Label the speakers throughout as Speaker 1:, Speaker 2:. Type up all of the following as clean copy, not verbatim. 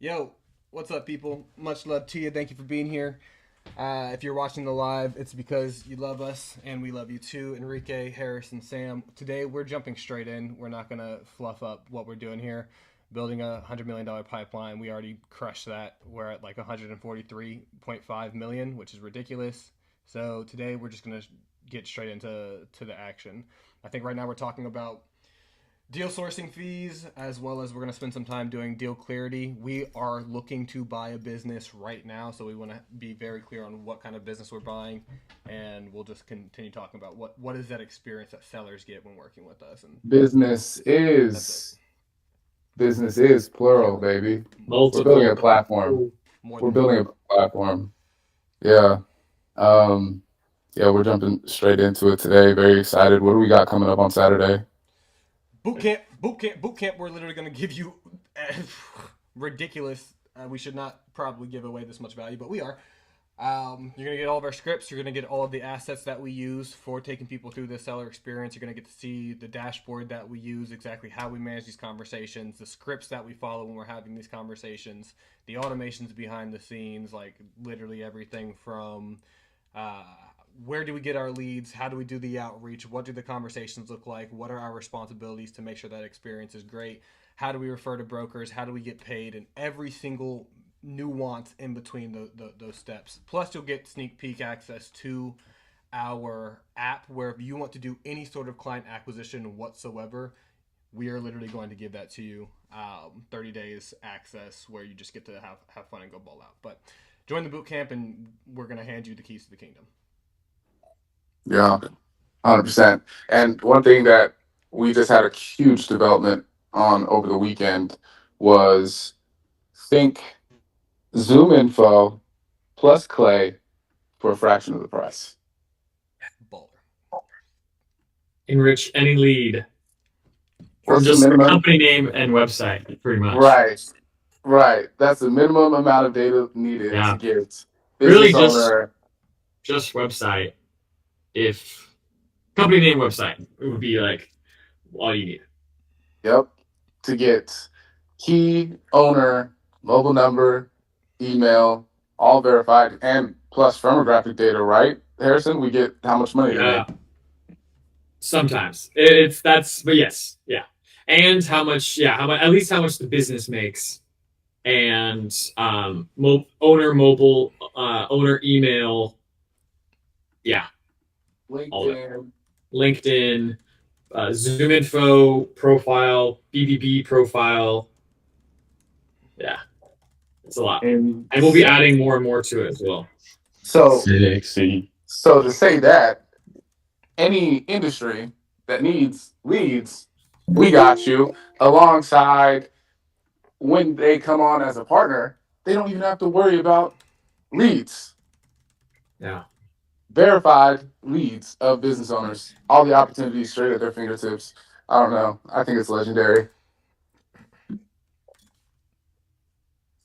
Speaker 1: Yo, what's up, people? Much love to you. Thank you for being here. If you're watching the live, it's because you love us and we love you too. Enrique, Harris, and Sam. Today, we're jumping straight in. We're not going to fluff up what we're doing here. Building a $100 million pipeline. We already crushed that. We're at like 143.5 million, which is ridiculous. So today, we're just going to get straight into the action. I think right now we're talking about deal sourcing fees, as well as we're going to spend some time doing deal clarity. We are looking to buy a business right now, so we want to be very clear on what kind of business we're buying, and we'll just continue talking about what is that experience that sellers get when working with us, and
Speaker 2: Business
Speaker 1: that's it.
Speaker 2: is business is plural,
Speaker 1: Plural,
Speaker 2: baby. We're building a
Speaker 3: Multiple.
Speaker 2: platform.
Speaker 1: more
Speaker 2: We're
Speaker 1: than
Speaker 2: building
Speaker 1: plural.
Speaker 2: a platform. Yeah. Um, yeah, we're jumping straight into it today. Very excited. What do we got coming up on Saturday?
Speaker 1: Boot camp, boot camp, boot camp. We're literally going to give you ridiculous. We should not probably give away this much value, but we are. You're going to get all of our scripts. You're going to get all of the assets that we use for taking people through the seller experience. You're going to get to see the dashboard that we use, exactly how we manage these conversations, the scripts that we follow when we're having these conversations, the automations behind the scenes, like literally everything from uh, where do we get our leads? How do we do the outreach? What do the conversations look like? What are our responsibilities to make sure that experience is great? How do we refer to brokers? How do we get paid? And every single nuance in between those steps. Plus, you'll get sneak peek access to our app where if you want to do any sort of client acquisition whatsoever, we are literally going to give that to you. 30 days access where you just get to have fun and go ball out. But join the boot camp and we're going to hand you the keys to the kingdom.
Speaker 2: Yeah, 100%. And one thing that we just had a huge development on over the weekend was think Zoom info plus Clay for a fraction of the price.
Speaker 1: Baller.
Speaker 3: Enrich any lead from
Speaker 2: What's the
Speaker 3: just
Speaker 2: minimum?
Speaker 3: company name and website, pretty much.
Speaker 2: Right. Right. That's the minimum amount of data needed to
Speaker 3: Yeah.
Speaker 2: get
Speaker 3: Really
Speaker 2: business
Speaker 3: just
Speaker 2: owner.
Speaker 3: just website. If company name website, it would be like all you need.
Speaker 2: Yep. To get key owner, mobile number, email, all verified, and plus firmographic data, right? Harrison, we get how much money they
Speaker 3: Yeah.
Speaker 2: make.
Speaker 3: Sometimes it's that's but yes, yeah. And how much, yeah, how much, at least how much the business makes, and owner mobile, owner email, yeah, all of it.
Speaker 2: LinkedIn.
Speaker 3: LinkedIn, Zoom info profile, BBB profile. Yeah, it's a lot,
Speaker 2: And
Speaker 3: and we'll be adding more and more to it as well.
Speaker 2: so
Speaker 4: Sexy.
Speaker 2: so to say that any industry that needs leads, we got you alongside when they come on as a partner, they don't even have to worry about leads.
Speaker 3: Yeah,
Speaker 2: Verified leads of business owners, all the opportunities straight at their fingertips. I don't know. I think it's legendary.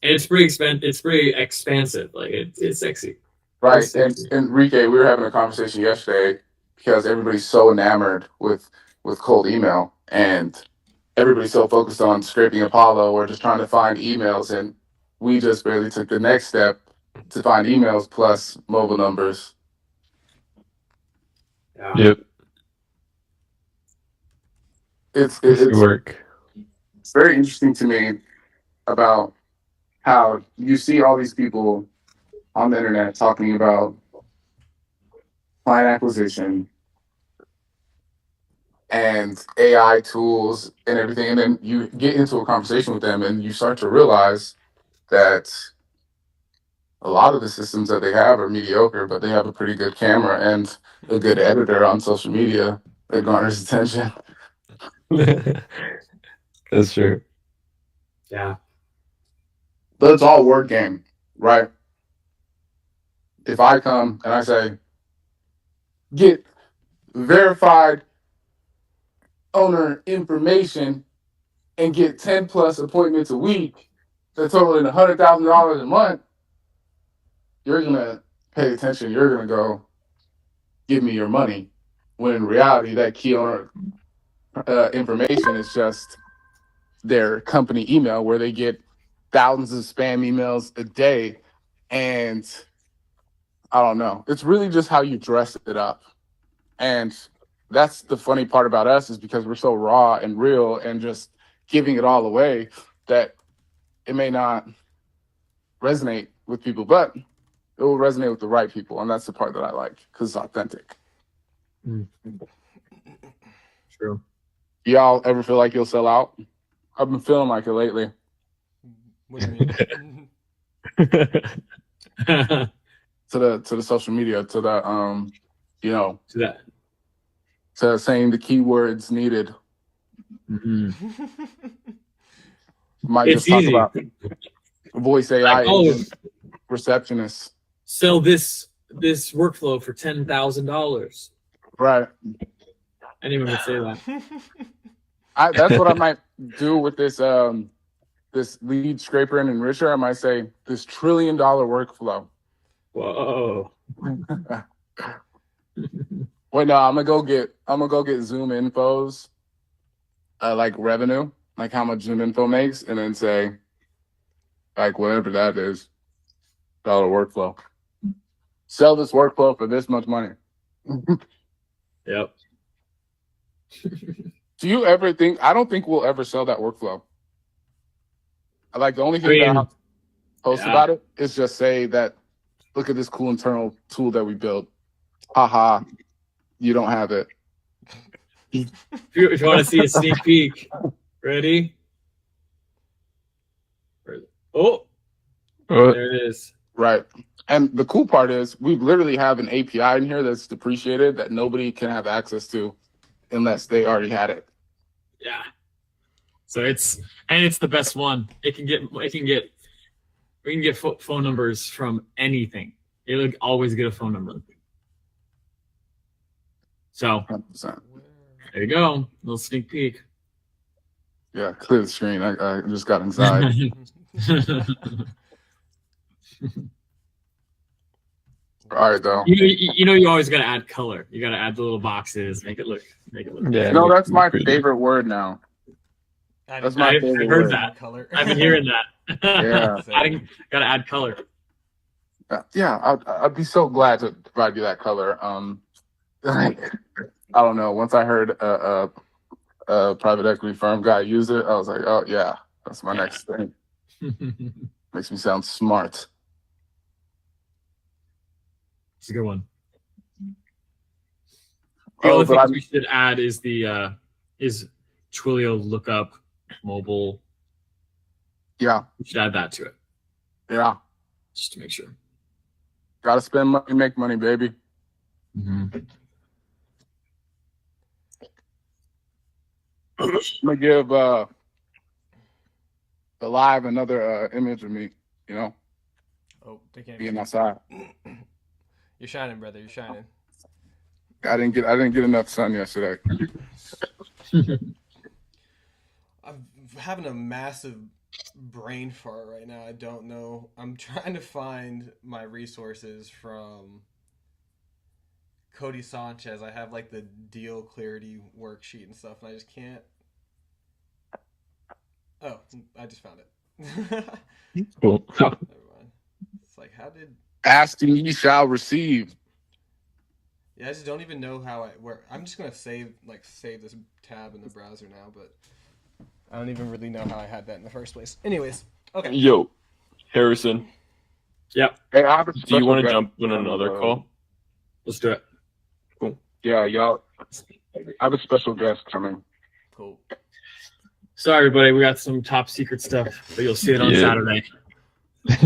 Speaker 3: and it's pretty expensive. It's pretty expansive. Like it's sexy. It's
Speaker 2: Right. And
Speaker 3: sexy.
Speaker 2: Enrique, we were having a conversation yesterday because everybody's so enamored with cold email and everybody's so focused on scraping Apollo or just trying to find emails, and we just barely took the next step to find emails plus mobile numbers.
Speaker 3: Yeah,
Speaker 4: Yep.
Speaker 2: It's
Speaker 4: It's good
Speaker 2: it's
Speaker 4: work.
Speaker 2: it's very interesting to me about how you see all these people on the internet talking about client acquisition and AI tools and everything, and then you get into a conversation with them and you start to realize that a lot of the systems that they have are mediocre, but they have a pretty good camera and a good editor on social media that garners attention.
Speaker 4: That's true.
Speaker 3: yeah,
Speaker 2: But it's all word game, right? If I come and I say, get verified owner information and get 10 plus appointments a week, that totaling $100,000 a month, you're going to pay attention. You're going to go, give me your money. When in reality, that key owner information is just their company email where they get thousands of spam emails a day, and I don't know. It's really just how you dress it up. And that's the funny part about us, is because we're so raw and real and just giving it all away that it may not resonate with people, but it will resonate with the right people. And that's the part that I like, because it's authentic.
Speaker 3: True.
Speaker 2: Y'all ever feel like you'll sell out? I've been feeling like it lately.
Speaker 1: What do you mean?
Speaker 2: To the social media, to the you know,
Speaker 3: To that.
Speaker 2: to saying the keywords needed. Might
Speaker 3: It's
Speaker 2: just talk
Speaker 3: easy.
Speaker 2: about voice AI agents, receptionists.
Speaker 3: Sell this workflow for $10,000.
Speaker 2: Right.
Speaker 3: Anyone would say that.
Speaker 2: That's what I might do with this this lead scraper and enricher. I might say this $1 trillion workflow.
Speaker 3: Whoa.
Speaker 2: Wait, no, I'm gonna go get Zoom infos, like revenue, like how much Zoom info makes, and then say, like, whatever that is, dollar workflow. Sell this workflow for this much money.
Speaker 3: Yep.
Speaker 2: Do you ever think? I don't think we'll ever sell that workflow. Like, the only thing that I'll post about it is just say that, look at this cool internal tool that we built. Haha, you don't have it.
Speaker 3: If you want to see a sneak peek, ready? Oh, there it is.
Speaker 2: Right. And the cool part is we literally have an API in here that's depreciated that nobody can have access to unless they already had it.
Speaker 3: Yeah. So it's the best one. We can get phone numbers from anything. It'll always get a phone number. So
Speaker 2: 100%.
Speaker 3: there you go. Little sneak peek.
Speaker 2: Yeah, clear the screen. I just got anxiety. All right, though.
Speaker 3: You always gotta add color. You gotta add the little boxes, make it look.
Speaker 2: Yeah, no, that's my favorite word now.
Speaker 1: That's
Speaker 2: my
Speaker 3: I've
Speaker 2: favorite
Speaker 3: heard
Speaker 2: word.
Speaker 3: that.
Speaker 1: Color.
Speaker 3: I've been hearing that.
Speaker 2: Yeah.
Speaker 3: Gotta add color.
Speaker 2: Yeah, I'd be so glad to provide you that color. Like, I don't know. Once I heard a private equity firm guy use it, I was like, oh yeah, that's my next thing. Makes me sound smart.
Speaker 3: It's a good one. The only thing we should add is the Twilio lookup mobile.
Speaker 2: Yeah.
Speaker 3: We should add that to it.
Speaker 2: Yeah.
Speaker 3: Just to make sure.
Speaker 2: Gotta spend money, make money, baby.
Speaker 3: Mm-hmm.
Speaker 2: I'm gonna give the live another image of me, you know.
Speaker 1: Oh, they can't
Speaker 2: being outside.
Speaker 1: You're shining, brother. You're shining.
Speaker 2: I didn't get enough sun yesterday.
Speaker 1: I'm having a massive brain fart right now. I don't know. I'm trying to find my resources from Cody Sanchez. I have like the deal clarity worksheet and stuff, and I just can't. Oh, I just found it.
Speaker 4: Cool.
Speaker 1: Never mind. It's like, how did?
Speaker 2: Ask and ye shall receive.
Speaker 1: Yeah, I just don't even know how I'm just gonna save this tab in the browser now, but I don't even really know how I had that in the first place. Anyways, okay.
Speaker 4: Yo, Harrison.
Speaker 3: Yep.
Speaker 2: Hey,
Speaker 4: do you want to jump on another call?
Speaker 3: Let's do it.
Speaker 4: Cool.
Speaker 2: Yeah, y'all. I have a special guest coming.
Speaker 1: Cool.
Speaker 3: Sorry, everybody. We got some top secret stuff, but you'll see it on Saturday.
Speaker 1: All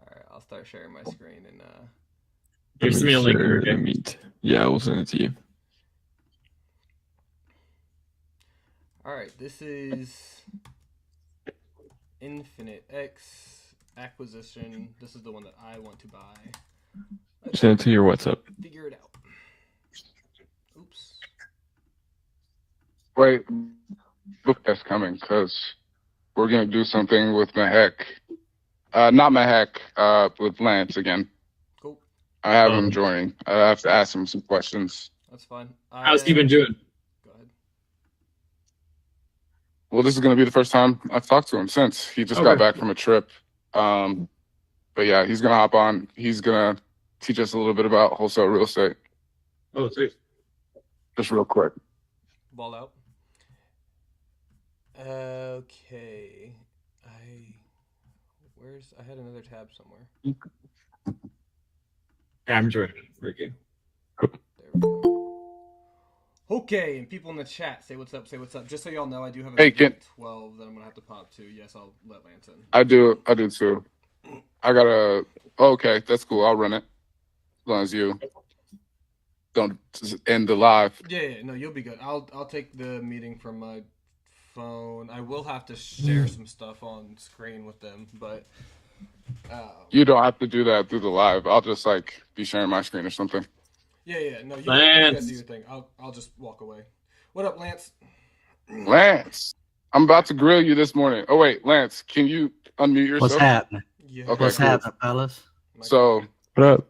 Speaker 1: right, I'll start sharing my screen and
Speaker 3: Give me a link.
Speaker 4: Yeah, I will send it to you.
Speaker 1: All right, this is Infinite X acquisition. This is the one that I want to buy.
Speaker 4: Send it to your WhatsApp.
Speaker 1: Figure it out. Oops.
Speaker 2: Wait, look, that's coming because we're gonna do something with Mahek. Not Mahek. With Lance again.
Speaker 1: Cool.
Speaker 2: I have him joining. I have to ask him some questions.
Speaker 1: That's fine.
Speaker 3: How's he been doing?
Speaker 1: Go ahead.
Speaker 2: Well, this is going to be the first time I've talked to him since he just got back from a trip. But yeah, he's going to hop on. He's going to teach us a little bit about wholesale real estate.
Speaker 3: Oh, sweet.
Speaker 2: Just real quick.
Speaker 1: Ball out. Okay. I had another tab somewhere.
Speaker 3: Yeah, I'm enjoying it. Ricky.
Speaker 1: There we go. Okay, and people in the chat, say what's up, say what's up. Just so y'all know, I do have a meeting at 12 that I'm going to have to pop to. Yes, I'll let Lance in.
Speaker 2: I do too. I got to... Okay, that's cool. I'll run it. As long as you don't end the live.
Speaker 1: Yeah, no, you'll be good. I'll take the meeting from my phone. I will have to share some stuff on screen with them, but...
Speaker 2: you don't have to do that through the live. I'll just be sharing my screen or something.
Speaker 1: Yeah. No, you
Speaker 3: Lance.
Speaker 1: guys do your thing. I'll just walk away. What up, Lance?
Speaker 2: Lance, I'm about to grill you this morning. Oh wait, Lance, can you unmute yourself?
Speaker 5: What's happening?
Speaker 1: Yeah.
Speaker 2: Okay,
Speaker 5: What's
Speaker 2: cool.
Speaker 5: happening, fellas?
Speaker 2: So
Speaker 4: What up?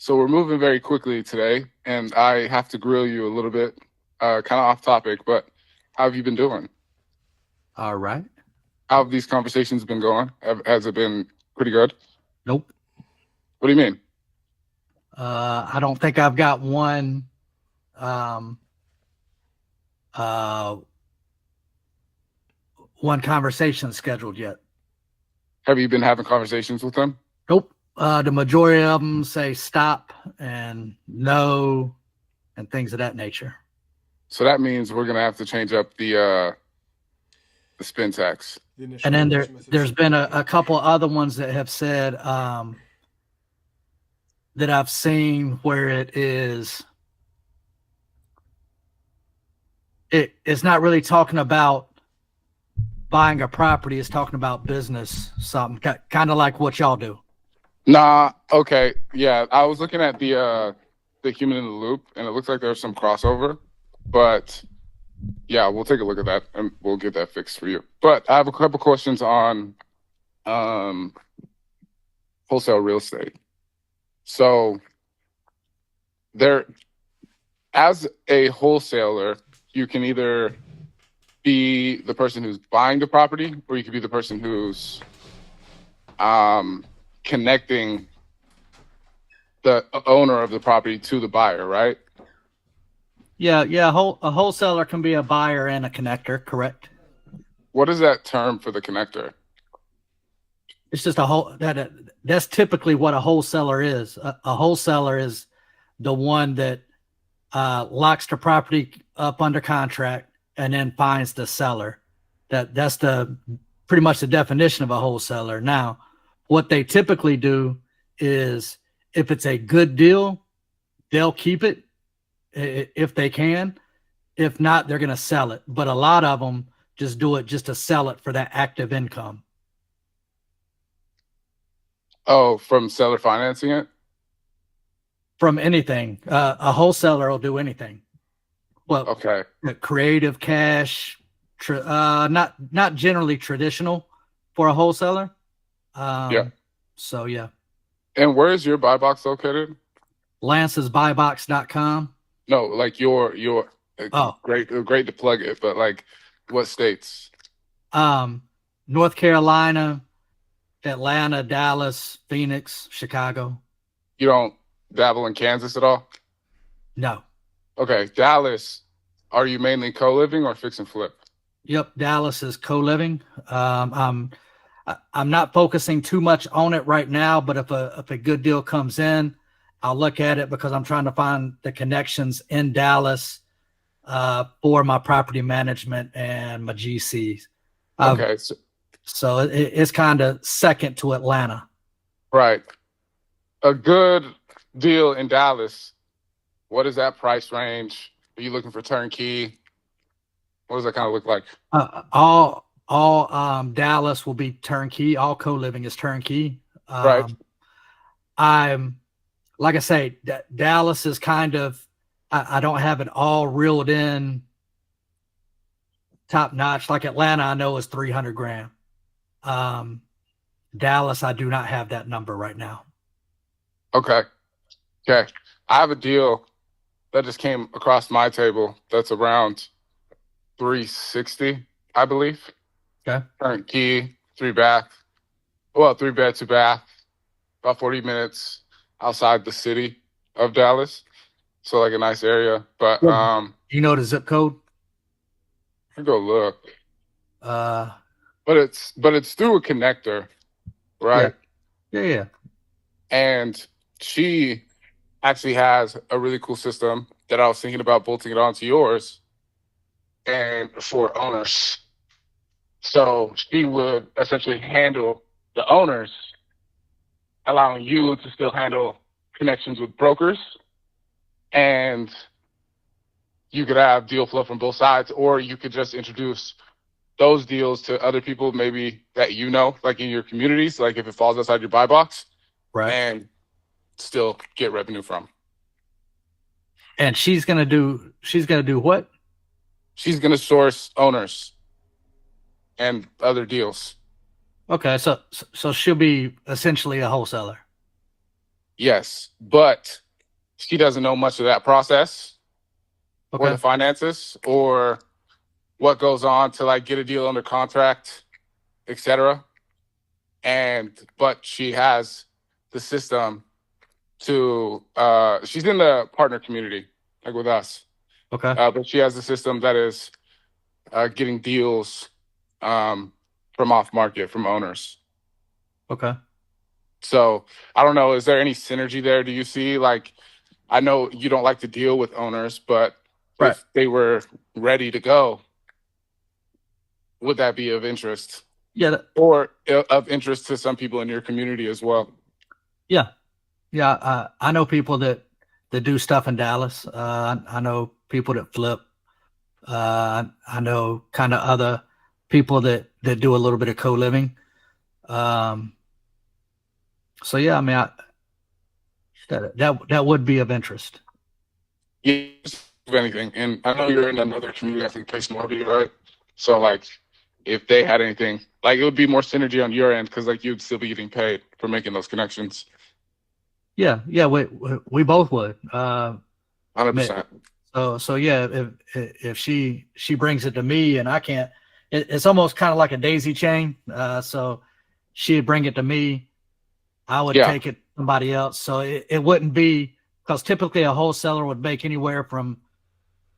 Speaker 2: we're moving very quickly today, and I have to grill you a little bit, kind of off topic, but how have you been doing?
Speaker 5: All right.
Speaker 2: How have these conversations been going? Has it been pretty good?
Speaker 5: Nope.
Speaker 2: What do you mean?
Speaker 5: I don't think I've got one conversation scheduled yet.
Speaker 2: Have you been having conversations with them?
Speaker 5: Nope. The majority of them say stop and no and things of that nature.
Speaker 2: So that means we're gonna have to change up the spin tax.
Speaker 5: And then there's been a couple other ones that have said that I've seen where it's not really talking about buying a property, it's talking about business, something kind of like what y'all do.
Speaker 2: Nah, okay. Yeah, I was looking at the human in the loop, and it looks like there's some crossover, but yeah, we'll take a look at that and we'll get that fixed for you. But I have a couple questions on wholesale real estate. So as a wholesaler, you can either be the person who's buying the property, or you could be the person who's connecting the owner of the property to the buyer, right?
Speaker 5: Yeah. A wholesaler can be a buyer and a connector, correct?
Speaker 2: What is that term for the connector?
Speaker 5: It's just that's typically what a wholesaler is. A wholesaler is the one that locks the property up under contract and then finds the seller. That's pretty much the definition of a wholesaler. Now, what they typically do is if it's a good deal, they'll keep it if they can. If not, they're going to sell it. But a lot of them just do it just to sell it for that active income.
Speaker 2: Oh, from seller financing it?
Speaker 5: From anything. A wholesaler will do anything. Well,
Speaker 2: Okay.
Speaker 5: Creative cash, not generally traditional for a wholesaler.
Speaker 2: Yeah.
Speaker 5: So, yeah.
Speaker 2: And where is your buy box located?
Speaker 5: Lance'sBuyBox.com.
Speaker 2: No, like your
Speaker 5: Oh.
Speaker 2: great to plug it, but like what states?
Speaker 5: North Carolina, Atlanta, Dallas, Phoenix, Chicago.
Speaker 2: You don't dabble in Kansas at all?
Speaker 5: No.
Speaker 2: Okay, Dallas. Are you mainly co-living or fix and flip?
Speaker 5: Yep, Dallas is co-living. I'm not focusing too much on it right now, but if a good deal comes in, I'll look at it because I'm trying to find the connections in Dallas for my property management and my GCs.
Speaker 2: Okay,
Speaker 5: So it's kind of second to Atlanta.
Speaker 2: right. A good deal in Dallas. What is that price range? Are you looking for turnkey? What does that kind of look like?
Speaker 5: All Dallas will be turnkey. All co-living is turnkey.
Speaker 2: Right.
Speaker 5: Like I say, Dallas is kind of, I don't have it all reeled in top notch. Like Atlanta, I know is 300 grand. Dallas, I do not have that number right now.
Speaker 2: Okay. I have a deal that just came across my table that's around 360. I believe.
Speaker 5: Okay.
Speaker 2: Turnkey, 3-bath. Well, 3-bed, 2-bath. About 40 minutes outside the city of Dallas. So like a nice area. But
Speaker 5: You know the zip code?
Speaker 2: I go look.
Speaker 5: Uh,
Speaker 2: But it's through a connector, right?
Speaker 5: yeah.
Speaker 2: And she actually has a really cool system that I was thinking about bolting it onto yours and for owners. So she would essentially handle the owners, allowing you to still handle connections with brokers, and you could have deal flow from both sides, or you could just introduce those deals to other people maybe that you know, like in your communities, like if it falls outside your buy box,
Speaker 5: Right.
Speaker 2: and still get revenue from.
Speaker 5: And she's gonna do what?
Speaker 2: She's gonna source owners and other deals.
Speaker 5: Okay, so she'll be essentially a wholesaler.
Speaker 2: Yes, but she doesn't know much of that process or
Speaker 5: Okay.
Speaker 2: the finances or what goes on to like get a deal under contract, etc. But she has the system to she's in the partner community like with us.
Speaker 5: Okay.
Speaker 2: But she has a system that is getting deals from off market from owners.
Speaker 5: Okay.
Speaker 2: So I don't know. Is there any synergy there? Do you see like, I know you don't like to deal with owners, but
Speaker 5: Right.
Speaker 2: if they were ready to go, would that be of interest?
Speaker 5: Yeah.
Speaker 2: Or of interest to some people in your community as well?
Speaker 5: Yeah. I know people that do stuff in Dallas. I know people that flip. I know kind of other people that do a little bit of co-living. So yeah, I mean, that would be of interest.
Speaker 2: Yes, if anything. And I know you're in another community, I think Place Morby, right? So like, if they had anything, like it would be more synergy on your end because like you'd still be getting paid for making those connections.
Speaker 5: Yeah, we both would.
Speaker 2: 100%.
Speaker 5: So yeah, if she brings it to me and I can't, it's almost kind of like a daisy chain. So she'd bring it to me, I would take it to somebody else. So it wouldn't be, because typically a wholesaler would make anywhere from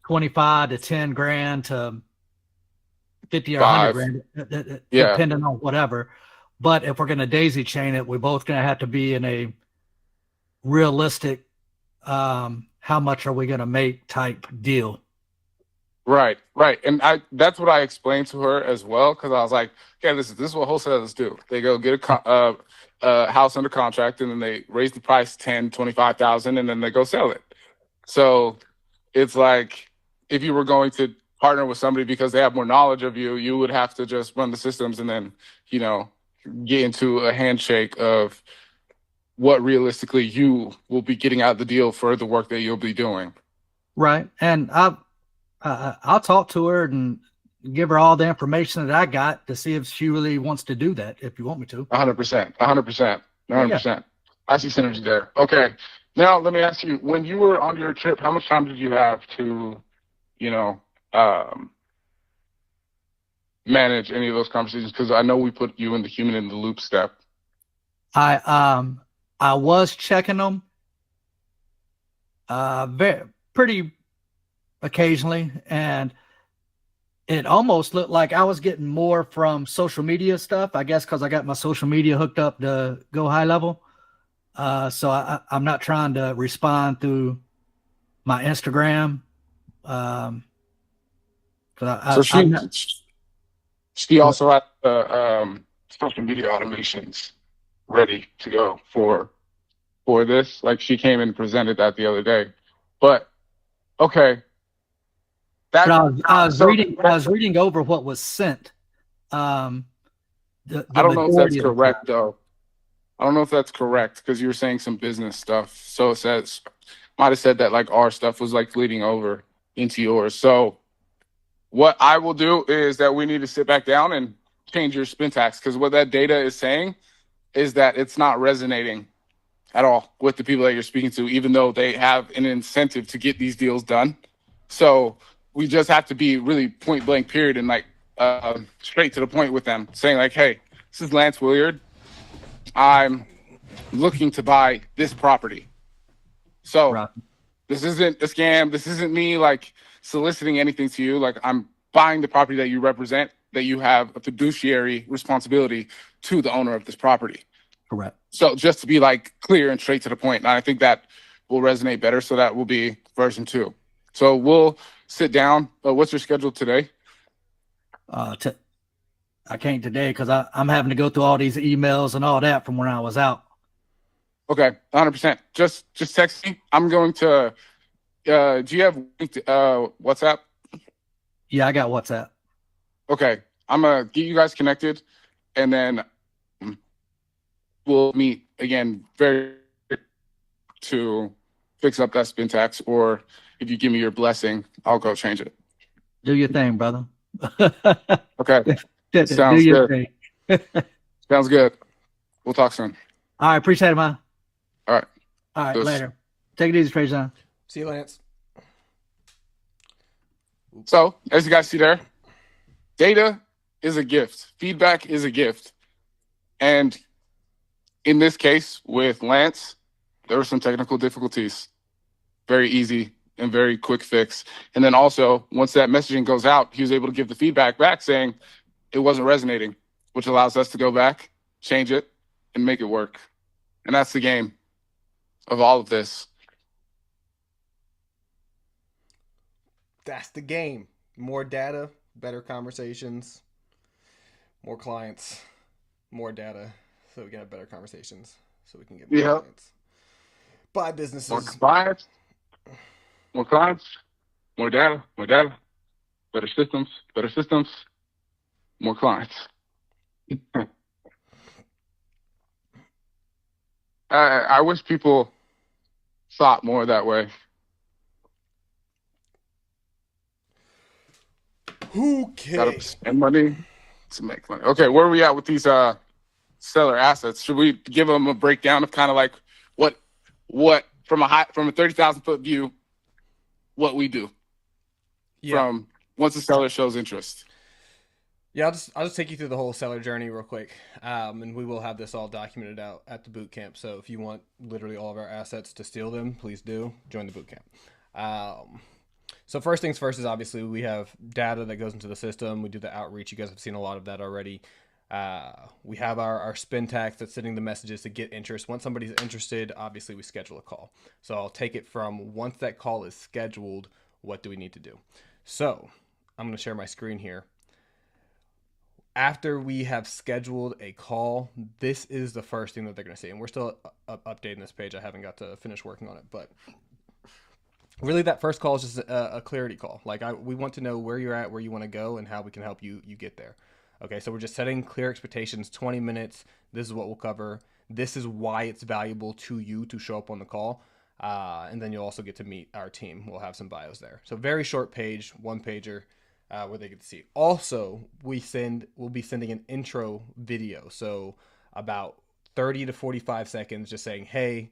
Speaker 5: 25 to 10 grand to 50 or 100 grand, depending on whatever. But if we're going to daisy chain it, we're both going to have to be in a realistic, how much are we going to make type deal.
Speaker 2: Right. And that's what I explained to her as well, because I was like, okay, this is what wholesalers do. They go get a house under contract, and then they raise the price 10, 25,000, and then they go sell it. So it's like, if you were going to partner with somebody because they have more knowledge of you, you would have to just run the systems and then, get into a handshake of what realistically you will be getting out of the deal for the work that you'll be doing.
Speaker 5: Right. And I'll talk to her and give her all the information that I got to see if she really wants to do that, if you want me to.
Speaker 2: 100%. I see synergy there. Okay. Now, let me ask you, when you were on your trip, how much time did you have to, manage any of those conversations? Because I know we put you in the human in the loop step.
Speaker 5: I was checking them pretty occasionally, and it almost looked like I was getting more from social media stuff, I guess, because I got my social media hooked up to go high level. So I'm not trying to respond through my Instagram.
Speaker 2: So she also had social media automations ready to go for this. Like, she came and presented that the other day. But okay.
Speaker 5: I was reading over what was sent.
Speaker 2: I don't know if that's correct though. I don't know if that's correct, because you were saying some business stuff. So it might have said that like our stuff was like bleeding over into yours. So what I will do is that we need to sit back down and change your spin tax, because what that data is saying is that it's not resonating at all with the people that you're speaking to, even though they have an incentive to get these deals done. So we just have to be really point blank period and like straight to the point with them, saying like, "Hey, this is Lance Williard. I'm looking to buy this property. So
Speaker 5: Right.
Speaker 2: this isn't a scam. This isn't me like soliciting anything to you. Like I'm buying the property that you represent, that you have a fiduciary responsibility to the owner of this property."
Speaker 5: Correct.
Speaker 2: So just to be like clear and straight to the point, and I think that will resonate better. So that will be version 2. So we'll sit down. What's your schedule today?
Speaker 5: I can't today because I'm having to go through all these emails and all that from when I was out.
Speaker 2: Okay, 100%. Just text me. I'm going to. Do you have WhatsApp?
Speaker 5: Yeah, I got WhatsApp.
Speaker 2: Okay, I'm gonna get you guys connected, and then we'll meet again very to fix up that spin tax. Or if you give me your blessing, I'll go change it.
Speaker 5: Do your thing, brother.
Speaker 2: Okay,
Speaker 5: Do
Speaker 2: sounds
Speaker 5: your
Speaker 2: good.
Speaker 5: thing.
Speaker 2: Sounds good. We'll talk soon.
Speaker 5: All right, appreciate it, man.
Speaker 2: All right.
Speaker 5: All right,
Speaker 2: Yes.
Speaker 5: later. Take it easy, Trajan.
Speaker 1: See you, Lance.
Speaker 2: So, as you guys see there, data is a gift. Feedback is a gift. And in this case, with Lance, there were some technical difficulties. Very easy and very quick fix. And then also, once that messaging goes out, he was able to give the feedback back saying it wasn't resonating, which allows us to go back, change it, and make it work. And that's the game of all of this.
Speaker 1: That's the game. More data, better conversations, more clients, more data, so we can have better conversations, so we can get more
Speaker 2: Yeah.
Speaker 1: clients. Buy businesses.
Speaker 2: More clients, more data, better systems, more clients. I wish people thought more that way.
Speaker 1: Okay.
Speaker 2: Gotta spend money to make money. Okay, where are we at with these seller assets? Should we give them a breakdown of kind of like what from a 30,000 foot view, what we do from once the seller shows interest?
Speaker 1: Yeah, I'll just take you through the whole seller journey real quick, and we will have this all documented out at the boot camp. So if you want literally all of our assets to steal them, please do join the boot camp. So first things first is obviously we have data that goes into the system. We do the outreach. You guys have seen a lot of that already. We have our spin tax that's sending the messages to get interest. Once somebody's interested, obviously we schedule a call. So I'll take it from once that call is scheduled, what do we need to do? So I'm going to share my screen here. After we have scheduled a call, this is the first thing that they're going to see. And we're still updating this page. I haven't got to finish working on it, but really that first call is just a clarity call. Like we want to know where you're at, where you want to go, and how we can help you get there. Okay, so we're just setting clear expectations, 20 minutes. This is what we'll cover. This is why it's valuable to you to show up on the call. And then you'll also get to meet our team. We'll have some bios there. So very short page, one pager, where they get to see. Also, we'll be sending an intro video. So about 30 to 45 seconds just saying, hey,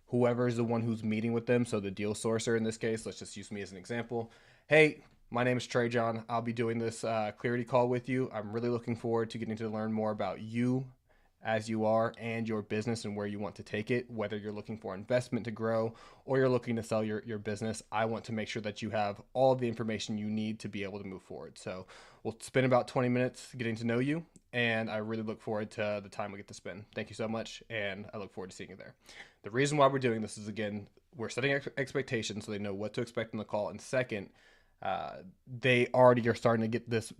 Speaker 1: whoever is the one who's meeting with them, so the deal sourcer in this case, let's just use me as an example. Hey, my name is Trajan. I'll be doing this clarity call with you. I'm really looking forward to getting to learn more about you as you are and your business and where you want to take it, whether you're looking for investment to grow or you're looking to sell your business. I want to make sure that you have all of the information you need to be able to move forward. So we'll spend about 20 minutes getting to know you, and I really look forward to the time we get to spend. Thank you so much, and I look forward to seeing you there. The reason why we're doing this is, again, we're setting expectations so they know what to expect in the call. And second, they already are starting to get this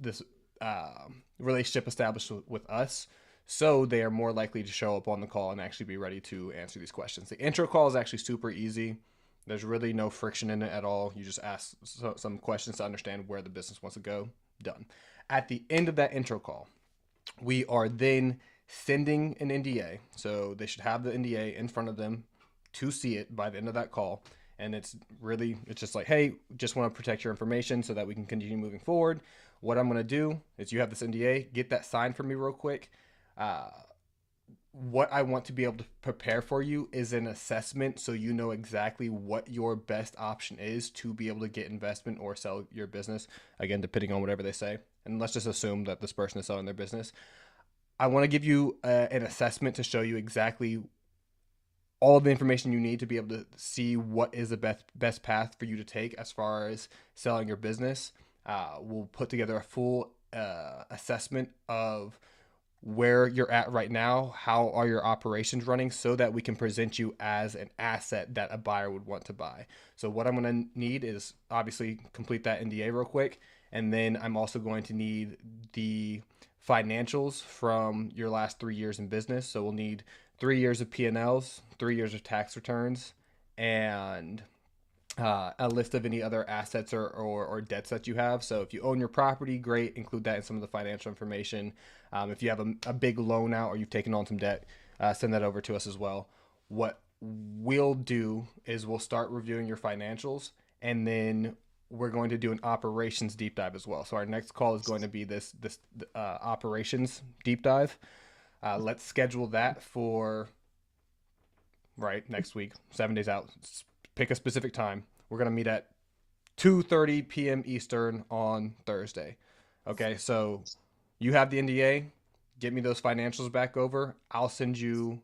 Speaker 1: relationship established with us, so they are more likely to show up on the call and actually be ready to answer these questions. The intro call is actually super easy. There's really no friction in it at all. You just ask some questions to understand where the business wants to go. Done. At the end of that intro call, we are then sending an NDA. So they should have the NDA in front of them to see it by the end of that call. And it's just like, hey, just want to protect your information so that we can continue moving forward. What I'm going to do is you have this NDA, get that signed for me real quick. What I want to be able to prepare for you is an assessment so you know exactly what your best option is to be able to get investment or sell your business, again, depending on whatever they say. and let's just assume that this person is selling their business. I want to give you an assessment to show you exactly all of the information you need to be able to see what is the best path for you to take as far as selling your business. We'll put together a full assessment of where you're at right now, how are your operations running, so that we can present you as an asset that a buyer would want to buy. So what I'm going to need is obviously complete that NDA real quick, and then I'm also going to need the financials from your last 3 years in business. So we'll need 3 years of P&Ls, 3 years of tax returns, and a list of any other assets or debts that you have. So if you own your property, great, include that in some of the financial information. If you have a big loan out or you've taken on some debt, send that over to us as well. What we'll do is we'll start reviewing your financials, and then we're going to do an operations deep dive as well. So our next call is going to be this operations deep dive. Let's schedule that for next week, 7 days out. Pick a specific time. We're going to meet at 2:30 p.m. Eastern on Thursday. Okay, so you have the NDA. Get me those financials back over. I'll send you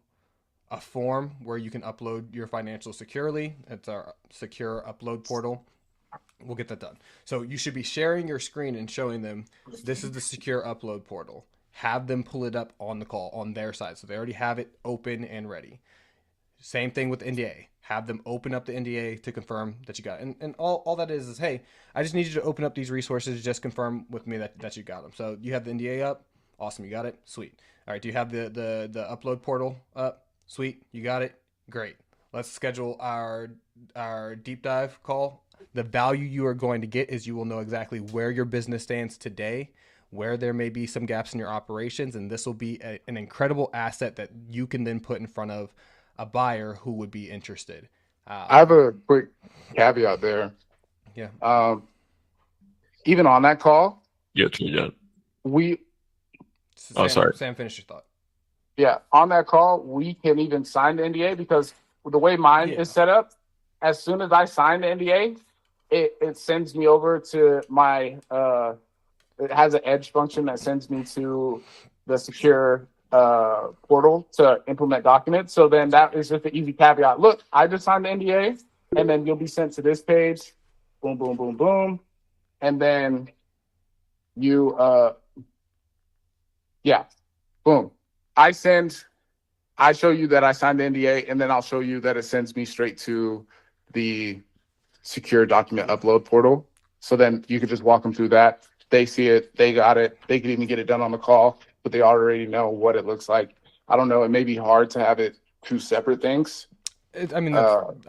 Speaker 1: a form where you can upload your financials securely. It's our secure upload portal. We'll get that done. So you should be sharing your screen and showing them this is the secure upload portal. Have them pull it up on the call on their side. So they already have it open and ready. Same thing with NDA. Have them open up the NDA to confirm that you got it. And all that is, hey, I just need you to open up these resources. Just confirm with me that you got them. So you have the NDA up. Awesome. You got it. Sweet. All right. Do you have the upload portal up? Sweet. You got it. Great. Let's schedule our deep dive call. The value you are going to get is you will know exactly where your business stands today, where there may be some gaps in your operations, and this will be an incredible asset that you can then put in front of a buyer who would be interested.
Speaker 2: I have a quick caveat there.
Speaker 1: Yeah.
Speaker 2: Even on that call,
Speaker 4: Yeah.
Speaker 1: Sam, Sam, finish your thought.
Speaker 2: Yeah, on that call, we can even sign the NDA because the way mine is set up, as soon as I sign the NDA, it sends me over to my it has an edge function that sends me to the secure portal to implement documents. So then that is just an easy caveat. Look, I just signed the NDA, and then you'll be sent to this page. Boom, boom, boom, boom. And then you, boom. I show you that I signed the NDA, and then I'll show you that it sends me straight to the secure document upload portal. So then you could just walk them through that. They see it, they got it. They could even get it done on the call, but they already know what it looks like. I don't know. It may be hard to have it two separate things.
Speaker 1: I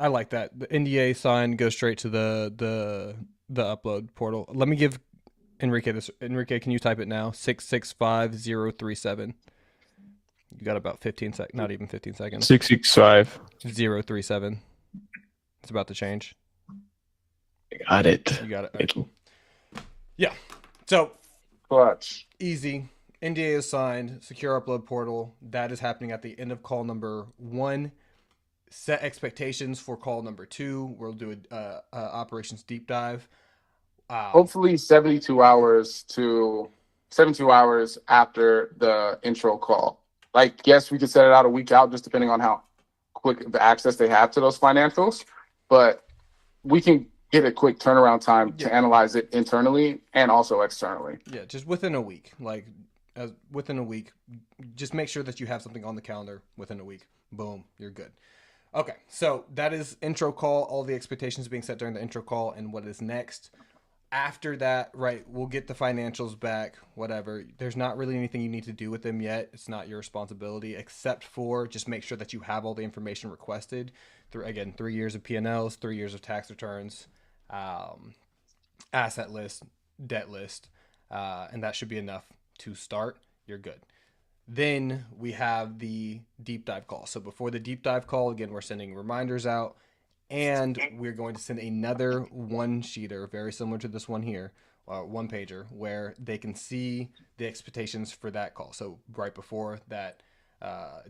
Speaker 1: like that. The NDA sign goes straight to the upload portal. Let me give Enrique this. Enrique, can you type it now? 665037. You got about 15 seconds. Not even 15 seconds.
Speaker 4: 665037.
Speaker 1: It's about to change.
Speaker 4: Got it.
Speaker 1: You got it. Right, cool. Yeah. So
Speaker 2: clutch.
Speaker 1: Easy. NDA is signed. Secure upload portal. That is happening at the end of call number 1. Set expectations for call number 2. We'll do a operations deep dive.
Speaker 2: Hopefully 72 hours after the intro call. Like, yes, we could set it out a week out, just depending on how quick the access they have to those financials. But we can get a quick turnaround time to analyze it internally and also externally.
Speaker 1: Yeah, just within a week. Within a week, just make sure that you have something on the calendar within a week. Boom, you're good. Okay, so that is intro call. All the expectations being set during the intro call and what is next. After that, we'll get the financials back, whatever. There's not really anything you need to do with them yet. It's not your responsibility, except for just make sure that you have all the information requested. 3 years of P&Ls, 3 years of tax returns, asset list, debt list, and that should be enough to start. You're good. Then we have the deep dive call. So before the deep dive call, again, we're sending reminders out. And we're going to send another one-sheeter, very similar to this one here, one-pager, where they can see the expectations for that call. So right before that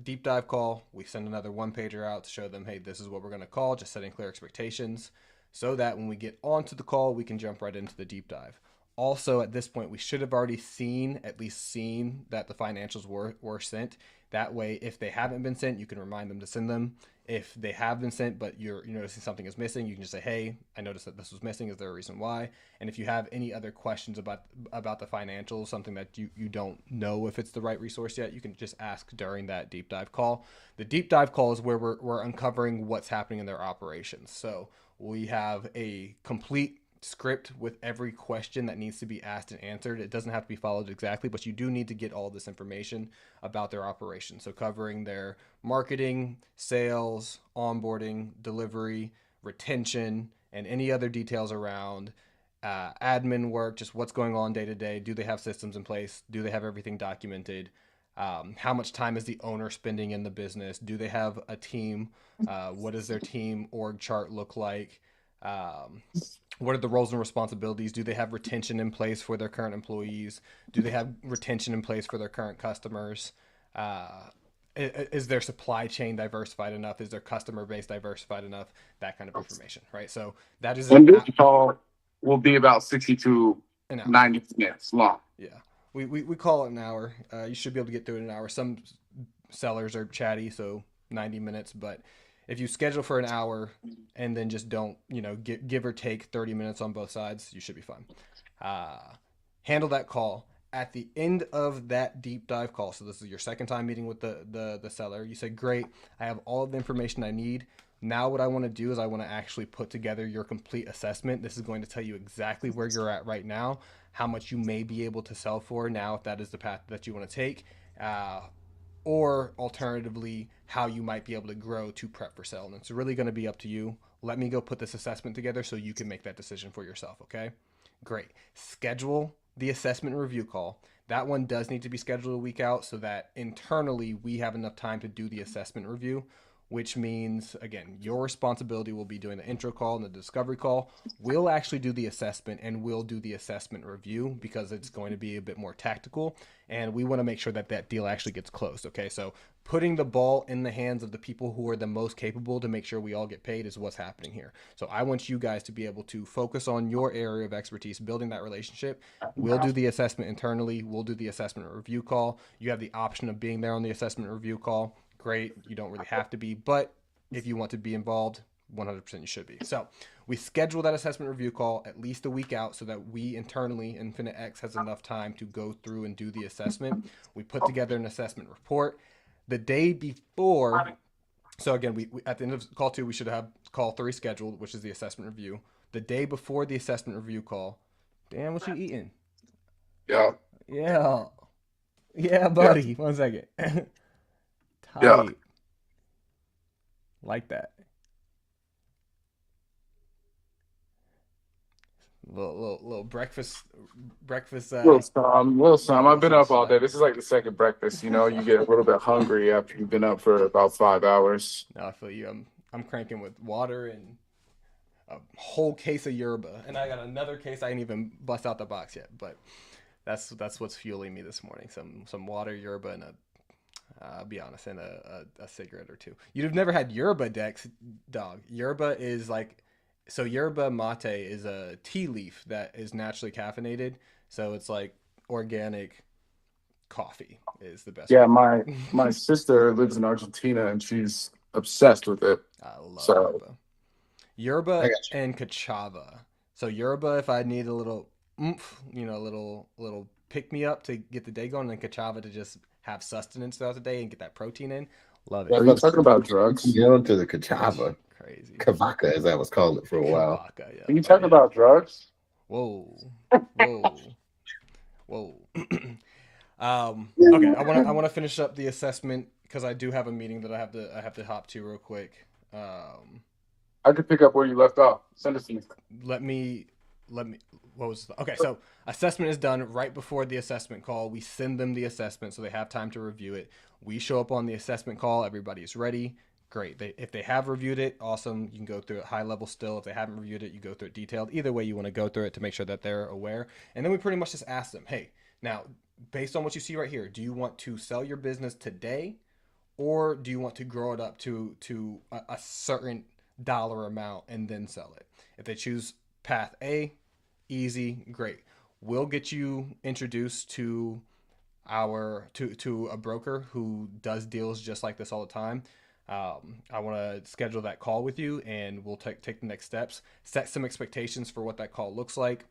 Speaker 1: deep dive call, we send another one-pager out to show them, hey, this is what we're going to call, just setting clear expectations, so that when we get onto the call, we can jump right into the deep dive. Also, at this point, we should have already at least seen that the financials were sent. That way, if they haven't been sent, you can remind them to send them. If they have been sent, but you're noticing something is missing, you can just say, hey, I noticed that this was missing. Is there a reason why? And if you have any other questions about the financials, something that you don't know if it's the right resource yet, you can just ask during that deep dive call. The deep dive call is where we're uncovering what's happening in their operations. So we have a complete script with every question that needs to be asked and answered. It doesn't have to be followed exactly, but you do need to get all this information about their operation. So covering their marketing, sales, onboarding, delivery, retention, and any other details around admin work, just what's going on day to day. Do they have systems in place? Do they have everything documented? How much time is the owner spending in the business? Do they have a team? What does their team org chart look like? What are the roles and responsibilities? Do they have retention in place for their current employees? Do they have retention in place for their current customers? Is their supply chain diversified enough? Is their customer base diversified enough? That kind of information, right? So that is
Speaker 2: And this call will be about 60 to
Speaker 1: an hour.
Speaker 2: 90 minutes long.
Speaker 1: Yeah. We call it an hour. You should be able to get through it in an hour. Some sellers are chatty, so 90 minutes, but if you schedule for an hour and then just don't, give or take 30 minutes on both sides, you should be fine. Handle that call. At the end of that deep dive call, so this is your second time meeting with the seller, you say, great, I have all of the information I need. Now what I want to do is I want to actually put together your complete assessment. This is going to tell you exactly where you're at right now, how much you may be able to sell for now, if that is the path that you want to take. Or alternatively, how you might be able to grow to prep for sale. And it's really going to be up to you. Let me go put this assessment together so you can make that decision for yourself, okay? Great. Schedule the assessment review call. That one does need to be scheduled a week out so that internally we have enough time to do the assessment review, which means, again, your responsibility will be doing the intro call and the discovery call. We'll actually do the assessment and we'll do the assessment review because it's going to be a bit more tactical. And we want to make sure that that deal actually gets closed. Okay, so putting the ball in the hands of the people who are the most capable to make sure we all get paid is what's happening here. So I want you guys to be able to focus on your area of expertise, building that relationship. We'll do the assessment internally. We'll do the assessment review call. You have the option of being there on the assessment review call. Great. You don't really have to be, but if you want to be involved, 100% you should be. So we schedule that assessment review call at least a week out so that we internally, Infinite X, has enough time to go through and do the assessment. We put together an assessment report the day before. So again, we at the end of call 2, we should have call 3 scheduled, which is the assessment review. The day before the assessment review call, Dan, what you eating?
Speaker 2: Yeah.
Speaker 1: Yeah, buddy. Yeah. 1 second. Tight.
Speaker 2: Yeah.
Speaker 1: Like that. Little breakfast.
Speaker 2: Little some. I've been up all day. This is like the second breakfast. You get a little bit hungry after you've been up for about 5 hours.
Speaker 1: No, I feel you. I'm cranking with water and a whole case of yerba, and I got another case I ain't even bust out the box yet. But that's what's fueling me this morning. Some water, yerba, and I'll be honest, and a cigarette or two. You'd have never had yerba, dog. Yerba is like. So yerba mate is a tea leaf that is naturally caffeinated. So it's like organic coffee is the best.
Speaker 2: Yeah, my sister lives in Argentina and she's obsessed with it.
Speaker 1: I love yerba and cachava. So yerba, if I need a little oomph, a little pick me up to get the day going, and cachava to just have sustenance throughout the day and get that protein in. Love it.
Speaker 2: Are you talking about drugs?
Speaker 4: Get onto the cachava.
Speaker 1: Crazy.
Speaker 4: Kavaka, as I was calling it for a while.
Speaker 1: Kavaka, yeah.
Speaker 2: Are you talking about drugs?
Speaker 1: Whoa. Okay, I want to finish up the assessment because I do have a meeting that I have to hop to real quick.
Speaker 2: I could pick up where you left off. Send it to me.
Speaker 1: Let me. Okay, so assessment is done right before the assessment call. We send them the assessment so they have time to review it. We show up on the assessment call. Everybody's ready. Great. If they have reviewed it, awesome. You can go through it high level still. If they haven't reviewed it, you go through it detailed. Either way, you want to go through it to make sure that they're aware. And then we pretty much just ask them, hey, now, based on what you see right here, do you want to sell your business today, or do you want to grow it up to a certain dollar amount and then sell it? If they choose path A, easy, great. we'll get you introduced to a broker who does deals just like this all the time. I want to schedule that call with you, and we'll take the next steps, set some expectations for what that call looks like,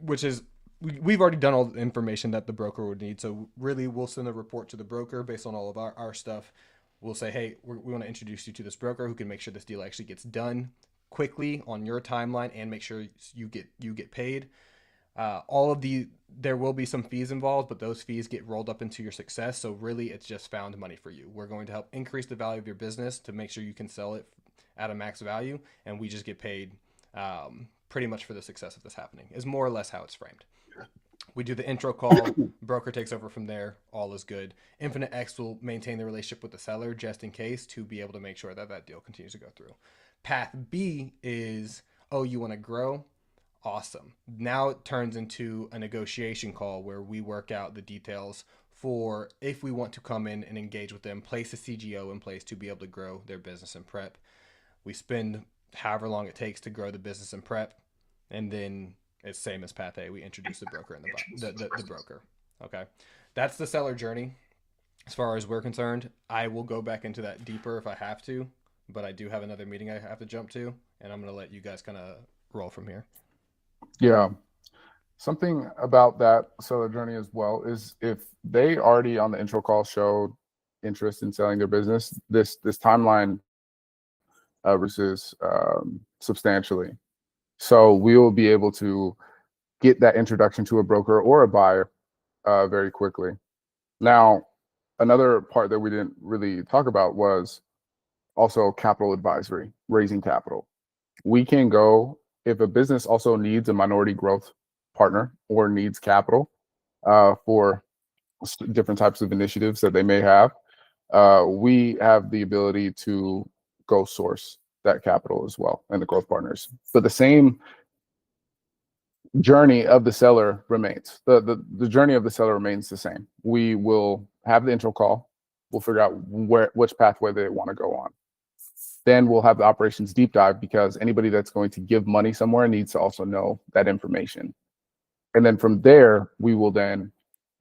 Speaker 1: which is we've already done all the information that the broker would need. So really, we'll send a report to the broker based on all of our stuff. We'll say, hey, we want to introduce you to this broker who can make sure this deal actually gets done quickly on your timeline and make sure you get paid. There will be some fees involved, but those fees get rolled up into your success. So really, it's just found money for you. We're going to help increase the value of your business to make sure you can sell it at a max value, and we just get paid pretty much for the success of this happening. Is more or less how it's framed. We do the intro call, broker takes over from there, all is good. Infinite X will maintain the relationship with the seller just in case to be able to make sure that that deal continues to go through. Path B is, oh, you want to grow? Awesome. Now it turns into a negotiation call where we work out the details for if we want to come in and engage with them, place a CGO in place to be able to grow their business and prep. We spend however long it takes to grow the business and prep, and then it's same as Path A. We introduce the broker and the broker. Okay, that's the seller journey. As far as we're concerned, I will go back into that deeper if I have to, but I do have another meeting I have to jump to, and I'm going to let you guys kind of roll from here.
Speaker 2: Yeah. Something about that seller journey as well is if they already on the intro call showed interest in selling their business, this timeline reduces substantially. So we will be able to get that introduction to a broker or a buyer very quickly. Now, another part that we didn't really talk about was also capital advisory, raising capital. We can go, if a business also needs a minority growth partner or needs capital for different types of initiatives that they may have, we have the ability to go source that capital as well and the growth partners. But the same journey of the seller remains. The journey of the seller remains the same. We will have the intro call. We'll figure out which pathway they want to go on. Then we'll have the operations deep dive, because anybody that's going to give money somewhere needs to also know that information. And then from there, we will then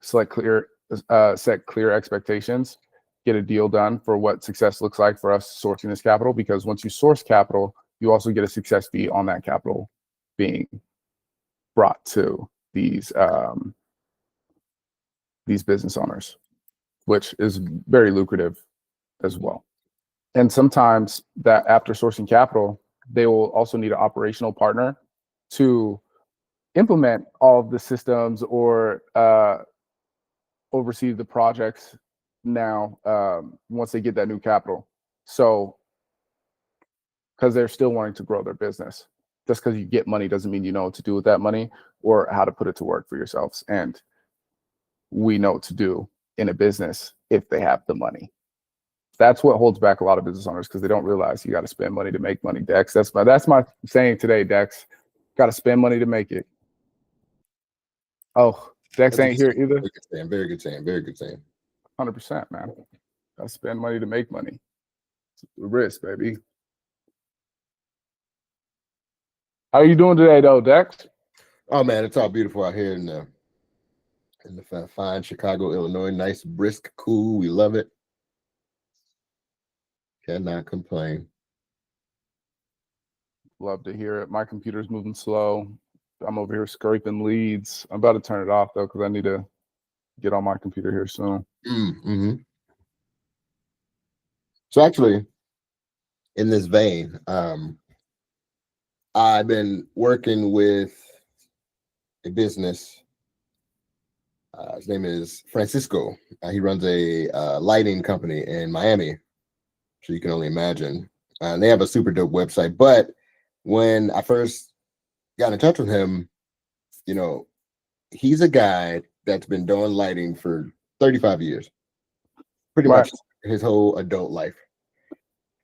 Speaker 2: set clear expectations, get a deal done for what success looks like for us sourcing this capital. Because once you source capital, you also get a success fee on that capital being brought to these business owners, which is very lucrative as well. And sometimes that after sourcing capital, they will also need an operational partner to implement all of the systems or oversee the projects now once they get that new capital. So, because they're still wanting to grow their business. Just because you get money doesn't mean you know what to do with that money or how to put it to work for yourselves. And we know what to do in a business if they have the money. That's what holds back a lot of business owners, because they don't realize you got to spend money to make money, Dex. That's my saying today, Dex. Got to spend money to make it. Oh, Dex ain't here either.
Speaker 4: Very good saying. Very good saying.
Speaker 2: 100%, man. Got to spend money to make money. It's a risk, baby. How are you doing today, though, Dex?
Speaker 4: Oh man, it's all beautiful out here in the fine Chicago, Illinois. Nice, brisk, cool. We love it. Cannot complain.
Speaker 2: Love to hear it. My computer's moving slow. I'm over here scraping leads. I'm about to turn it off though, because I need to get on my computer here soon.
Speaker 4: Mm-hmm. So actually, in this vein, I've been working with a business. His name is Francisco. He runs a lighting company in Miami. So you can only imagine. And they have a super dope website. But when I first got in touch with him, you know, he's a guy that's been doing lighting for 35 years, pretty much his whole adult life.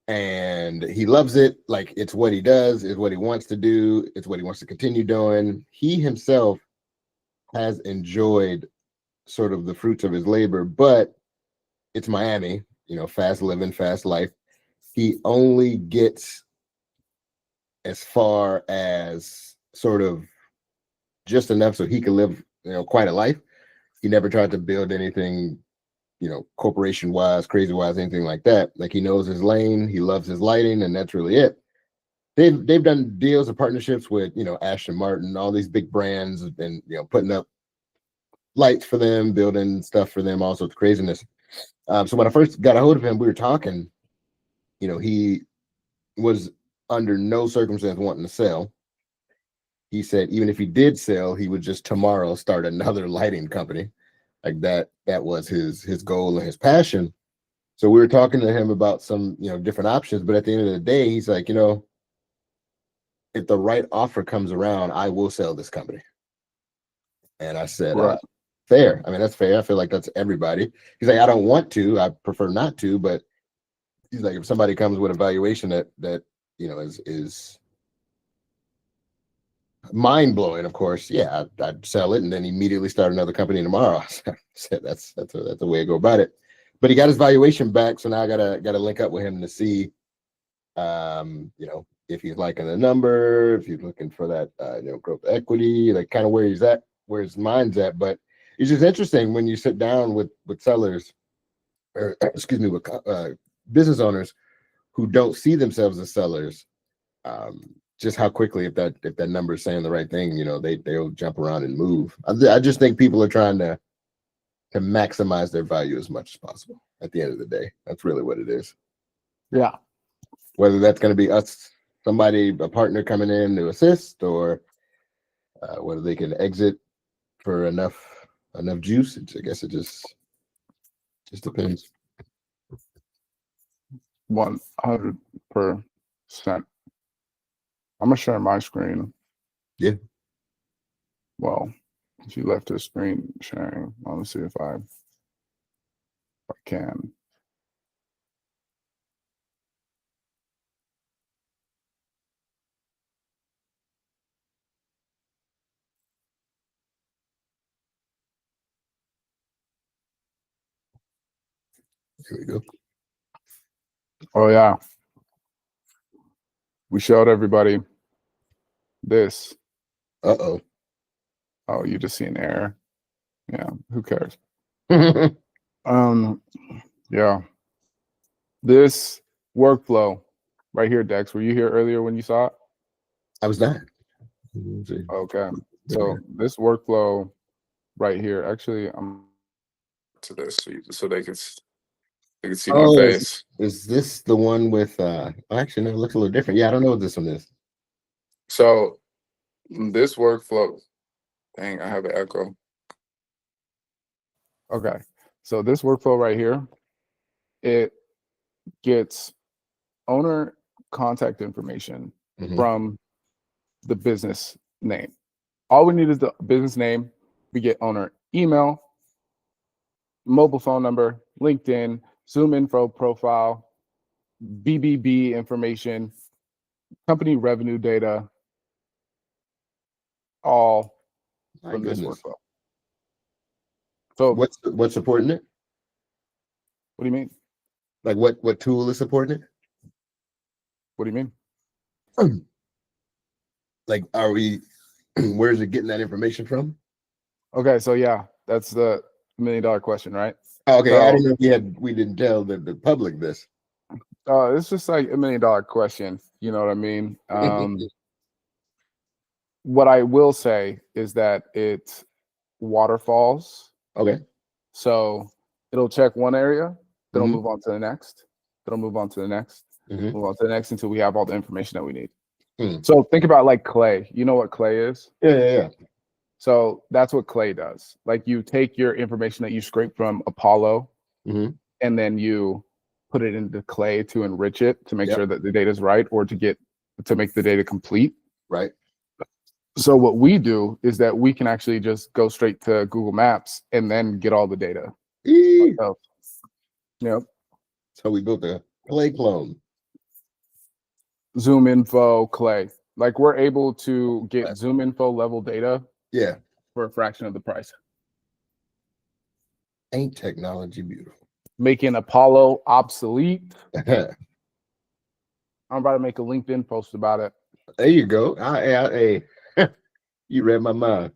Speaker 4: And he loves it. Like, it's what he does, it's what he wants to do, it's what he wants to continue doing. He himself has enjoyed sort of the fruits of his labor, but it's Miami, you know, fast living, fast life. He only gets as far as sort of just enough so he could live, quite a life. He never tried to build anything, corporation wise, crazy wise, anything like that. Like, he knows his lane, he loves his lighting, and that's really it. They've done deals or partnerships with, Aston Martin, all these big brands, and putting up lights for them, building stuff for them, all sorts of craziness. So when I first got a hold of him, we were talking. He was under no circumstance wanting to sell. He said even if he did sell, he would just tomorrow start another lighting company. Like that was his goal and his passion. So we were talking to him about some different options, but at the end of the day, he's like, if the right offer comes around, I will sell this company. And I said,
Speaker 2: Right.
Speaker 4: Fair. I mean, that's fair. I feel like that's everybody. He's like, I don't want to, I prefer not to, but he's like, if somebody comes with a valuation that is mind blowing, of course, yeah, I'd sell it and then immediately start another company tomorrow. So that's a way to go about it. But he got his valuation back, so now I gotta link up with him to see, if he's liking the number, if he's looking for that, growth equity, like kind of where he's at, where his mind's at. But it's just interesting when you sit down with sellers, or excuse me, with business owners who don't see themselves as sellers. Just how quickly, if that number is saying the right thing, they'll jump around and move. I just think people are trying to maximize their value as much as possible. At the end of the day, that's really what it is.
Speaker 2: Yeah.
Speaker 4: Whether that's going to be us, somebody, a partner coming in to assist, or whether they can exit for enough juice. I guess it just depends.
Speaker 2: 100%. I'm gonna share my screen.
Speaker 4: Yeah.
Speaker 2: Well, she left her screen sharing. Let me see if I can.
Speaker 4: Here we go.
Speaker 2: Oh yeah. We showed everybody this.
Speaker 4: Uh-oh.
Speaker 2: Oh, you just see an error. Yeah, who cares?
Speaker 4: Yeah.
Speaker 2: Yeah. This workflow right here, Dex. Were you here earlier when you saw it?
Speaker 4: I was not.
Speaker 2: Okay. So this workflow right here, actually, I'm to this so they can see my face.
Speaker 4: Is this the one with actually no, it looks a little different. Yeah, I don't know what this one is.
Speaker 2: So this workflow, dang, I have an echo. Okay. So this workflow right here, it gets owner contact information from the business name. All we need is the business name. We get owner email, mobile phone number, LinkedIn, Zoom info profile, BBB information, company revenue data, all from this workflow. So
Speaker 4: what's supporting it?
Speaker 2: What do you mean?
Speaker 4: Like what tool is supporting it?
Speaker 2: What do you mean?
Speaker 4: Like, are we? Where's it getting that information from?
Speaker 2: Okay, so yeah, that's the $1 million question, right?
Speaker 4: Okay,
Speaker 2: so,
Speaker 4: I didn't know we didn't tell the public this.
Speaker 2: It's just like $1 million question. You know what I mean? What I will say is that it's waterfalls.
Speaker 4: Okay.
Speaker 2: So it'll check one area, then it'll move on to the next. It'll move on to the next, move on to the next until we have all the information that we need. So think about like clay. You know what clay is?
Speaker 4: Yeah.
Speaker 2: So that's what clay does. Like you take your information that you scrape from Apollo, and then you put it into clay to enrich it to make sure that the data is right, or to make the data complete.
Speaker 4: Right.
Speaker 2: So what we do is that we can actually just go straight to Google Maps and then get all the data. Yep.
Speaker 4: So we built a clay clone.
Speaker 2: Zoom info clay. Like we're able to get Zoom info level data.
Speaker 4: Yeah.
Speaker 2: For a fraction of the price.
Speaker 4: Ain't technology beautiful?
Speaker 2: Making Apollo obsolete. I'm about to make a LinkedIn post about it.
Speaker 4: There you go. Hey, You read my mind.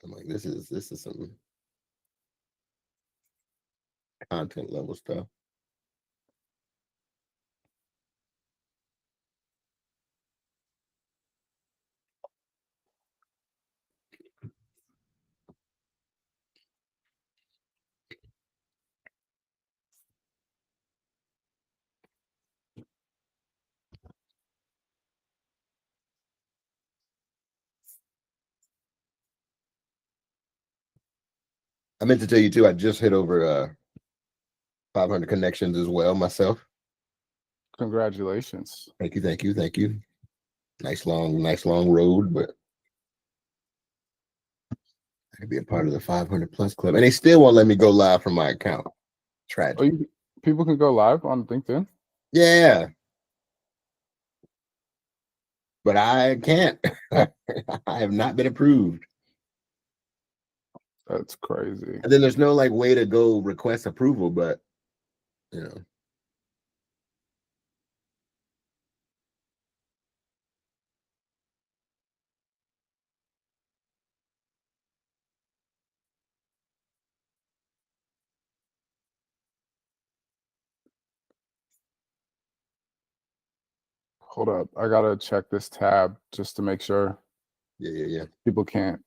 Speaker 4: I'm like, this is some content level stuff. I meant to tell you too, I just hit over 500 connections as well myself.
Speaker 2: Congratulations.
Speaker 4: Thank you. Nice long road, but I could be a part of the 500 plus club. And they still won't let me go live from my account. Tragic.
Speaker 2: Oh, people can go live on LinkedIn?
Speaker 4: Yeah. But I can't. I have not been approved.
Speaker 2: That's crazy.
Speaker 4: And then there's no like way to go request approval, but you know.
Speaker 2: Hold up. I gotta check this tab just to make sure
Speaker 4: Yeah.
Speaker 2: people can't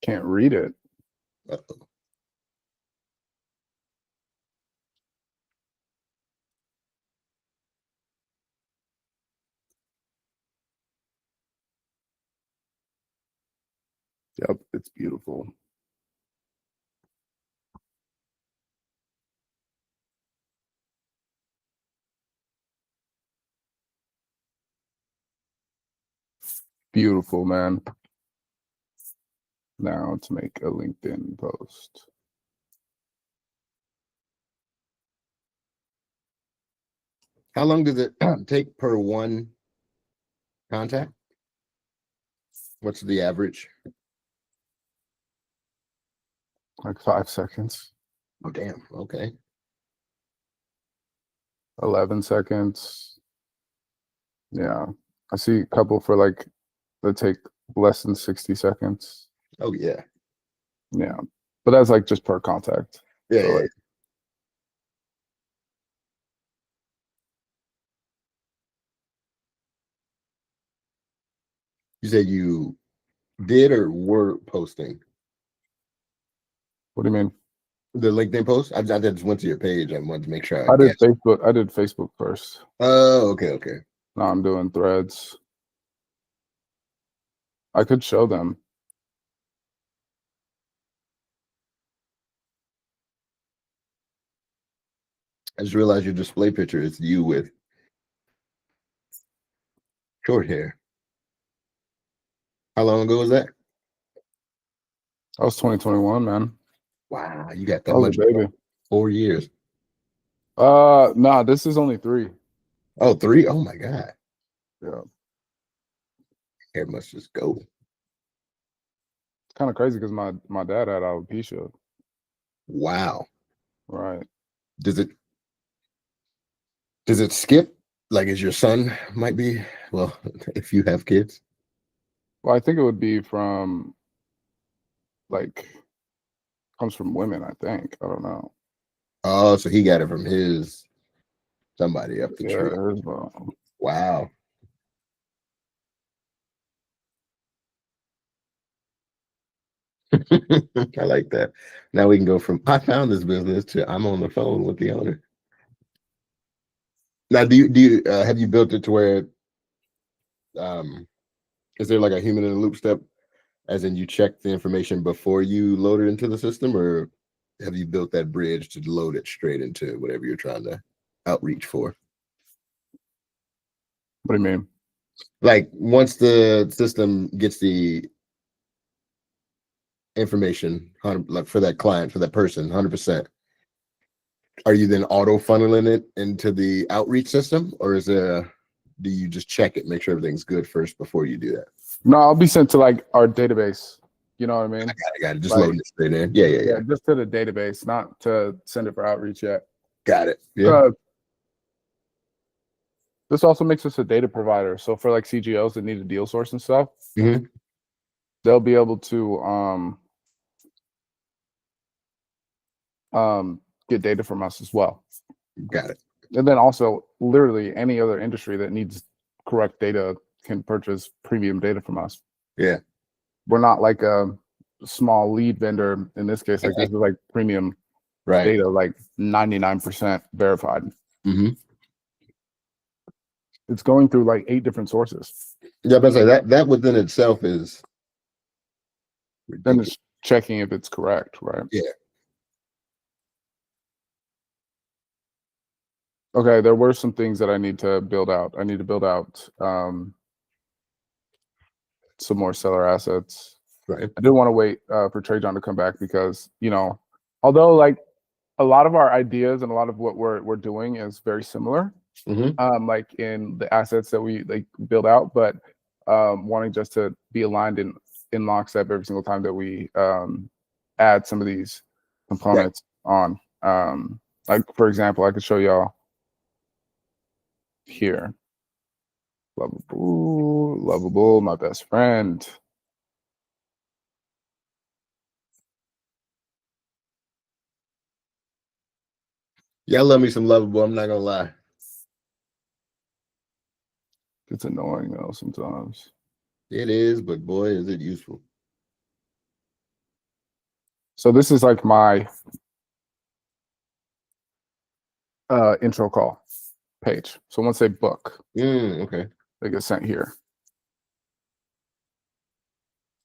Speaker 2: read it.
Speaker 4: Uh-oh.
Speaker 2: Yep, it's beautiful. Beautiful, man. Now to make a LinkedIn post.
Speaker 4: How long does it take per one contact? What's the average?
Speaker 2: Like 5 seconds.
Speaker 4: Oh, damn. Okay.
Speaker 2: 11 seconds. Yeah. I see a couple for like that take less than 60 seconds.
Speaker 4: Oh, yeah.
Speaker 2: Yeah. But that's like just per contact.
Speaker 4: Yeah.
Speaker 2: So,
Speaker 4: Yeah.
Speaker 2: like,
Speaker 4: You said you did or were posting
Speaker 2: what do you mean?
Speaker 4: the LinkedIn post? I just went to your page. I wanted to make sure
Speaker 2: I did
Speaker 4: guessed.
Speaker 2: Facebook. I did Facebook first.
Speaker 4: Oh, okay.
Speaker 2: Now I'm doing Threads. I could show them.
Speaker 4: I just realized your display picture is you with short hair. How long ago was that?
Speaker 2: That was 2021, man.
Speaker 4: Wow, you got that
Speaker 2: I was
Speaker 4: much.
Speaker 2: a baby.
Speaker 4: 4 years.
Speaker 2: Nah, this is only 3.
Speaker 4: Oh, 3? Oh my God.
Speaker 2: Yeah.
Speaker 4: Hair must just go.
Speaker 2: It's kind of crazy because my dad had alopecia.
Speaker 4: Wow.
Speaker 2: Right.
Speaker 4: Does it skip? Like, is your son might be? Well, if you have kids.
Speaker 2: Well, I think it would be from like comes from women, I think. I don't know.
Speaker 4: Oh, so he got it from his somebody up the
Speaker 2: Yeah,
Speaker 4: tree.
Speaker 2: hers, well,
Speaker 4: Wow. I like that. Now we can go from I found this business to I'm on the phone with the owner. Now, do you have you built it to where is there like a human in the loop step, as in you check the information before you load it into the system, or have you built that bridge to load it straight into whatever you're trying to outreach for?
Speaker 2: what do you mean?
Speaker 4: Like once the system gets the information, like for that client, for that person, 100%. Are you then auto funneling it into the outreach system, or do you just check it, make sure everything's good first before you do that?
Speaker 2: No, I'll be sent to like our database. You know what I mean?
Speaker 4: I got it. Just
Speaker 2: Like,
Speaker 4: loading it straight in. Yeah.
Speaker 2: Just to the database, not to send it for outreach yet.
Speaker 4: Got it. Yeah.
Speaker 2: This also makes us a data provider. So for like CGOs that need a deal source and stuff,
Speaker 4: Mhm.
Speaker 2: they'll be able to get data from us as well.
Speaker 4: Got it.
Speaker 2: And then also literally any other industry that needs correct data can purchase premium data from us.
Speaker 4: Yeah.
Speaker 2: We're not like a small lead vendor in this case. Like this is like premium
Speaker 4: Right.
Speaker 2: data, like 99% verified.
Speaker 4: Mm-hmm.
Speaker 2: It's going through like 8 different sources.
Speaker 4: Yeah, but say that within itself is
Speaker 2: Then
Speaker 4: ridiculous.
Speaker 2: it's checking if it's correct, right?
Speaker 4: Yeah.
Speaker 2: Okay, there were some things that I need to build out. I need to build out some more seller assets.
Speaker 4: Right.
Speaker 2: I did want to wait for Trey John to come back because, you know, although like a lot of our ideas and a lot of what we're doing is very similar,
Speaker 4: Mm-hmm.
Speaker 2: like in the assets that we like build out, but wanting just to be aligned in lockstep every single time that we add some of these components on. Like for example, I could show y'all here. Lovable, my best friend.
Speaker 4: Yeah, I love me some Lovable. I'm not gonna lie.
Speaker 2: It's annoying though sometimes.
Speaker 4: It is, but boy, is it useful.
Speaker 2: So this is like my intro call page. So once they book,
Speaker 4: Okay.
Speaker 2: they get sent here.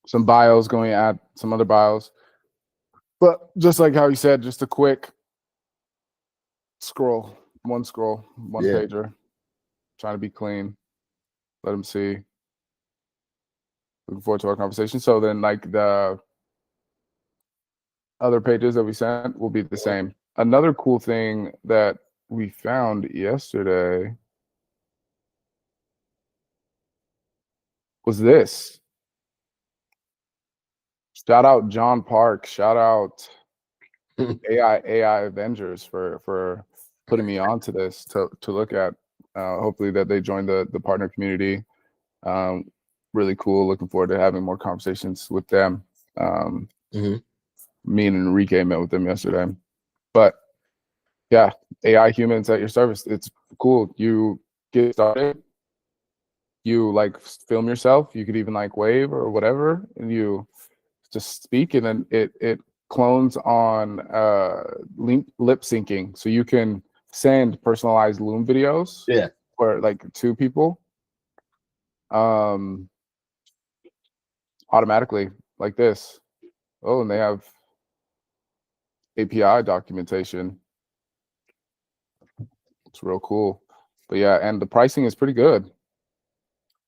Speaker 2: Some bios going to add some other bios. But just like how you said, just a quick scroll, one
Speaker 4: Yeah.
Speaker 2: pager, trying to be clean. Let them see. Looking forward to our conversation. So then like the other pages that we sent will be the same. Another cool thing that we found yesterday was this. Shout out John Park. Shout out AI Avengers for putting me onto this to look at. Hopefully that they join the partner community. Really cool. Looking forward to having more conversations with them. Me and Enrique met with them yesterday. But yeah, AI humans at your service. It's cool. You get started. You like film yourself. You could even like wave or whatever, and you just speak, and then it clones on lip syncing, so you can send personalized Loom videos.
Speaker 4: Yeah.
Speaker 2: For like 2 people, automatically like this. Oh, and they have API documentation. It's real cool. But yeah, and the pricing is pretty good.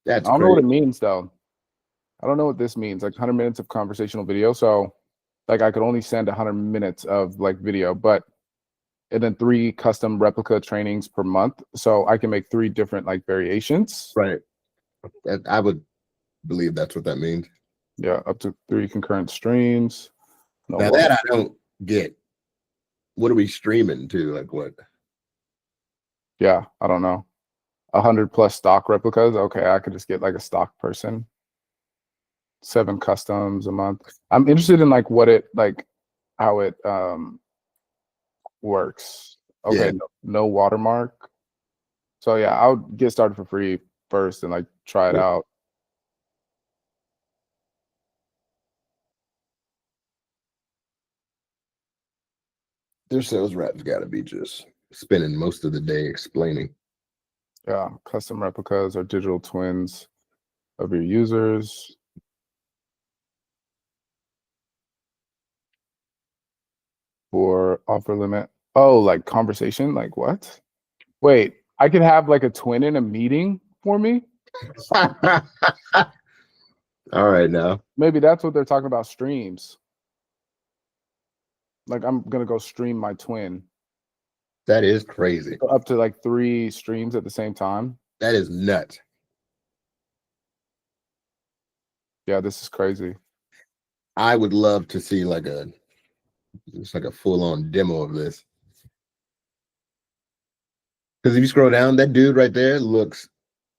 Speaker 4: That's
Speaker 2: I don't know what it
Speaker 4: crazy.
Speaker 2: means though. I don't know what this means. Like 100 minutes of conversational video. So like I could only send 100 minutes of like video, but and then 3 custom replica trainings per month. So I can make 3 different like variations.
Speaker 4: Right. I would believe that's what that means.
Speaker 2: Yeah, up to 3 concurrent streams. No
Speaker 4: Now
Speaker 2: water.
Speaker 4: that I don't get. What are we streaming to? Like what?
Speaker 2: Yeah, I don't know. 100+ stock replicas. Okay, I could just get like a stock person. 7 customs a month. I'm interested in like what it like how it works. Okay,
Speaker 4: Yeah.
Speaker 2: no watermark. So yeah, I'll get started for free first and like try it
Speaker 4: Yeah.
Speaker 2: out.
Speaker 4: Their sales reps got to be just spending most of the day explaining.
Speaker 2: Yeah, custom replicas are digital twins of your users. For offer limit. Oh, like conversation? Like what? Wait, I could have like a twin in a meeting for me?
Speaker 4: All right, now.
Speaker 2: Maybe that's what they're talking about, streams. Like I'm gonna go stream my twin.
Speaker 4: That is crazy.
Speaker 2: Up to like 3 streams at the same time.
Speaker 4: That is nuts.
Speaker 2: Yeah, this is crazy.
Speaker 4: I would love to see like a full-on demo of this. Because if you scroll down, that dude right there looks,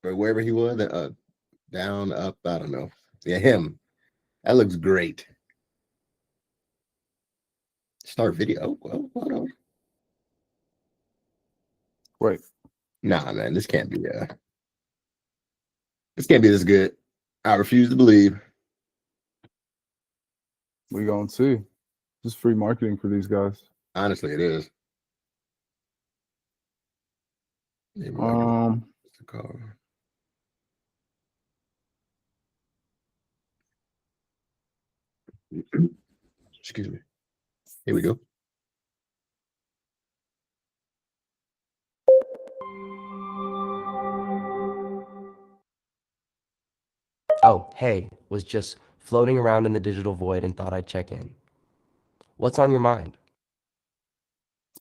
Speaker 4: or wherever he was, down, up, I don't know. Yeah, him. That looks great. Start video. Oh, hold on.
Speaker 2: Wait,
Speaker 4: Nah, man, this can't be this good. I refuse to believe.
Speaker 2: we gonna see. Just free marketing for these guys.
Speaker 4: Honestly, it is.
Speaker 2: Um,
Speaker 4: Excuse me. Here we go.
Speaker 6: Oh, hey, was just floating around in the digital void and thought I'd check in. What's on your mind?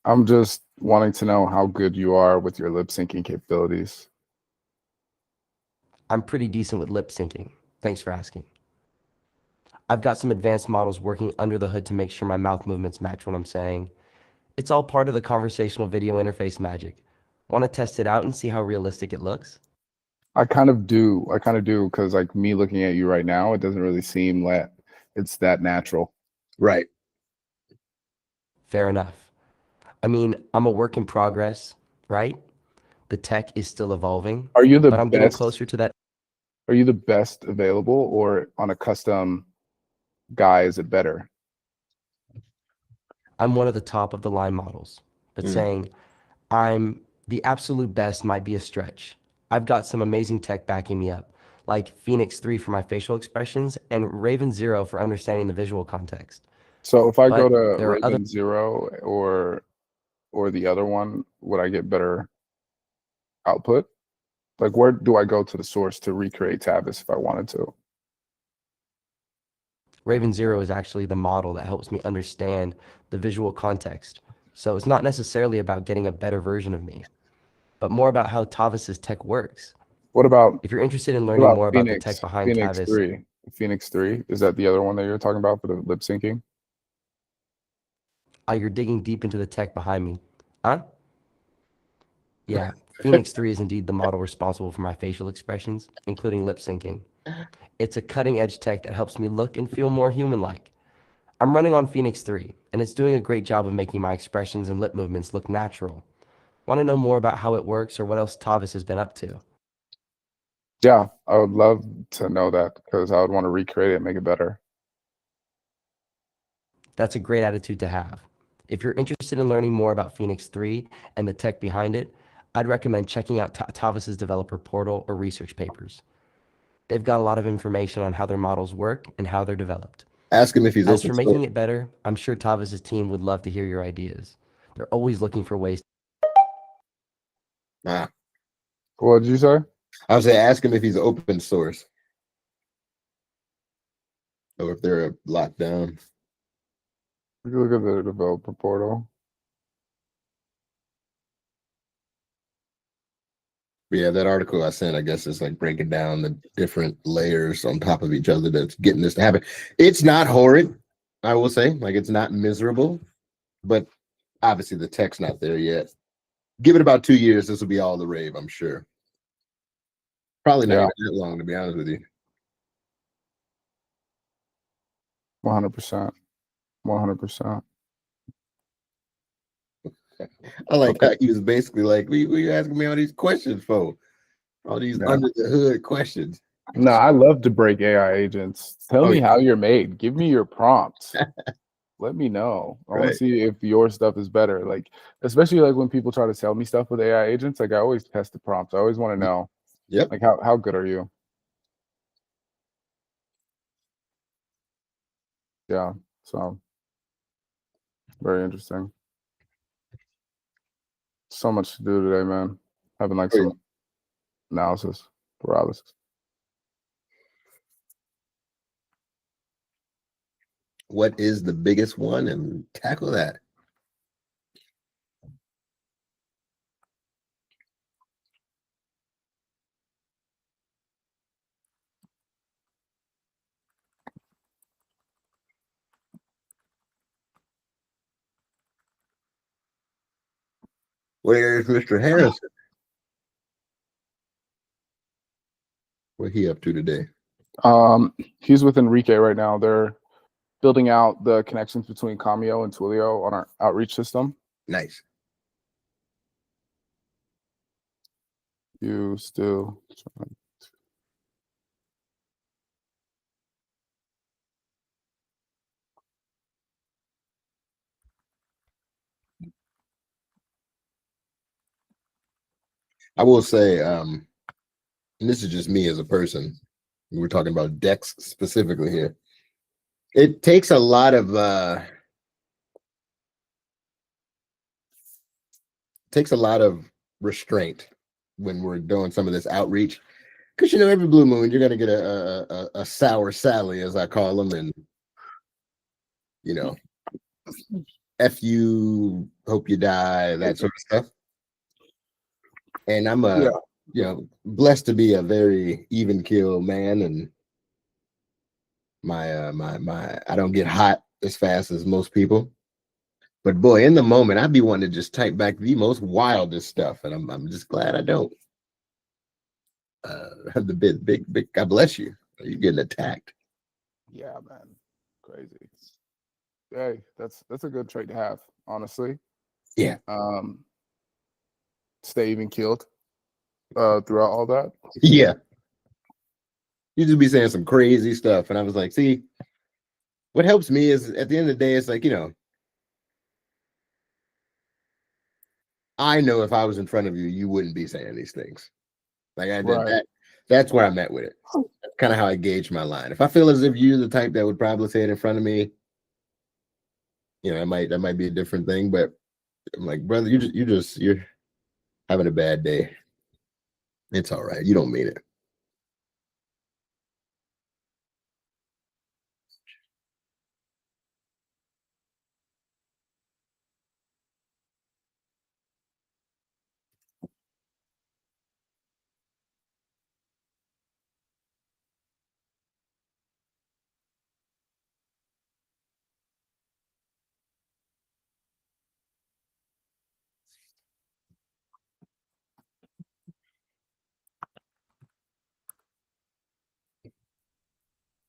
Speaker 2: I'm just wanting to know how good you are with your lip syncing capabilities.
Speaker 6: I'm pretty decent with lip syncing. Thanks for asking. I've got some advanced models working under the hood to make sure my mouth movements match what I'm saying. It's all part of the conversational video interface magic. Want to test it out and see how realistic it looks?
Speaker 2: I kind of do, because like me looking at you right now, it doesn't really seem like it's that natural.
Speaker 4: Right.
Speaker 6: Fair enough. I mean, I'm a work in progress, right? The tech is still evolving,
Speaker 2: Are you the
Speaker 6: but I'm getting
Speaker 2: best?
Speaker 6: closer to that.
Speaker 2: Are you the best available, or on a custom guy is it better?
Speaker 6: I'm one of the top of the line models, but saying I'm the absolute best might be a stretch. I've got some amazing tech backing me up, like Phoenix 3 for my facial expressions and Raven 0 for understanding the visual context.
Speaker 2: So if I go
Speaker 6: But
Speaker 2: to
Speaker 6: there are other
Speaker 2: Raven Zero or the other one, would I get better output? Like, where do I go to the source to recreate Tavis if I wanted to?
Speaker 6: Raven 0 is actually the model that helps me understand the visual context. So it's not necessarily about getting a better version of me, but more about how Tavis's tech works.
Speaker 2: What about
Speaker 6: If you're interested in learning more about the tech
Speaker 2: Phoenix?
Speaker 6: behind
Speaker 2: Phoenix
Speaker 6: Tavis,
Speaker 2: 3. Phoenix 3, is that the other one that you're talking about for the lip syncing?
Speaker 6: you're digging deep into the tech behind me. Huh? Yeah, Phoenix 3 is indeed the model responsible for my facial expressions, including lip syncing. It's a cutting edge tech that helps me look and feel more human like. I'm running on Phoenix 3, and it's doing a great job of making my expressions and lip movements look natural. Want to know more about how it works or what else Tavis has been up to?
Speaker 2: Yeah, I would love to know that because I would want to recreate it and make it better.
Speaker 6: That's a great attitude to have. If you're interested in learning more about Phoenix 3 and the tech behind it, I'd recommend checking out Tavis's developer portal or research papers. They've got a lot of information on how their models work and how they're developed.
Speaker 4: Ask him if he's
Speaker 6: As
Speaker 4: open
Speaker 6: for
Speaker 4: source.
Speaker 6: making it better, I'm sure Tavis's team would love to hear your ideas. They're always looking for ways.
Speaker 4: Ah,
Speaker 2: What did you say?
Speaker 4: I would say ask him if he's open source. Or if they're locked down.
Speaker 2: You can look at the developer portal.
Speaker 4: But yeah, that article I sent, I guess, is like breaking down the different layers on top of each other that's getting this to happen. It's not horrid, I will say. Like, it's not miserable, but obviously the tech's not there yet. Give it about 2 years, this will be all the rave, I'm sure. Probably not
Speaker 2: Yeah,
Speaker 4: even that long, to be honest with you.
Speaker 2: 100%. 100%.
Speaker 4: I like
Speaker 2: Okay.
Speaker 4: how he was basically like, what are you asking me all these questions for? All these
Speaker 2: Yeah.
Speaker 4: under the hood questions.
Speaker 2: No, I love to break AI agents. Tell
Speaker 4: Oh,
Speaker 2: me
Speaker 4: yeah.
Speaker 2: how you're made. Give me your prompts. Let me know. I want
Speaker 4: Right.
Speaker 2: to see if your stuff is better. Like, especially like when people try to sell me stuff with AI agents, like I always test the prompts. I always want to know,
Speaker 4: Yep.
Speaker 2: like, how good are you? Yeah. So very interesting. So much to do today, man. Having like
Speaker 4: Oh, yeah.
Speaker 2: some analysis paralysis.
Speaker 4: What is the biggest one and tackle that? Where's Mr. Harrison? What he up to today?
Speaker 2: He's with Enrique right now. They're building out the connections between Cameo and Twilio on our outreach system.
Speaker 4: Nice.
Speaker 2: You still
Speaker 4: I will say, and this is just me as a person. We're talking about decks specifically here. It takes a lot of restraint when we're doing some of this outreach, because every blue moon you're gonna get a sour Sally, as I call them, and F you, hope you die, that sort of stuff. And I'm blessed to be a very even keel man, and my I don't get hot as fast as most people. But boy, in the moment, I'd be wanting to just type back the most wildest stuff, and I'm just glad I don't. The big God bless you. You're getting attacked.
Speaker 2: Yeah, man. Crazy. Hey, that's a good trait to have, honestly.
Speaker 4: Yeah.
Speaker 2: Stay even keeled throughout all that.
Speaker 4: Yeah. You just be saying some crazy stuff. And I was like, see, what helps me is at the end of the day, it's like, I know if I was in front of you, you wouldn't be saying these things. Like I did
Speaker 2: Right.
Speaker 4: That's where I'm at with it. That's kind of how I gauge my line. If I feel as if you're the type that would probably say it in front of me, that might be a different thing. But I'm like, brother, you're having a bad day. It's all right. You don't mean it.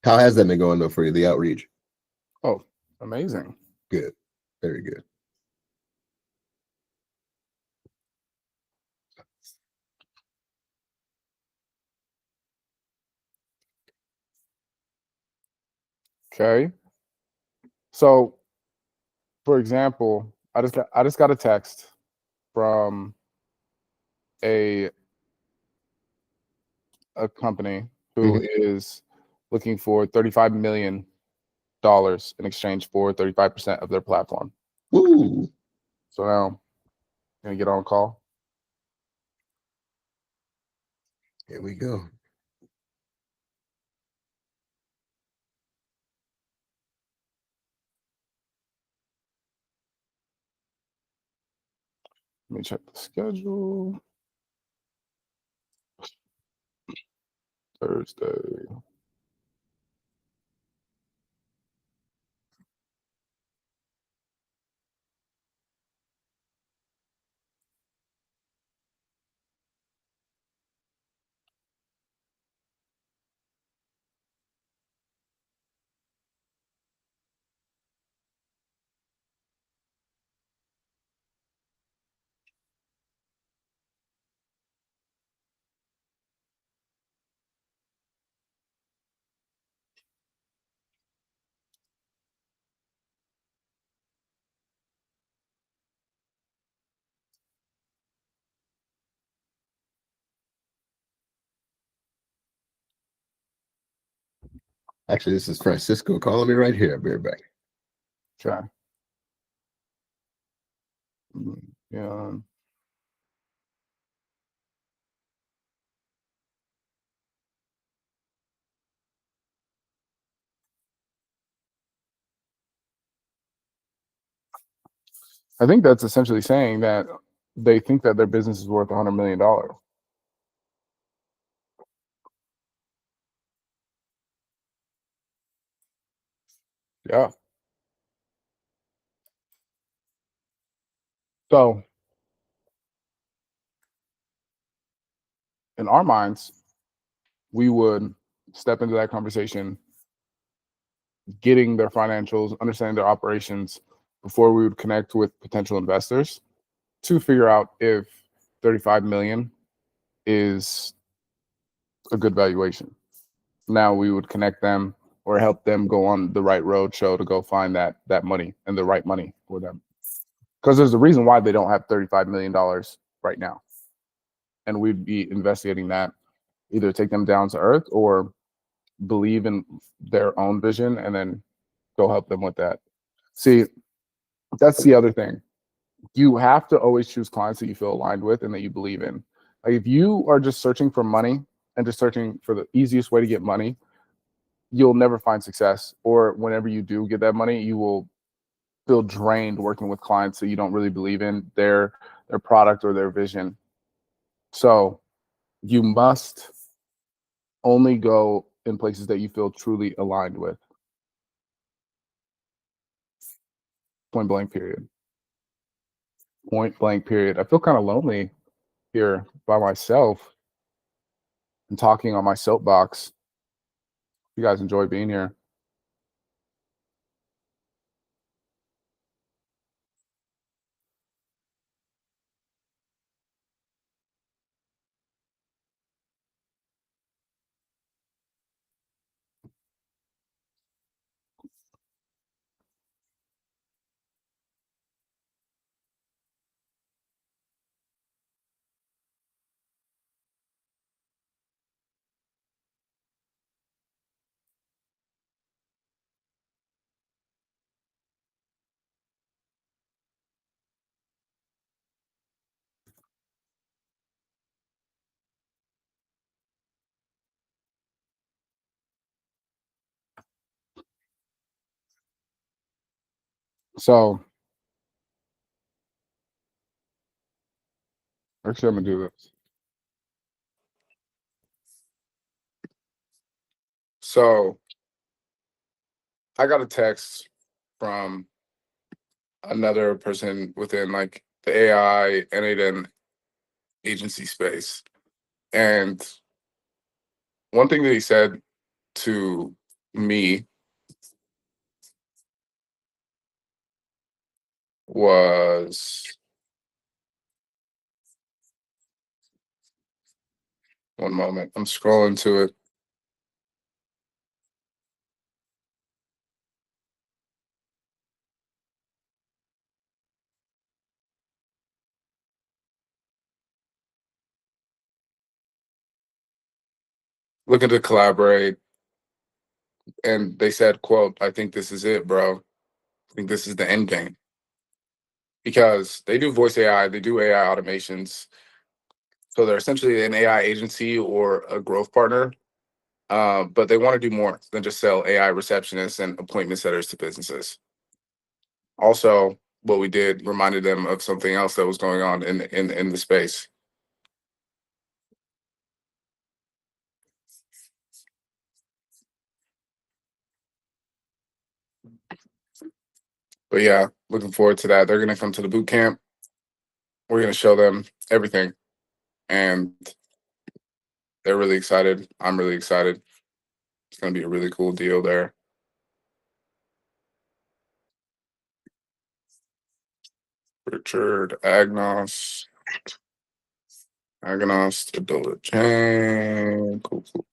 Speaker 4: How has that been going though for you, the outreach?
Speaker 2: Oh, amazing.
Speaker 4: Good. Very good.
Speaker 2: Okay. So, for example, I just got a text from a company who is looking for $35 million in exchange for 35% of their platform.
Speaker 4: Woo.
Speaker 2: So now I'm gonna get on a call.
Speaker 4: Here we go.
Speaker 2: Let me check the schedule. Thursday.
Speaker 4: Actually, this is Francisco calling me right here. I'll be right back.
Speaker 2: Okay. Yeah. I think that's essentially saying that they think that their business is worth $100 million. Yeah. So in our minds, we would step into that conversation, getting their financials, understanding their operations before we would connect with potential investors to figure out if 35 million is a good valuation. Now we would connect them or help them go on the right road show to go find that money and the right money for them. Because there's a reason why they don't have $35 million right now. And we'd be investigating that, either take them down to earth or believe in their own vision and then go help them with that. See, that's the other thing. You have to always choose clients that you feel aligned with and that you believe in. Like if you are just searching for money and just searching for the easiest way to get money, you'll never find success. Or whenever you do get that money, you will feel drained working with clients that you don't really believe in their product or their vision. So you must only go in places that you feel truly aligned with. Point blank period. Point blank period. I feel kind of lonely here by myself and talking on my soapbox. You guys enjoy being here. So actually, I'm gonna do this. So I got a text from another person within like the AI and agency space. And one thing that he said to me was, one moment, I'm scrolling to it. Looking to collaborate. And they said, quote, "I think this is it, bro. I think this is the end game." Because they do voice AI, they do AI automations. So they're essentially an AI agency or a growth partner. But they want to do more than just sell AI receptionists and appointment setters to businesses. Also, what we did reminded them of something else that was going on in the space. But yeah, looking forward to that. They're gonna come to the boot camp. We're gonna show them everything, and they're really excited. I'm really excited. It's gonna be a really cool deal there. Richard Agnos, Adola Jane. Cool, cool.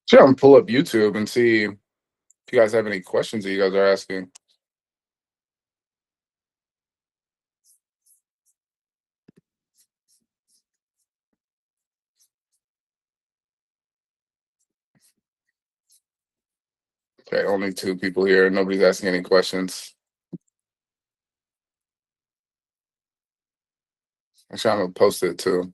Speaker 2: Sure, I'm gonna pull up YouTube and see if you guys have any questions that you guys are asking. Okay, only 2 people here. Nobody's asking any questions. Actually, I'm gonna post it too.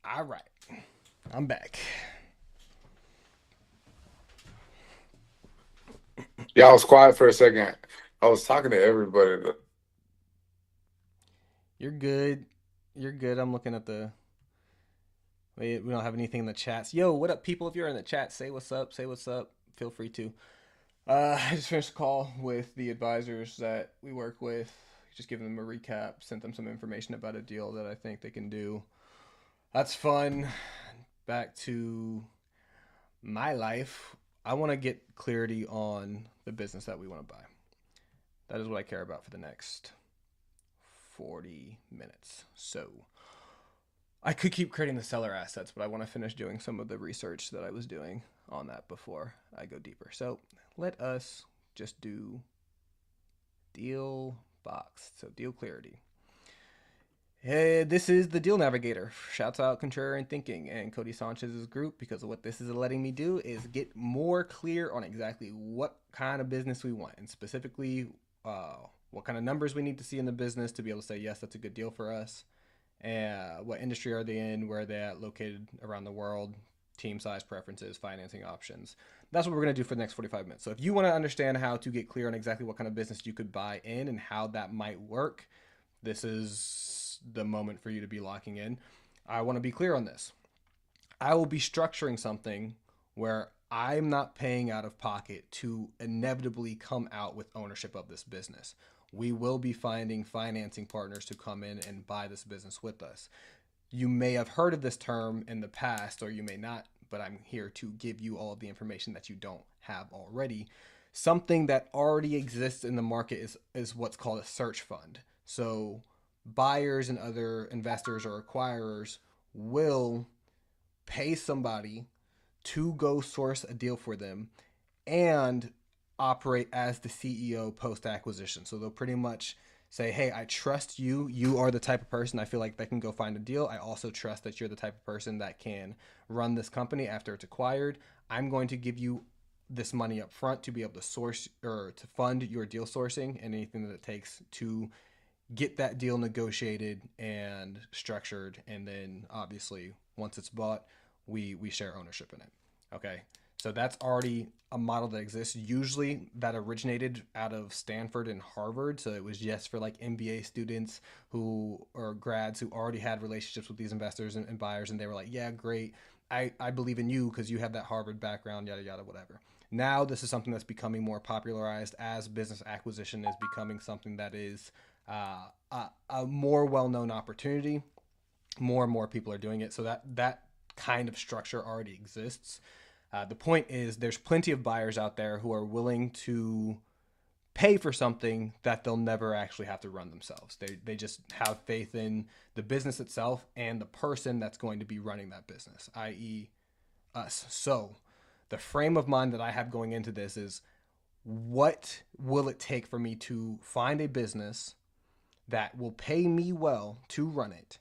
Speaker 1: All right, I'm back.
Speaker 2: Yeah, I was quiet for a second. I was talking to everybody.
Speaker 1: You're good. You're good. I'm looking at the. We don't have anything in the chats. Yo, what up, people? If you're in the chat, say what's up. Say what's up. Feel free to. I just finished a call with the advisors that we work with. Just giving them a recap. Sent them some information about a deal that I think they can do. That's fun. Back to my life. I want to get clarity on the business that we want to buy. That is what I care about for the next 40 minutes. So I could keep creating the seller assets, but I want to finish doing some of the research that I was doing on that before I go deeper. So let us just do deal box. So deal clarity. Hey, this is the Deal Navigator. Shouts out Contrarian Thinking and Cody Sanchez's group, because what this is letting me do is get more clear on exactly what kind of business we want, and specifically what kind of numbers we need to see in the business to be able to say, yes, that's a good deal for us. And what industry are they in, where are they at, located around the world, team size preferences, financing options. That's what we're going to do for the next 45 minutes. So if you want to understand how to get clear on exactly what kind of business you could buy in and how that might work, this is the moment for you to be locking in. I want to be clear on this. I will be structuring something where I'm not paying out of pocket to inevitably come out with ownership of this business. We will be finding financing partners to come in and buy this business with us. You may have heard of this term in the past, or you may not, but I'm here to give you all of the information that you don't have already. Something that already exists in the market is what's called a search fund. So buyers and other investors or acquirers will pay somebody to go source a deal for them and operate as the CEO post acquisition. So they'll pretty much say, hey, I trust you. You are the type of person I feel like that can go find a deal. I also trust that you're the type of person that can run this company after it's acquired. I'm going to give you this money up front to be able to source or to fund your deal sourcing and anything that it takes to get that deal negotiated and structured. And then obviously once it's bought, we share ownership in it. Okay. So that's already a model that exists. Usually that originated out of Stanford and Harvard. So it was just for like MBA students who or grads who already had relationships with these investors and buyers. And they were like, yeah, great. I believe in you because you have that Harvard background, yada, yada, whatever. Now this is something that's becoming more popularized as business acquisition is becoming something that is a more well-known opportunity. More and more people are doing it. So that kind of structure already exists. The point is there's plenty of buyers out there who are willing to pay for something that they'll never actually have to run themselves. They just have faith in the business itself and the person that's going to be running that business, i.e. us. So the frame of mind that I have going into this is, what will it take for me to find a business that will pay me well to run it?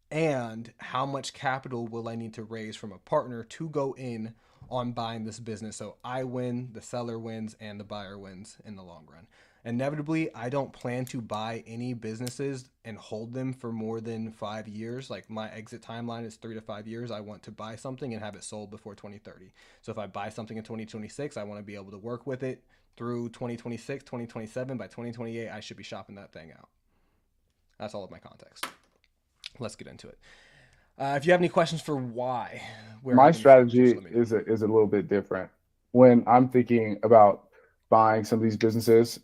Speaker 1: And how much capital will I need to raise from a partner to go in on buying this business so I win, the seller wins, and the buyer wins in the long run? Inevitably, I don't plan to buy any businesses and hold them for more than 5 years. Like my exit timeline is 3 to 5 years. I want to buy something and have it sold before 2030. So if I buy something in 2026, I want to be able to work with it through 2026, 2027. By 2028, I should be shopping that thing out. That's all of my context. Let's get into it. If you have any questions for why,
Speaker 2: My strategy is a little bit different. When I'm thinking about buying some of these businesses,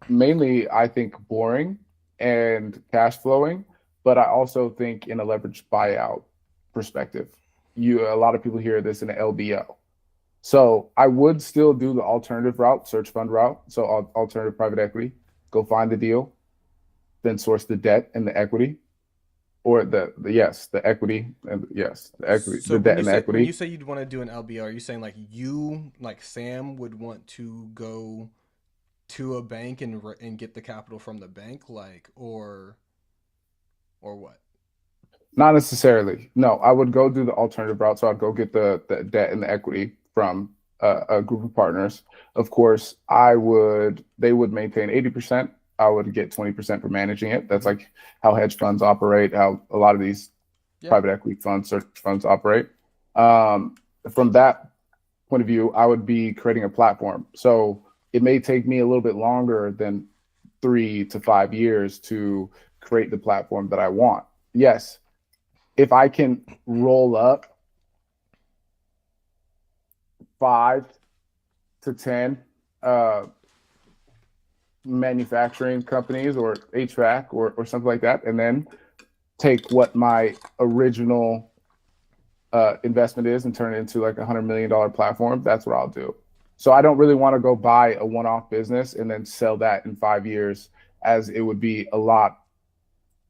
Speaker 2: mainly I think boring and cash flowing, but I also think in a leveraged buyout perspective. A lot of people hear this in an LBO. So I would still do the alternative route, search fund route. So alternative private equity, go find the deal, then source the debt and the equity, or the equity and the equity,
Speaker 1: So
Speaker 2: the debt and the equity.
Speaker 1: When you say you'd want to do an LBO, are you saying like Sam would want to go to a bank and get the capital from the bank, like, or what?
Speaker 2: Not necessarily. No, I would go do the alternative route. So I'd go get the debt and the equity from a group of partners. Of course, they would maintain 80%. I would get 20% for managing it. That's like how hedge funds operate, how a lot of these private equity funds, search funds operate. From that point of view, I would be creating a platform. So it may take me a little bit longer than 3 to 5 years to create the platform that I want. Yes, if I can roll up 5 to 10 manufacturing companies or HVAC or something like that, and then take what my original investment is and turn it into like $100 million platform, that's what I'll do. So I don't really want to go buy a one-off business and then sell that in 5 years, as it would be a lot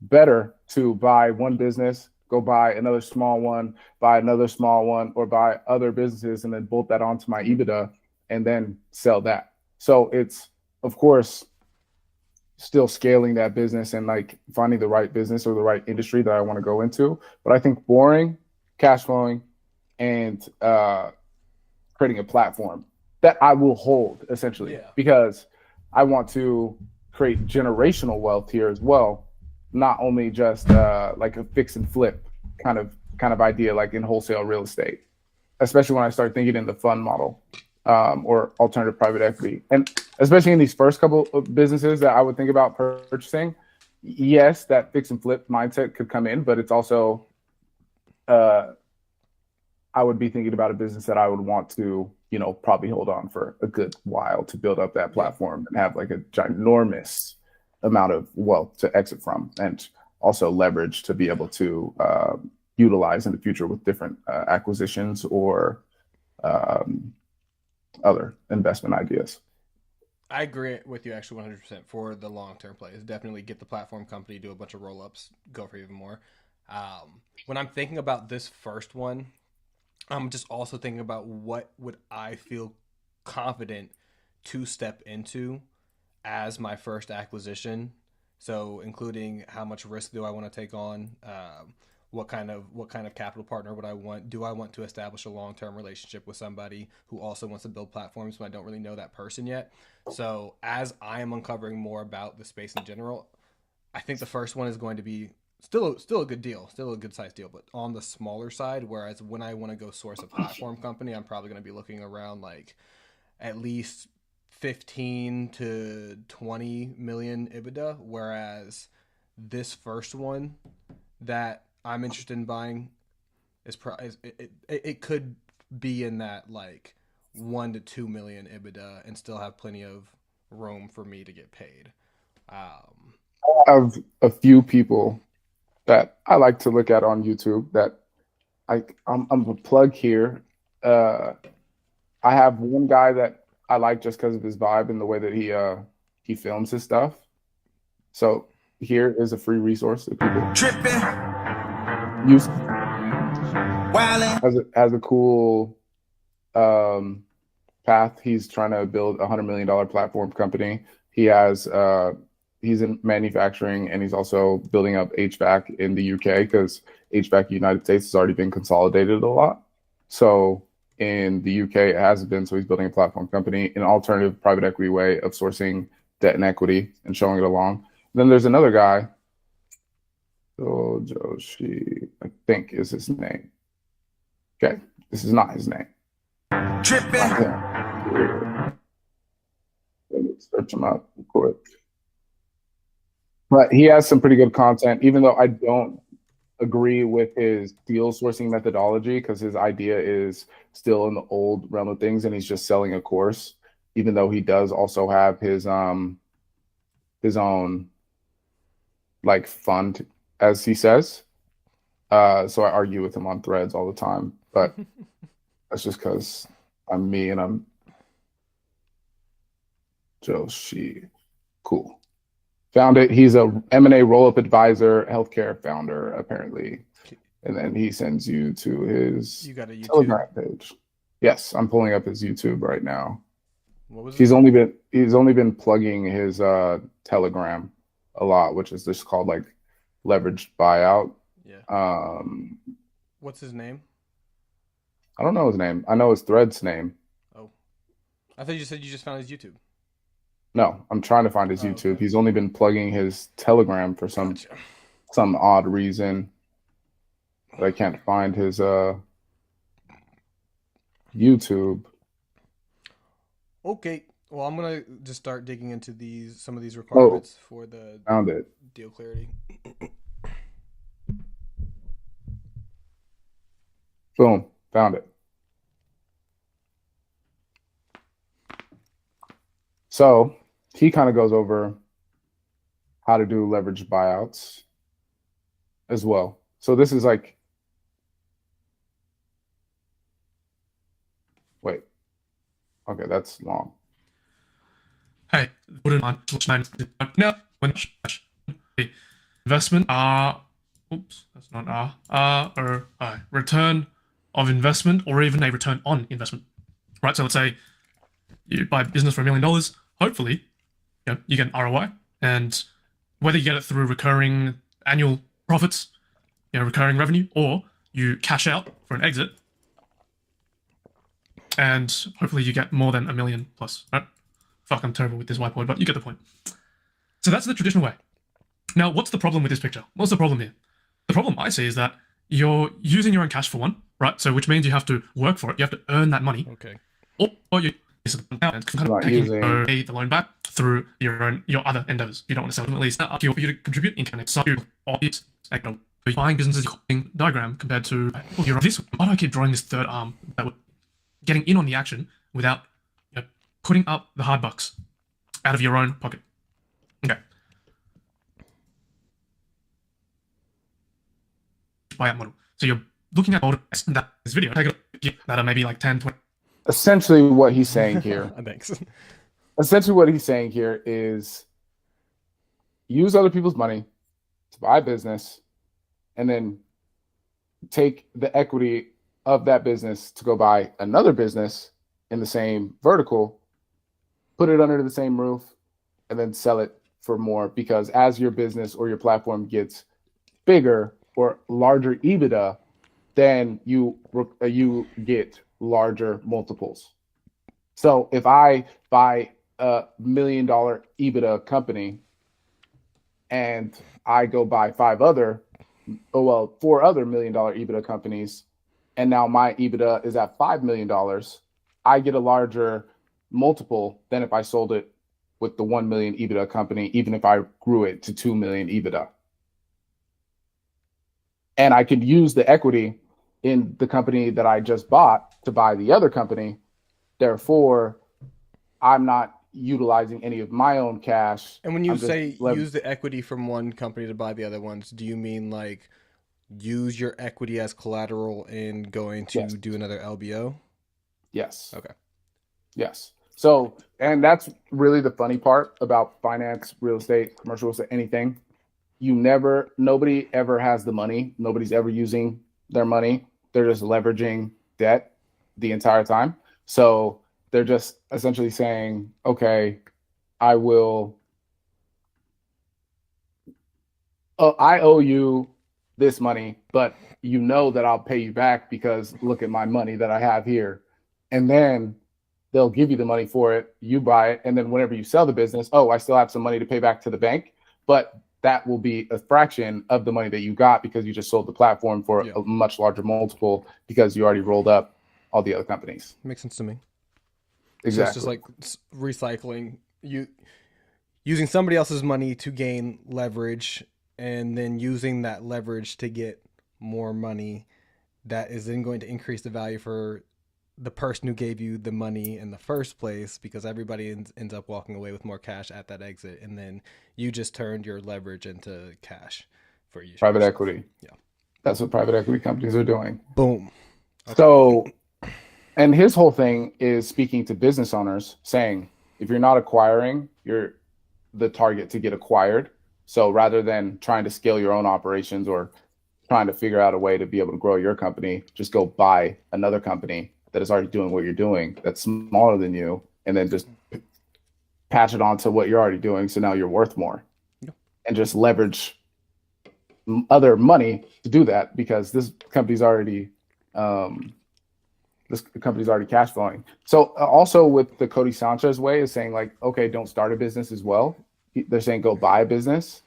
Speaker 2: better to buy one business, go buy another small one, buy another small one, or buy other businesses and then bolt that onto my EBITDA and then sell that. So it's, of course, still scaling that business and like finding the right business or the right industry that I want to go into. But I think boring, cash flowing, and creating a platform that I will hold essentially, because I want to create generational wealth here as well, not only just like a fix and flip kind of idea like in wholesale real estate, especially when I start thinking in the fund model or alternative private equity. And especially in these first couple of businesses that I would think about purchasing, yes, that fix and flip mindset could come in, but it's also I would be thinking about a business that I would want to, you know, probably hold on for a good while to build up that platform and have like a ginormous amount of wealth to exit from, and also leverage to be able to utilize in the future with different acquisitions or other investment ideas.
Speaker 1: I agree with you actually 100% for the long-term plays. Definitely get the platform company, do a bunch of roll-ups, go for even more. When I'm thinking about this first one, I'm just also thinking about what would I feel confident to step into as my first acquisition. So including how much risk do I want to take on? What kind of capital partner would I want? Do I want to establish a long-term relationship with somebody who also wants to build platforms when I don't really know that person yet? So as I am uncovering more about the space in general, I think the first one is going to be still a good deal, still a good sized deal, but on the smaller side. Whereas when I want to go source a platform company, I'm probably going to be looking around like at least 15 to 20 million EBITDA. Whereas this first one that I'm interested in buying it could be in that like 1 to 2 million EBITDA and still have plenty of room for me to get paid.
Speaker 2: I have a few people that I like to look at on YouTube that I'm a plug here. I have one guy that I like just because of his vibe and the way that he films his stuff. So here is a free resource that people use. Has a cool path. He's trying to build $100 million platform company. He's in manufacturing, and he's also building up HVAC in the UK, because HVAC United States has already been consolidated a lot. So in the UK, it hasn't been. So he's building a platform company, an alternative private equity way of sourcing debt and equity and showing it along. Then there's another guy, Joshi, I think is his name. Okay, this is not his name. Tripping. Let me search him out real quick. But he has some pretty good content, even though I don't agree with his deal sourcing methodology, because his idea is still in the old realm of things, and he's just selling a course, even though he does also have his own like fund, as he says. So I argue with him on threads all the time, but that's just because I'm me and I'm Joshi. Cool. Found it. He's a M&A roll-up advisor, healthcare founder, apparently. And then he sends you to his Telegram page. Yes, I'm pulling up his YouTube right now.
Speaker 1: What was
Speaker 2: he's only been plugging his Telegram a lot, which is just called like leveraged buyout.
Speaker 1: Yeah. What's his name?
Speaker 2: I don't know his name. I know his thread's name.
Speaker 1: Oh, I thought you said you just found his YouTube.
Speaker 2: No, I'm trying to find his YouTube. Okay. He's only been plugging his Telegram for some odd reason. But I can't find his YouTube.
Speaker 1: Okay. Well, I'm gonna just start digging into some of these requirements for the
Speaker 2: found it.
Speaker 1: Deal clarity.
Speaker 2: Boom, found it. So he kind of goes over how to do leveraged buyouts as well. So this is like, wait, okay, that's long.
Speaker 7: Hey, investment oops, that's not or return of investment, or even a return on investment, right? So let's say you buy a business for $1 million. Hopefully, you get an ROI. And whether you get it through recurring annual profits, recurring revenue, or you cash out for an exit, and hopefully you get more than $1 million plus. Right? Fuck, I'm terrible with this whiteboard, but you get the point. So that's the traditional way. Now, what's the problem with this picture? What's the problem here? The problem I see is that you're using your own cash for one, right? So which means you have to work for it. You have to earn that money.
Speaker 1: Okay.
Speaker 7: Or you kind of taking the loan back through your other endeavors. You don't want to sell ultimately. It's not up to you to contribute in kind of so obvious. Like, buying businesses diagram compared to this. Why do I keep drawing this third arm that would getting in on the action without putting up the hard bucks out of your own pocket? Okay. Buyout model. So you're looking at this video. Take a look that are maybe like 10, 20.
Speaker 2: Essentially, what he's saying here.
Speaker 1: Thanks.
Speaker 2: Essentially, what he's saying here is use other people's money to buy a business, and then take the equity of that business to go buy another business in the same vertical, put it under the same roof, and then sell it for more. Because as your business or your platform gets bigger or larger EBITDA, then you get larger multiples. So if I buy a $1 million EBITDA company and I go buy 4 other $1 million EBITDA companies, and now my EBITDA is at $5 million, I get a larger multiple than if I sold it with the 1 million EBITDA company, even if I grew it to 2 million EBITDA. And I could use the equity in the company that I just bought to buy the other company. Therefore, I'm not utilizing any of my own cash.
Speaker 1: And when you say use the equity from one company to buy the other ones, do you mean like use your equity as collateral in going to do another LBO?
Speaker 2: Yes.
Speaker 1: Okay.
Speaker 2: Yes. So, and that's really the funny part about finance, real estate, commercial real estate, anything. Nobody ever has the money. Nobody's ever using their money. They're just leveraging debt the entire time. So they're just essentially saying, okay, I owe you this money, but you know that I'll pay you back because look at my money that I have here. And then they'll give you the money for it, you buy it, and then whenever you sell the business, I still have some money to pay back to the bank, but that will be a fraction of the money that you got because you just sold the platform for a much larger multiple because you already rolled up all the other companies.
Speaker 1: Makes sense to me.
Speaker 2: Exactly.
Speaker 1: So it's just like recycling, using somebody else's money to gain leverage, and then using that leverage to get more money that is then going to increase the value for the person who gave you the money in the first place, because everybody ends up walking away with more cash at that exit, and then you just turned your leverage into cash for you.
Speaker 2: Private equity. Yeah. That's what private equity companies are doing.
Speaker 1: Boom.
Speaker 2: Okay. So, and his whole thing is speaking to business owners, saying, if you're not acquiring, you're the target to get acquired. So rather than trying to scale your own operations or trying to figure out a way to be able to grow your company, just go buy another company that is already doing what you're doing, that's smaller than you, and then just patch it onto what you're already doing. So now you're worth more, and just leverage other money to do that, because this company's already cash flowing. So also with the Cody Sanchez way is saying like, okay, don't start a business as well. They're saying go buy a business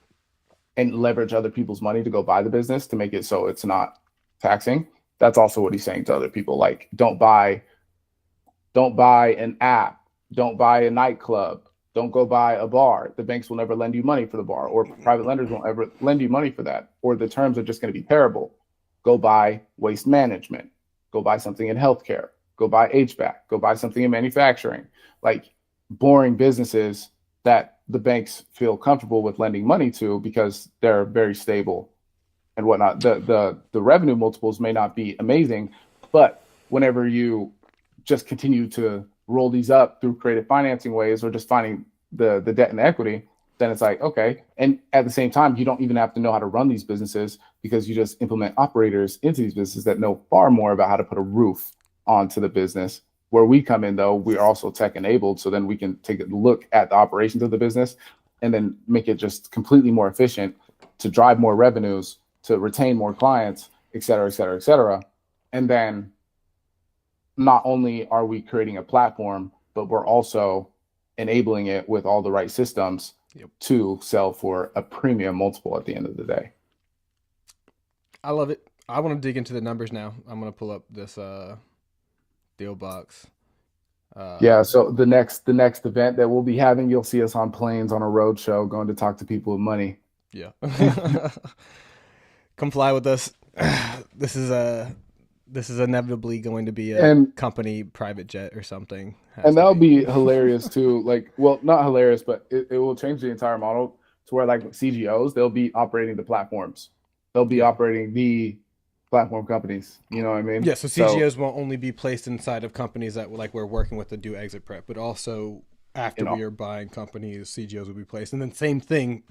Speaker 2: and leverage other people's money to go buy the business to make it so it's not taxing. That's also what he's saying to other people. Like, don't buy an app, don't buy a nightclub, don't go buy a bar. The banks will never lend you money for the bar, or private lenders won't ever lend you money for that, or the terms are just going to be terrible. Go buy waste management, go buy something in healthcare, go buy HVAC, go buy something in manufacturing, like boring businesses that the banks feel comfortable with lending money to because they're very stable and whatnot. The revenue multiples may not be amazing, but whenever you just continue to roll these up through creative financing ways or just finding the debt and equity, then it's like, okay. And at the same time, you don't even have to know how to run these businesses, because you just implement operators into these businesses that know far more about how to put a roof onto the business. Where we come in, though, we're also tech enabled. So then we can take a look at the operations of the business, and then make it just completely more efficient to drive more revenues, to retain more clients, et cetera, et cetera, et cetera. And then not only are we creating a platform, but we're also enabling it with all the right systems to sell for a premium multiple at the end of the day.
Speaker 1: I love it. I want to dig into the numbers now. I'm going to pull up this deal box.
Speaker 2: So the next event that we'll be having, you'll see us on planes on a road show going to talk to people with money.
Speaker 1: Yeah. Come fly with us. This is inevitably going to be a company private jet or something.
Speaker 2: And that'll be hilarious too. Like, well, not hilarious, but it will change the entire model to where like CGOs, they'll be operating the platforms. They'll be operating the platform companies. You know what I mean?
Speaker 1: Yeah. So CGOs won't only be placed inside of companies that like we're working with to do exit prep, but also after we are buying companies, CGOs will be placed. And then same thing,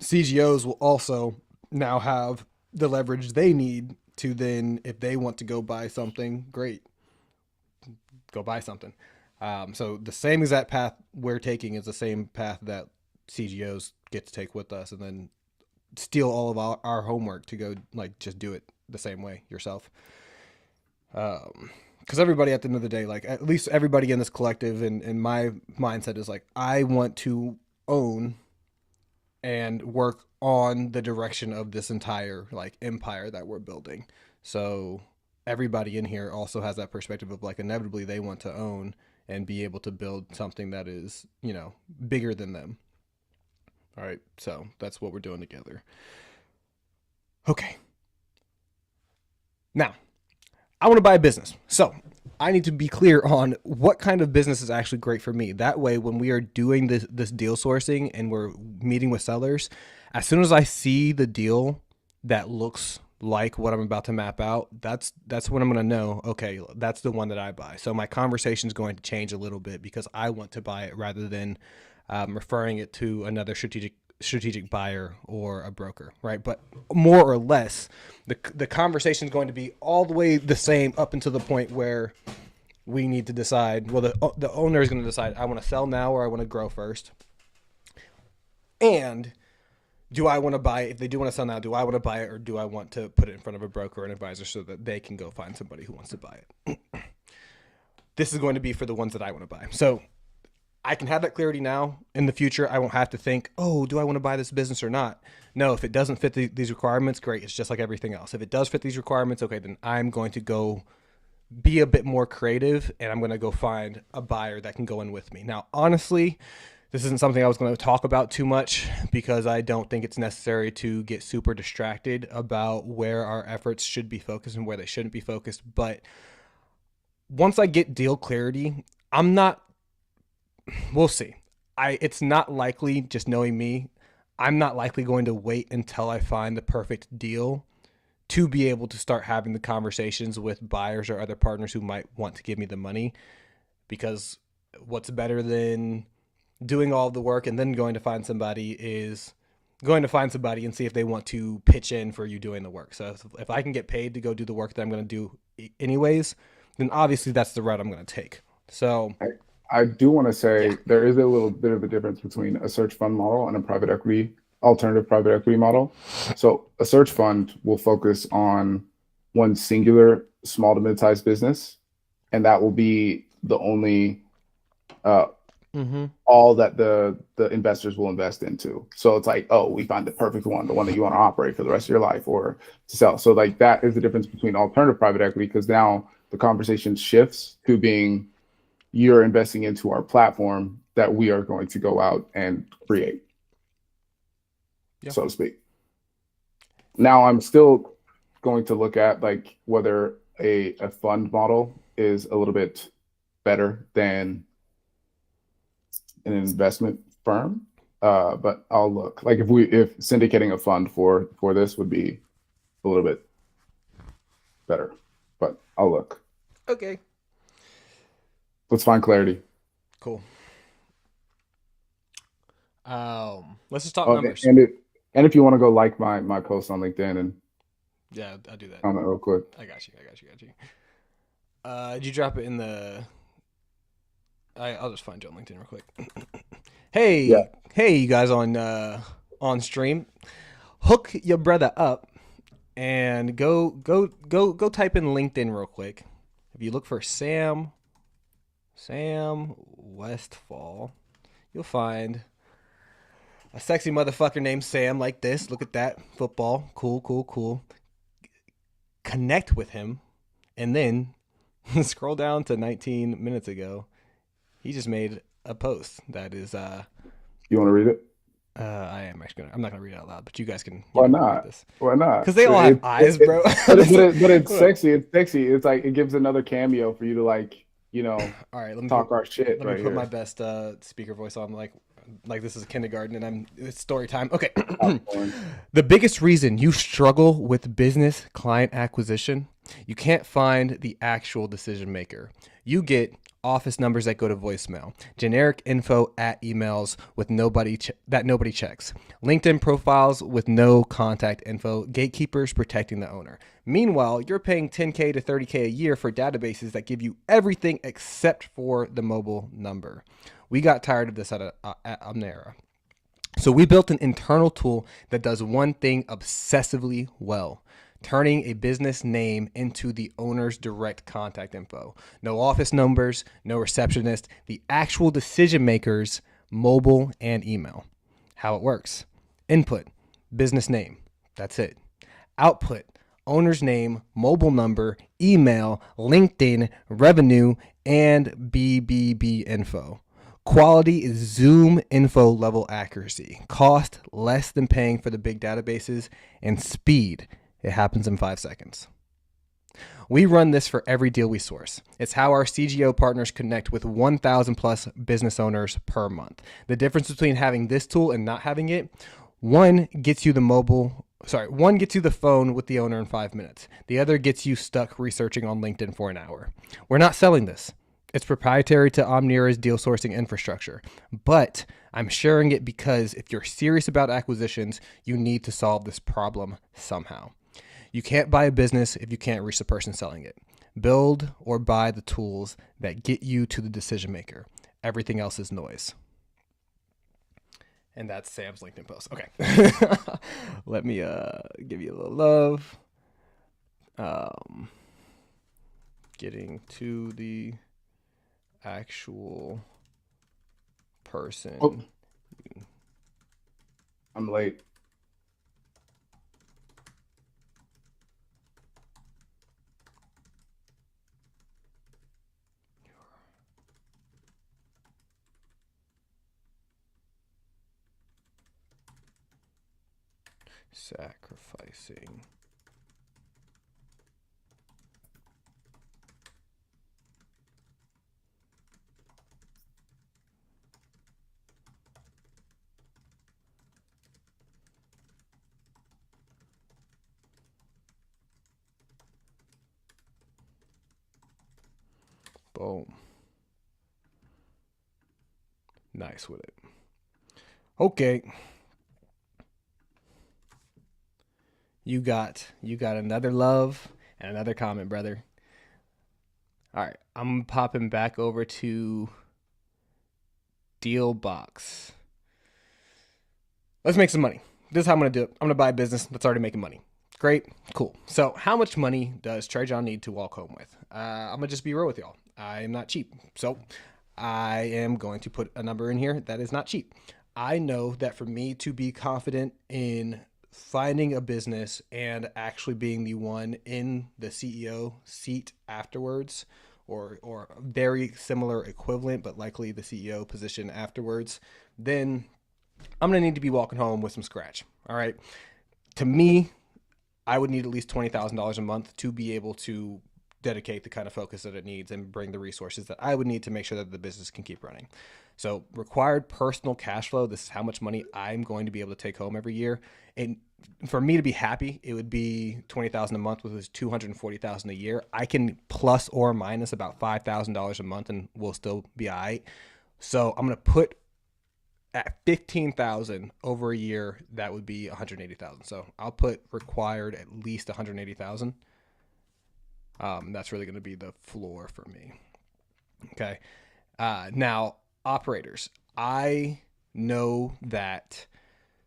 Speaker 1: CGOs will also now have the leverage they need to then, if they want to go buy something, great, go buy something. So the same exact path we're taking is the same path that CGOs get to take with us, and then steal all of our homework to go like just do it the same way yourself. Because everybody at the end of the day, like at least everybody in this collective and my mindset is like, I want to own and work on the direction of this entire like empire that we're building. So everybody in here also has that perspective of like inevitably they want to own and be able to build something that is, bigger than them. All right. So that's what we're doing together. Okay. Now, I want to buy a business. So I need to be clear on what kind of business is actually great for me. That way, when we are doing this deal sourcing and we're meeting with sellers, as soon as I see the deal that looks like what I'm about to map out, that's when I'm going to know, okay, that's the one that I buy. So my conversation is going to change a little bit because I want to buy it rather than referring it to another strategic buyer or a broker, right? But more or less, the conversation is going to be all the way the same up until the point where we need to decide. Well, the owner is going to decide, I want to sell now or I want to grow first. And do I want to buy it? If they do want to sell now, do I want to buy it or do I want to put it in front of a broker or an advisor so that they can go find somebody who wants to buy it? This is going to be for the ones that I want to buy. So I can have that clarity now. In the future, I won't have to think, oh, do I want to buy this business or not? No, if it doesn't fit these requirements, great. It's just like everything else. If it does fit these requirements, okay, then I'm going to go be a bit more creative and I'm going to go find a buyer that can go in with me. Now, honestly, this isn't something I was going to talk about too much because I don't think it's necessary to get super distracted about where our efforts should be focused and where they shouldn't be focused. But once I get deal clarity, we'll see. It's not likely, just knowing me, I'm not likely going to wait until I find the perfect deal to be able to start having the conversations with buyers or other partners who might want to give me the money. Because what's better than doing all the work and then going to find somebody is going to find somebody and see if they want to pitch in for you doing the work. So if I can get paid to go do the work that I'm going to do anyways, then obviously that's the route I'm going to take. So
Speaker 2: I do want to say there is a little bit of a difference between a search fund model and a alternative private equity model. So a search fund will focus on one singular small to mid-sized business, and that will be the only all that the investors will invest into. So it's like, oh, we find the perfect one, the one that you want to operate for the rest of your life or to sell. So like that is the difference between alternative private equity, because now the conversation shifts to being, you're investing into our platform that we are going to go out and create, so to speak. Now I'm still going to look at like whether a fund model is a little bit better than an investment firm. But I'll look, like if syndicating a fund for this would be a little bit better, but I'll look.
Speaker 1: Okay.
Speaker 2: Let's find clarity.
Speaker 1: Cool. Let's just talk numbers.
Speaker 2: And if you want to go like my post on LinkedIn and
Speaker 1: I'll do that.
Speaker 2: Comment real quick.
Speaker 1: I got you. Did you drop it in the I'll just find you on LinkedIn real quick. Hey,
Speaker 2: Yeah.
Speaker 1: hey, you guys on stream, hook your brother up and go type in LinkedIn real quick. If you look for Sam Westfall, you'll find a sexy motherfucker named Sam like this. Look at that football, cool. Connect with him, and then scroll down to 19 minutes ago. He just made a post that is
Speaker 2: You want to read it?
Speaker 1: I am actually I'm not gonna read it out loud, but you guys can
Speaker 2: Why
Speaker 1: read
Speaker 2: not?
Speaker 1: this
Speaker 2: Why not?
Speaker 1: because they all have eyes, bro.
Speaker 2: But it's sexy. It's sexy. It's like it gives another cameo for you to like,
Speaker 1: All right, let me
Speaker 2: talk our shit
Speaker 1: let
Speaker 2: right
Speaker 1: me put
Speaker 2: here.
Speaker 1: my best speaker voice on, like this is a kindergarten and it's story time. Okay. The biggest reason you struggle with business client acquisition, you can't find the actual decision maker. You get office numbers that go to voicemail, generic info at emails with nobody checks, LinkedIn profiles with no contact info, gatekeepers protecting the owner. Meanwhile, you're paying $10K to $30K a year for databases that give you everything except for the mobile number. We got tired of this at Omnera. So we built an internal tool that does one thing obsessively well: turning a business name into the owner's direct contact info. No office numbers, no receptionist, the actual decision makers, mobile and email. How it works: input, business name. That's it. Output, owner's name, mobile number, email, LinkedIn, revenue, and BBB info. Quality is Zoom info level accuracy. Cost less than paying for the big databases, and speed. It happens in 5 seconds. We run this for every deal we source. It's how our CGO partners connect with 1,000 plus business owners per month. The difference between having this tool and not having it: one gets you the phone with the owner in 5 minutes. The other gets you stuck researching on LinkedIn for an hour. We're not selling this. It's proprietary to Omnera's deal sourcing infrastructure, but I'm sharing it because if you're serious about acquisitions, you need to solve this problem somehow. You can't buy a business if you can't reach the person selling it. Build or buy the tools that get you to the decision maker. Everything else is noise. And that's Sam's LinkedIn post. Okay. Let me give you a little love. Getting to the actual person.
Speaker 2: Oh. I'm late.
Speaker 1: Sacrificing. Boom. Nice with it. Okay. You got another love and another comment, brother. All right, I'm popping back over to Deal Box. Let's make some money. This is how I'm going to do it. I'm going to buy a business that's already making money. Great. Cool. So how much money does Trey John need to walk home with? I'm going to just be real with y'all. I am not cheap. So I am going to put a number in here that is not cheap. I know that for me to be confident in finding a business and actually being the one in the CEO seat afterwards, or very similar equivalent, but likely the CEO position afterwards, then I'm going to need to be walking home with some scratch. All right. To me, I would need at least $20,000 a month to be able to dedicate the kind of focus that it needs and bring the resources that I would need to make sure that the business can keep running. So required personal cash flow, this is how much money I'm going to be able to take home every year. And for me to be happy, it would be $20,000 a month, which is $240,000 a year. I can plus or minus about $5,000 a month and we'll still be all right. So I'm going to put at 15,000 over a year, that would be 180,000. So I'll put required at least 180,000. That's really going to be the floor for me. Okay. Now, operators, I know that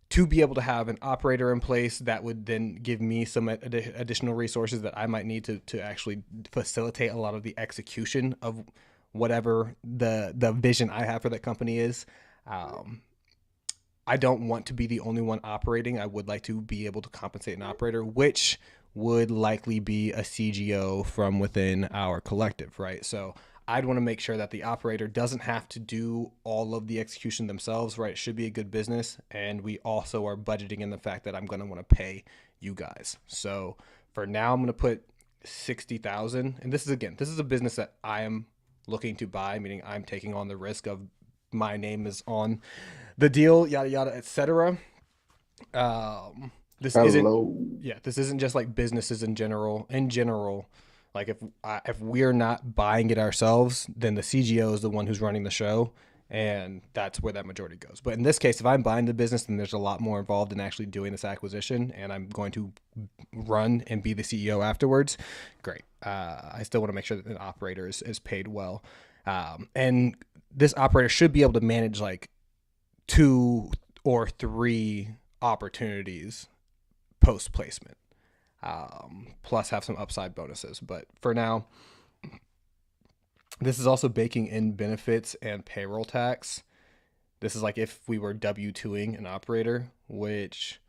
Speaker 1: to be able to have an operator in place that would then give me some additional resources that I might need to actually facilitate a lot of the execution of whatever the vision I have for that company is. I don't want to be the only one operating. I would like to be able to compensate an operator, which would likely be a CGO from within our collective, right? So I'd want to make sure that the operator doesn't have to do all of the execution themselves, right? It should be a good business. And we also are budgeting in the fact that I'm going to want to pay you guys. So for now, I'm going to put 60,000. And this is a business that I am looking to buy, meaning I'm taking on the risk of my name is on the deal, yada, yada, etc. This isn't just like businesses in general. Like if we're not buying it ourselves, then the CGO is the one who's running the show, and that's where that majority goes. But in this case, if I'm buying the business, then there's a lot more involved in actually doing this acquisition, and I'm going to run and be the CEO afterwards. Great. I still want to make sure that an operator is paid well, and this operator should be able to manage like 2 or 3 opportunities post placement. Plus have some upside bonuses. But for now, this is also baking in benefits and payroll tax. This is like if we were W-2ing an operator, which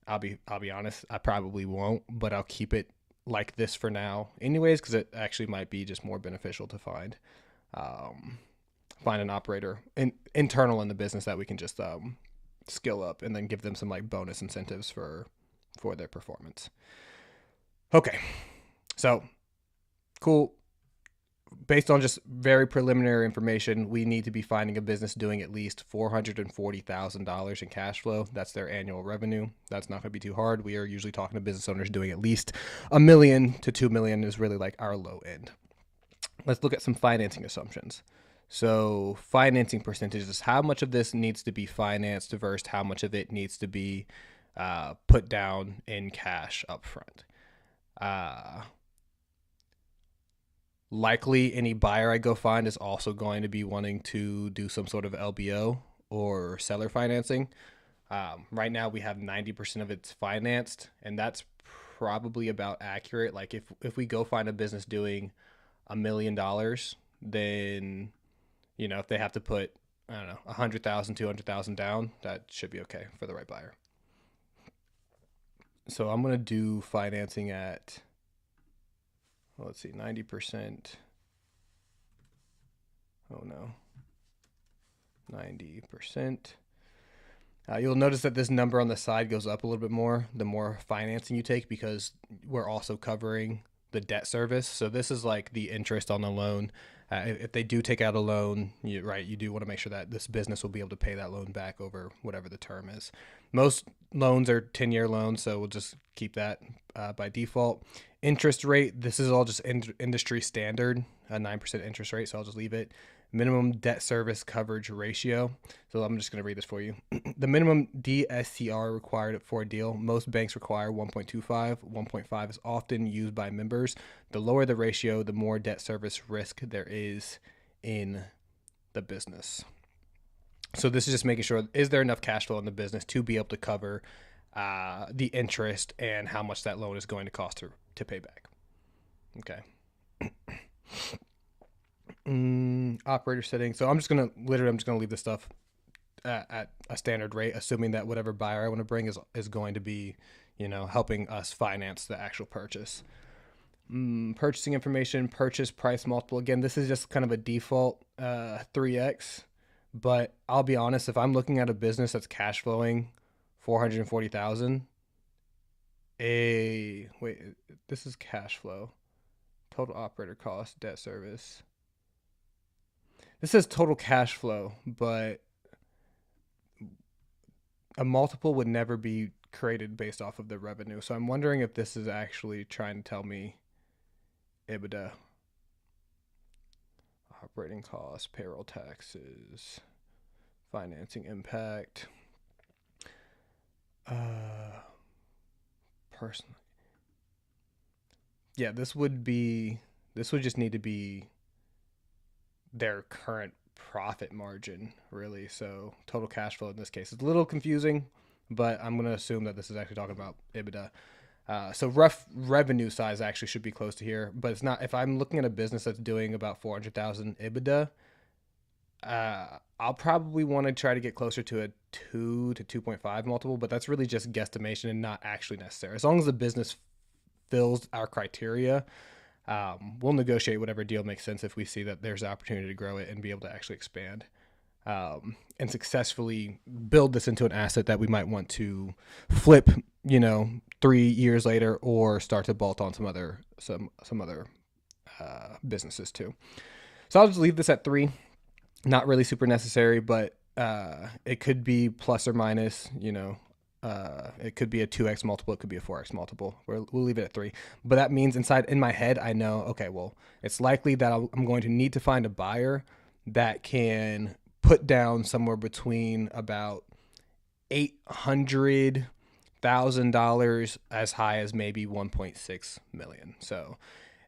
Speaker 1: I'll be honest, I probably won't, but I'll keep it like this for now anyways, because it actually might be just more beneficial to find an operator internal in the business that we can just skill up and then give them some like bonus incentives for their performance. Okay, so cool. Based on just very preliminary information, we need to be finding a business doing at least $440,000 in cash flow. That's their annual revenue. That's not going to be too hard. We are usually talking to business owners doing at least $1 million to $2 million is really like our low end. Let's look at some financing assumptions. So financing percentages, how much of this needs to be financed versus how much of it needs to be put down in cash up front. Likely any buyer I go find is also going to be wanting to do some sort of LBO or seller financing. Right now we have 90% of it's financed, and that's probably about accurate. Like if we go find a business doing $1 million, then, you know, if they have to put, I don't know, 100,000, 200,000 down, that should be okay for the right buyer. So I'm going to do financing at, well, let's see, 90%. Oh no, 90%. You'll notice that this number on the side goes up a little bit more the more financing you take, because we're also covering the debt service. So this is like the interest on the loan. If they do take out a loan, you do want to make sure that this business will be able to pay that loan back over whatever the term is. Most loans are 10-year loans, so we'll just keep that by default. Interest rate, this is all just industry standard, a 9% interest rate, so I'll just leave it. Minimum debt service coverage ratio. So I'm just going to read this for you. The minimum DSCR required for a deal, most banks require 1.25. 1.5 is often used by members. The lower the ratio, the more debt service risk there is in the business. So this is just making sure, is there enough cash flow in the business to be able to cover the interest and how much that loan is going to cost to pay back. Okay. Operator settings. So I'm just gonna leave this stuff at a standard rate, assuming that whatever buyer I want to bring is going to be, helping us finance the actual purchase. Purchasing information, purchase price multiple. Again, this is just kind of a default 3x, but I'll be honest, if I'm looking at a business that's cash flowing 440,000, this is cash flow, total operator cost, debt service. This says total cash flow, but a multiple would never be created based off of the revenue. So I'm wondering if this is actually trying to tell me EBITDA, operating costs, payroll taxes, financing impact. Personally, yeah, this would just need to be their current profit margin, really. So total cash flow in this case is a little confusing, but I'm going to assume that this is actually talking about EBITDA. So rough revenue size actually should be close to here, but it's not. If I'm looking at a business that's doing about 400,000 EBITDA, I'll probably want to try to get closer to a 2 to 2.5 multiple, but that's really just guesstimation and not actually necessary. As long as the business fills our criteria, we'll negotiate whatever deal makes sense if we see that there's opportunity to grow it and be able to actually expand, and successfully build this into an asset that we might want to flip, 3 years later, or start to bolt on some other businesses too. So I'll just leave this at 3. Not really super necessary, but it could be plus or minus, it could be a 2x multiple, it could be a 4x multiple. We'll leave it at 3. But that means in my head, I know, okay, well, it's likely that I'm going to need to find a buyer that can put down somewhere between about $800,000 as high as maybe 1.6 million. So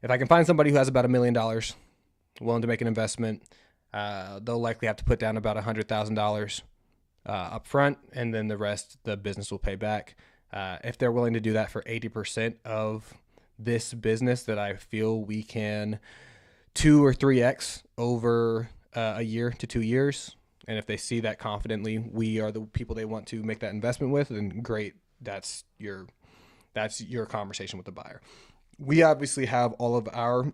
Speaker 1: if I can find somebody who has about $1 million willing to make an investment, they'll likely have to put down about $100,000 up front, and then the rest the business will pay back. If they're willing to do that for 80% of this business, that I feel we can 2 or 3x over a year to 2 years, and if they see that confidently we are the people they want to make that investment with, then great. That's your conversation with the buyer. We obviously have all of our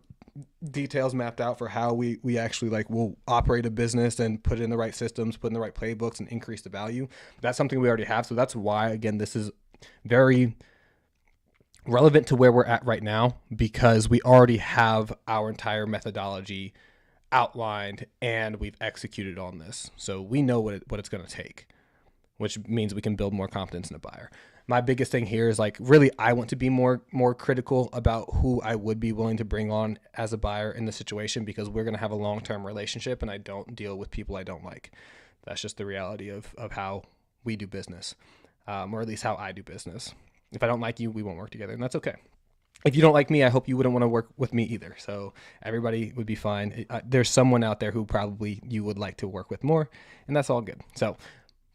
Speaker 1: details mapped out for how we actually will operate a business and put in the right systems, put in the right playbooks, and increase the value. That's something we already have. So that's why, again, this is very relevant to where we're at right now, because we already have our entire methodology outlined and we've executed on this. So we know what it's going to take, which means we can build more confidence in a buyer. My biggest thing here is really I want to be more critical about who I would be willing to bring on as a buyer in the situation, because we're going to have a long-term relationship and I don't deal with people I don't like. That's just the reality of how we do business, or at least how I do business. If I don't like you, we won't work together, and that's okay. If you don't like me, I hope you wouldn't want to work with me either. So everybody would be fine. There's someone out there who probably you would like to work with more, and that's all good. So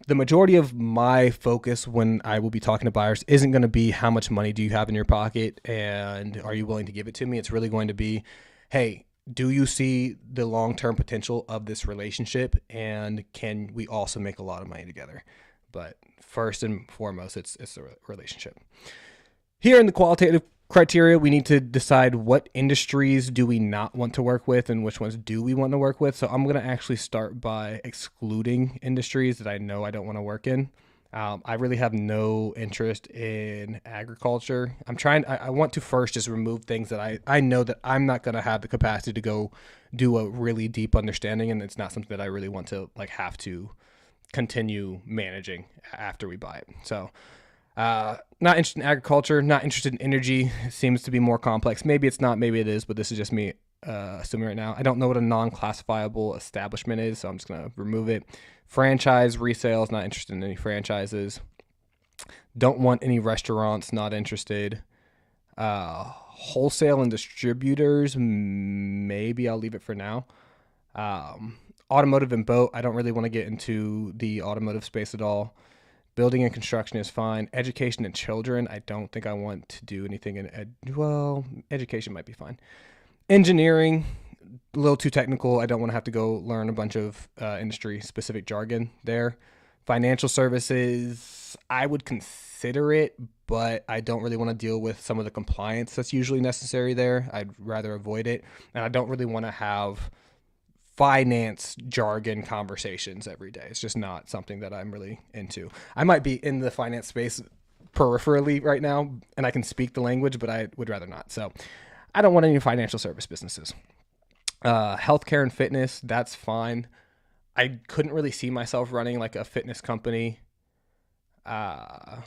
Speaker 1: the majority of my focus when I will be talking to buyers isn't going to be how much money do you have in your pocket and are you willing to give it to me? It's really going to be, hey, do you see the long-term potential of this relationship, and can we also make a lot of money together? But first and foremost, it's the relationship. Here in the qualitative criteria, we need to decide what industries do we not want to work with and which ones do we want to work with. So I'm going to actually start by excluding industries that I know I don't want to work in. I really have no interest in agriculture. I want to first just remove things that I know that I'm not going to have the capacity to go do a really deep understanding, and it's not something that I really want to have to continue managing after we buy it. So not interested in agriculture, not interested in energy. It seems to be more complex. Maybe it's not, maybe it is, but this is just me assuming right now. I don't know what a non-classifiable establishment is, so I'm just going to remove it. Franchise, resales, not interested in any franchises. Don't want any restaurants, not interested. Wholesale and distributors, maybe I'll leave it for now. Automotive and boat, I don't really want to get into the automotive space at all. Building and construction is fine. Education and children, I don't think I want to do anything in education might be fine. Engineering, a little too technical. I don't want to have to go learn a bunch of industry-specific jargon there. Financial services, I would consider it, but I don't really want to deal with some of the compliance that's usually necessary there. I'd rather avoid it. And I don't really want to have finance jargon conversations every day. It's just not something that I'm really into. I might be in the finance space peripherally right now, and I can speak the language, but I would rather not. So I don't want any financial service businesses. Healthcare and fitness, that's fine. I couldn't really see myself running a fitness company. I'll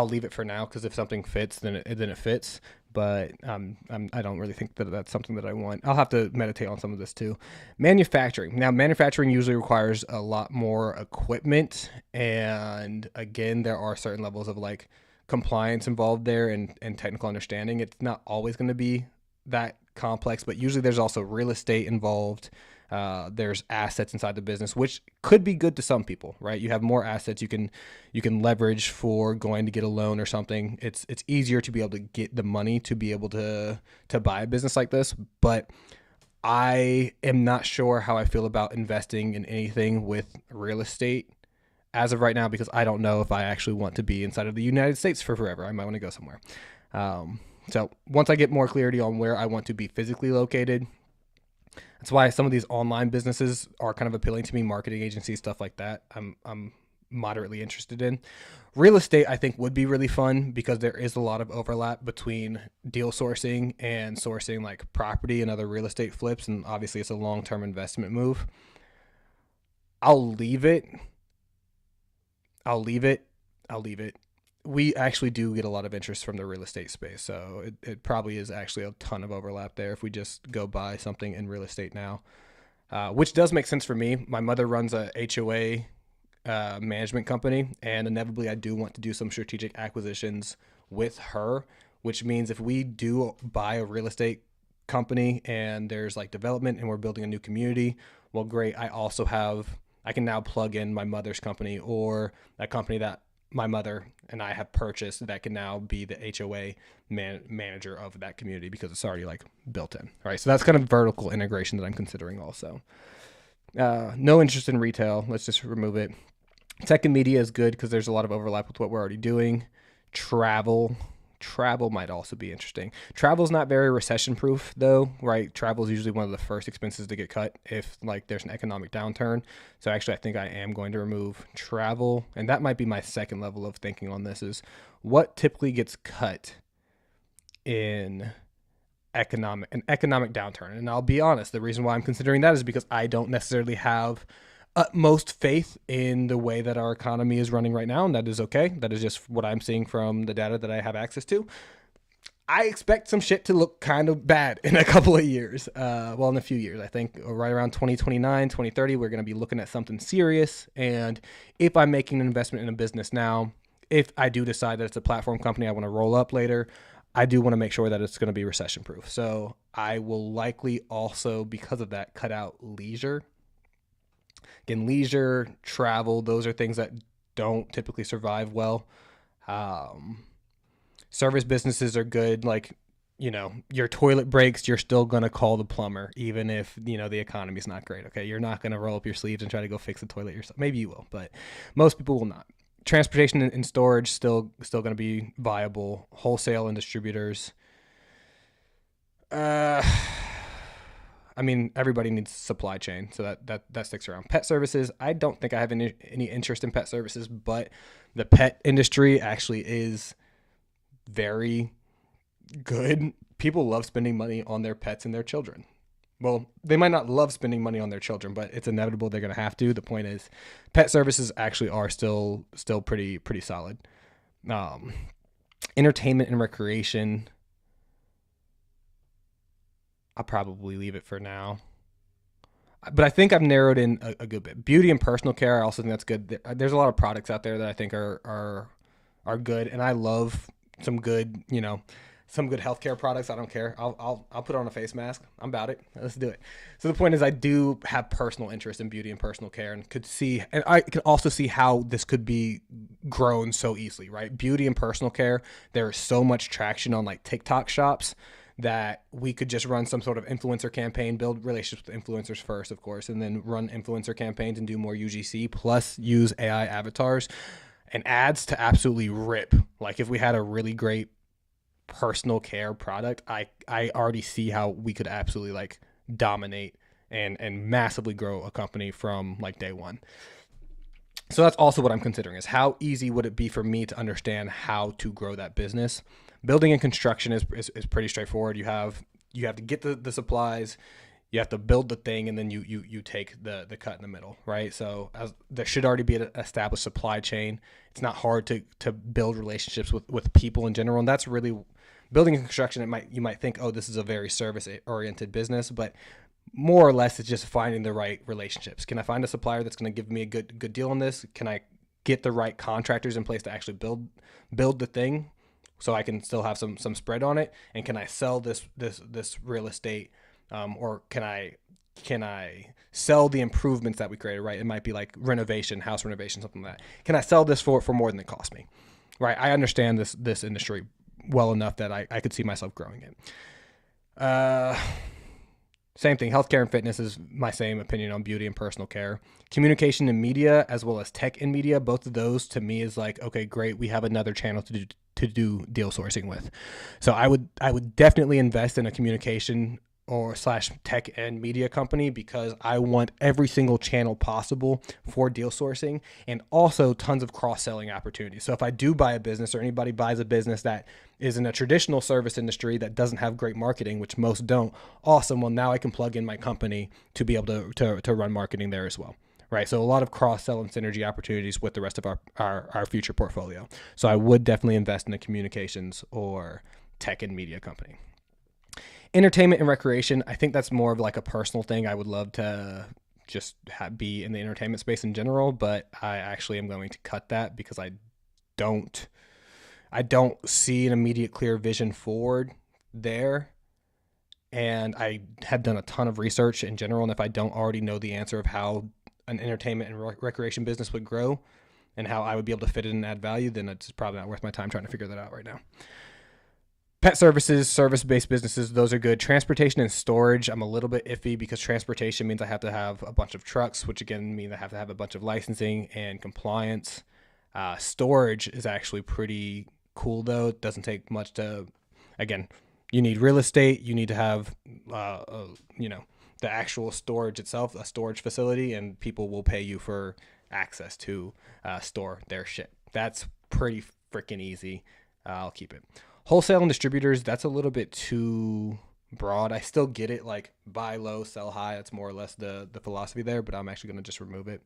Speaker 1: leave it for now, because if something fits, then it fits. But I don't really think that that's something that I want. I'll have to meditate on some of this too. Manufacturing. Now, manufacturing usually requires a lot more equipment, and again, there are certain levels of compliance involved there and technical understanding. It's not always going to be that complex, but usually there's also real estate involved. There's assets inside the business, which could be good to some people, right? You have more assets you can leverage for going to get a loan or something. It's easier to be able to get the money to be able to buy a business like this, but I am not sure how I feel about investing in anything with real estate as of right now, because I don't know if I actually want to be inside of the United States for forever. I might want to go somewhere. So once I get more clarity on where I want to be physically located, that's why some of these online businesses are kind of appealing to me, marketing agencies, stuff like that. I'm moderately interested in. Real estate, I think, would be really fun because there is a lot of overlap between deal sourcing and sourcing like property and other real estate flips. And obviously it's a long-term investment move. I'll leave it. We actually do get a lot of interest from the real estate space. So it probably is actually a ton of overlap there if we just go buy something in real estate now, which does make sense for me. My mother runs a HOA management company, and inevitably I do want to do some strategic acquisitions with her, which means if we do buy a real estate company and there's like development and we're building a new community, well, great. I can now plug in my mother's company or a company that my mother and I have purchased that can now be the HOA manager of that community because it's already like built in. All right. So that's kind of vertical integration that I'm considering also. No interest in retail. Let's just remove it. Tech and media is good because there's a lot of overlap with what we're already doing. Travel might also be interesting. Travel's not very recession proof though, right? Travel is usually one of the first expenses to get cut if like there's an economic downturn. So actually I think I am going to remove travel, and that might be my second level of thinking on this is what typically gets cut in economic downturn. And I'll be honest, the reason why I'm considering that is because I don't necessarily have utmost faith in the way that our economy is running right now, and that is okay. That is just what I'm seeing from the data that I have access to. I expect some shit to look kind of bad in a couple of years. In a few years. I think right around 2029, 2030, we're going to be looking at something serious. And if I'm making an investment in a business now, if I do decide that it's a platform company I want to roll up later, I do want to make sure that it's going to be recession proof. So I will likely also, because of that, cut out leisure. Again, leisure, travel, those are things that don't typically survive well. Service businesses are good. Like, your toilet breaks, you're still going to call the plumber, even if, the economy's not great. Okay. You're not going to roll up your sleeves and try to go fix the toilet yourself. Maybe you will, but most people will not. Transportation and storage still going to be viable. Wholesale and distributors. Everybody needs supply chain, so that sticks around. Pet services, I don't think I have any interest in pet services, but the pet industry actually is very good. People love spending money on their pets and their children. Well, they might not love spending money on their children, but it's inevitable they're going to have to. The point is, pet services actually are still pretty solid. Entertainment and recreation, I'll probably leave it for now. But I think I've narrowed in a good bit. Beauty and personal care, I also think that's good. There's a lot of products out there that I think are good, and I love some good, some good healthcare products. I don't care. I'll put on a face mask. I'm about it. Let's do it. So the point is, I do have personal interest in beauty and personal care, and I can also see how this could be grown so easily, right? Beauty and personal care, there's so much traction on like TikTok shops that we could just run some sort of influencer campaign, build relationships with influencers first, of course, and then run influencer campaigns and do more UGC, plus use AI avatars and ads to absolutely rip. Like if we had a really great personal care product, I already see how we could absolutely like dominate and massively grow a company from like day one. So that's also what I'm considering, is how easy would it be for me to understand how to grow that business? Building and construction is pretty straightforward. You have to get the supplies, you have to build the thing, and then you take the cut in the middle, right? So there should already be an established supply chain. It's not hard to build relationships with people in general, and that's really building and construction. You might think, oh, this is a very service oriented business, but more or less it's just finding the right relationships. Can I find a supplier that's going to give me a good deal on this? Can I get the right contractors in place to actually build the thing? so I can still have some spread on it? And can I sell this real estate, or can I sell the improvements that we created, right? It might be like renovation, house renovation, something like that. Can I sell this for more than it cost me, right? I understand this industry well enough that I could see myself growing it. Same thing. Healthcare and fitness is my same opinion on beauty and personal care. Communication and media, as well as tech and media, both of those to me is like, okay, great. We have another channel to do deal sourcing with. So I would definitely invest in a communication or / tech and media company, because I want every single channel possible for deal sourcing, and also tons of cross-selling opportunities. So if I do buy a business, or anybody buys a business that is in a traditional service industry that doesn't have great marketing, which most don't, awesome. Well, now I can plug in my company to be able to run marketing there as well. Right. So a lot of cross-sell and synergy opportunities with the rest of our future portfolio. So I would definitely invest in a communications or tech and media company. Entertainment and recreation, I think that's more of like a personal thing. I would love to just be in the entertainment space in general, but I actually am going to cut that because I don't see an immediate clear vision forward there. And I have done a ton of research in general, and if I don't already know the answer of how an entertainment and recreation business would grow and how I would be able to fit it and add value, then it's probably not worth my time trying to figure that out right now. Pet services, service-based businesses, those are good. Transportation and storage, I'm a little bit iffy, because transportation means I have to have a bunch of trucks, which again means I have to have a bunch of licensing and compliance. Storage is actually pretty cool though. It doesn't take much to, again, you need real estate, you need to have, the actual storage itself, a storage facility, and people will pay you for access to store their shit. That's pretty freaking easy. I'll keep it. Wholesale and distributors, that's a little bit too broad. I still get it, like buy low, sell high. That's more or less the philosophy there, but I'm actually going to just remove it.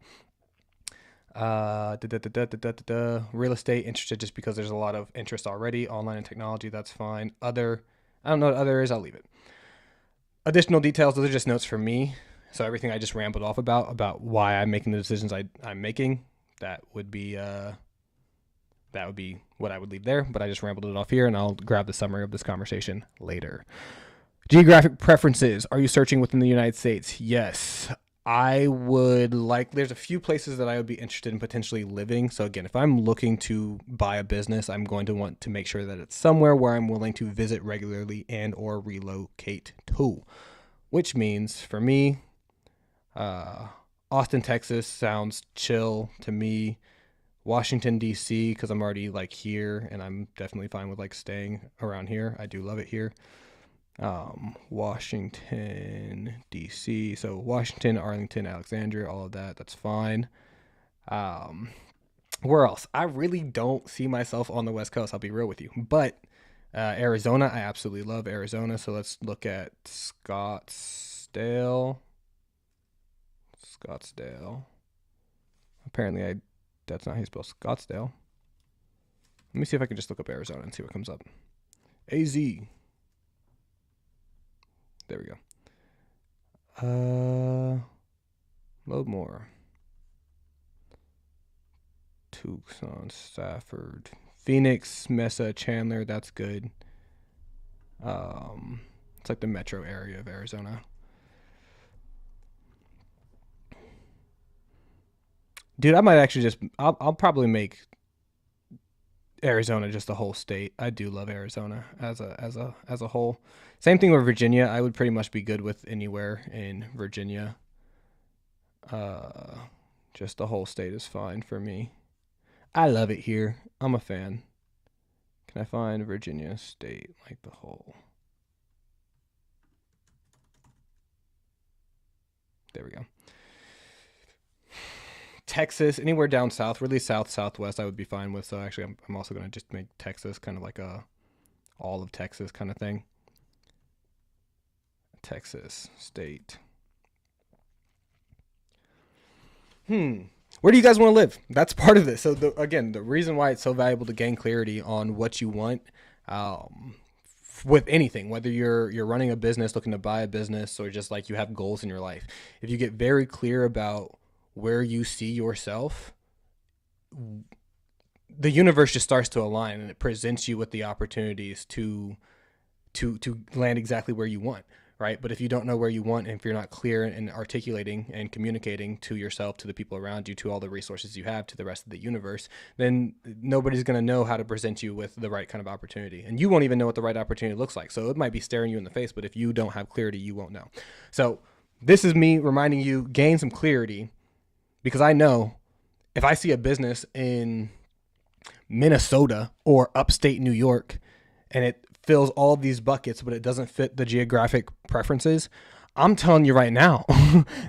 Speaker 1: Real estate, interested just because there's a lot of interest already. Online and technology, that's fine. Other, I don't know what other is, I'll leave it. Additional details, those are just notes for me. So everything I just rambled off about why I'm making the decisions I'm making, that would be what I would leave there, but I just rambled it off here, and I'll grab the summary of this conversation later. Geographic preferences. Are you searching within the United States? Yes. I would like, there's a few places that I would be interested in potentially living. So again, if I'm looking to buy a business, I'm going to want to make sure that it's somewhere where I'm willing to visit regularly and or relocate to, which means for me, Austin, Texas sounds chill to me. Washington, D.C., because I'm already like here, and I'm definitely fine with like staying around here. I do love it here. Washington, D.C. So Washington, Arlington, Alexandria, all of that. That's fine. Where else? I really don't see myself on the West Coast. I'll be real with you. But Arizona, I absolutely love Arizona. So let's look at Scottsdale. Apparently, that's not how you spell Scottsdale. Let me see if I can just look up Arizona and see what comes up. AZ. There we go. Load more. Tucson, Stafford, Phoenix, Mesa, Chandler. That's good. It's like the metro area of Arizona. Dude, I might actually I'll probably make Arizona just the whole state. I do love Arizona as a whole. Same thing with Virginia. I would pretty much be good with anywhere in Virginia. Just the whole state is fine for me. I love it here. I'm a fan. Can I find Virginia state, like the whole? There we go. Texas, anywhere down south, really south, southwest, I would be fine with. So actually, I'm also going to just make Texas kind of like a all of Texas kind of thing. Texas state. Where do you guys want to live? That's part of this. So again, the reason why it's so valuable to gain clarity on what you want with anything, whether you're running a business, looking to buy a business, or just like you have goals in your life. If you get very clear about where you see yourself, the universe just starts to align, and it presents you with the opportunities to land exactly where you want, right? But if you don't know where you want, and if you're not clear in articulating and communicating to yourself, to the people around you, to all the resources you have, to the rest of the universe, then nobody's going to know how to present you with the right kind of opportunity. And you won't even know what the right opportunity looks like. So it might be staring you in the face, but if you don't have clarity, you won't know. So this is me reminding you, gain some clarity, because I know if I see a business in Minnesota or upstate New York and it fills all these buckets, but it doesn't fit the geographic preferences, I'm telling you right now,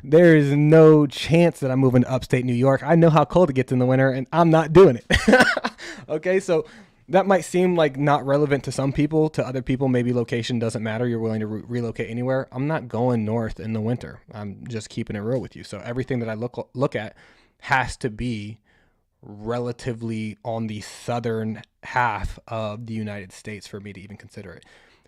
Speaker 1: there is no chance that I'm moving to upstate New York. I know how cold it gets in the winter, and I'm not doing it. Okay, so that might seem like not relevant to some people. To other people, maybe location doesn't matter. You're willing to relocate anywhere. I'm not going north in the winter. I'm just keeping it real with you. So everything that I look at has to be relatively on the southern half of the United States for me to even consider it.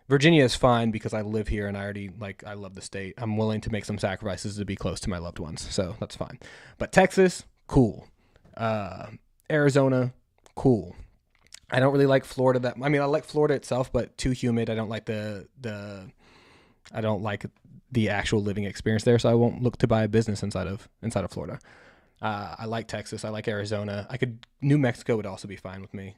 Speaker 1: Virginia is fine because I live here and I love the state. I'm willing to make some sacrifices to be close to my loved ones, so that's fine. But Texas, cool. Arizona, cool. I don't really like Florida I like Florida itself, but too humid. I don't like I don't like the actual living experience there, so I won't look to buy a business inside of Florida. I like Texas. I like Arizona. New Mexico would also be fine with me.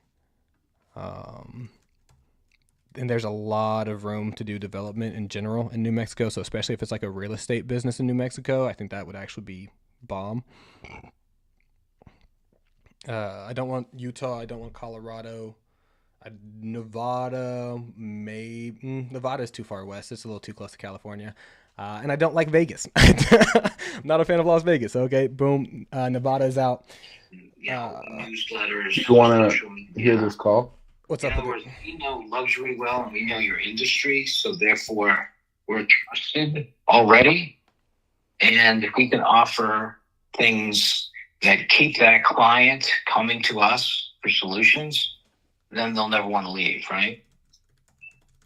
Speaker 1: And there's a lot of room to do development in general in New Mexico. So especially if it's like a real estate business in New Mexico, I think that would actually be bomb. I don't want Utah. I don't want Colorado. Nevada, Nevada is too far west. It's a little too close to California. And I don't like Vegas. I'm not a fan of Las Vegas. Okay, boom. Nevada is out.
Speaker 2: Newsletters. You want to hear this call?
Speaker 1: What's up?
Speaker 8: We know luxury well, and we know your industry, so therefore we're trusted already. And if we can offer things that keep that client coming to us for solutions, then they'll never want to leave, right?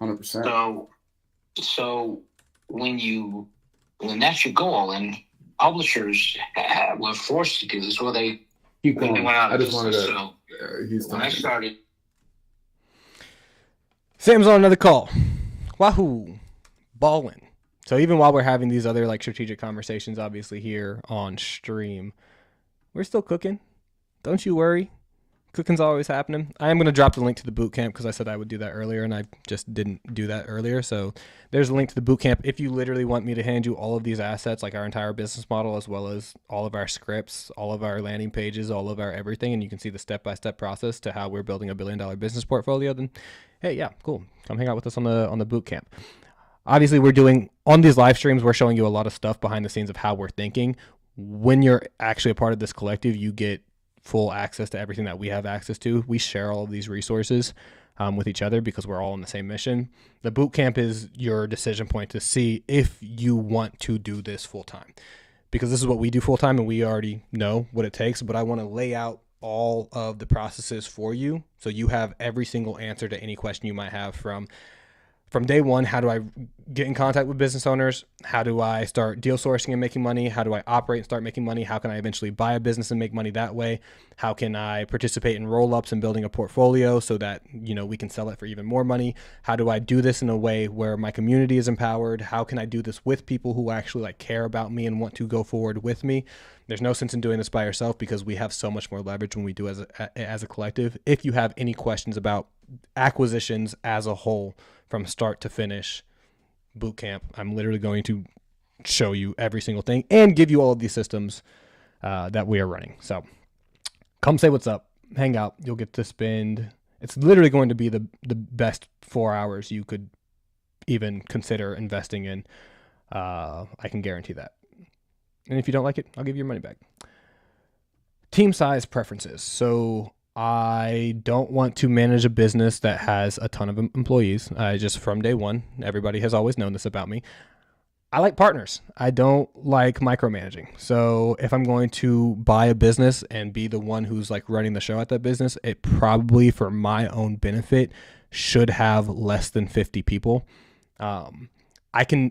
Speaker 2: 100%.
Speaker 8: So when that's your goal, and publishers were forced to do this, well, they
Speaker 2: keep going.
Speaker 8: Went out of
Speaker 2: I just
Speaker 8: business.
Speaker 2: wanted to.
Speaker 8: When I started.
Speaker 1: Sam's on another call. Wahoo. Ballin'. So even while we're having these other like strategic conversations, obviously here on stream, we're still cooking. Don't you worry. Cooking's always happening. I am going to drop the link to the boot camp because I said I would do that earlier and I just didn't do that earlier. So there's a link to the boot camp. If you literally want me to hand you all of these assets, like our entire business model, as well as all of our scripts, all of our landing pages, all of our everything, and you can see the step-by-step process to how we're building $1 billion business portfolio, then hey, yeah, cool. Come hang out with us on the boot camp. Obviously, we're doing on these live streams, we're showing you a lot of stuff behind the scenes of how we're thinking. When you're actually a part of this collective, you get full access to everything that we have access to. We share all of these resources with each other because we're all on the same mission. The boot camp is your decision point to see if you want to do this full time, because this is what we do full time and we already know what it takes, but I want to lay out all of the processes for you so you have every single answer to any question you might have from day one. How do I get in contact with business owners? How do I start deal sourcing and making money? How do I operate and start making money? How can I eventually buy a business and make money that way? How can I participate in roll-ups and building a portfolio so that, we can sell it for even more money? How do I do this in a way where my community is empowered? How can I do this with people who actually care about me and want to go forward with me? There's no sense in doing this by yourself because we have so much more leverage when we do as a collective. If you have any questions about acquisitions as a whole, from start to finish, boot camp, I'm literally going to show you every single thing and give you all of these systems that we are running. So come say what's up, hang out. You'll get to spend, it's literally going to be the best 4 hours you could even consider investing in. I can guarantee that. And if you don't like it, I'll give you your money back. Team size preferences. So I don't want to manage a business that has a ton of employees. Just from day one, everybody has always known this about me. I like partners. I don't like micromanaging. So if I'm going to buy a business and be the one who's like running the show at that business, it probably for my own benefit should have less than 50 people. I do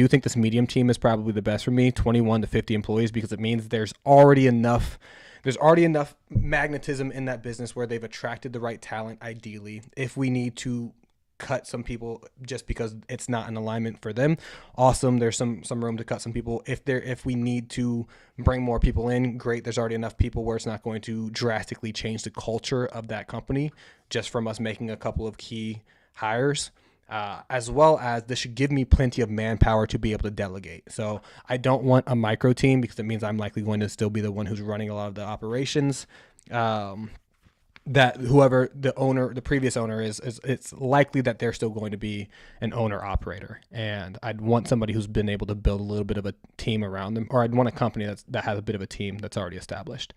Speaker 1: think this medium team is probably the best for me, 21 to 50 employees, because it means there's already enough There's already enough magnetism in that business where they've attracted the right talent, ideally. If we need to cut some people just because it's not an alignment for them, awesome. There's some room to cut some people. If we need to bring more people in, great. There's already enough people where it's not going to drastically change the culture of that company just from us making a couple of key hires. As well as this should give me plenty of manpower to be able to delegate. So I don't want a micro team because it means I'm likely going to still be the one who's running a lot of the operations. That whoever the previous owner is, it's likely that they're still going to be an owner operator. And I'd want somebody who's been able to build a little bit of a team around them, or I'd want a company that has a bit of a team that's already established.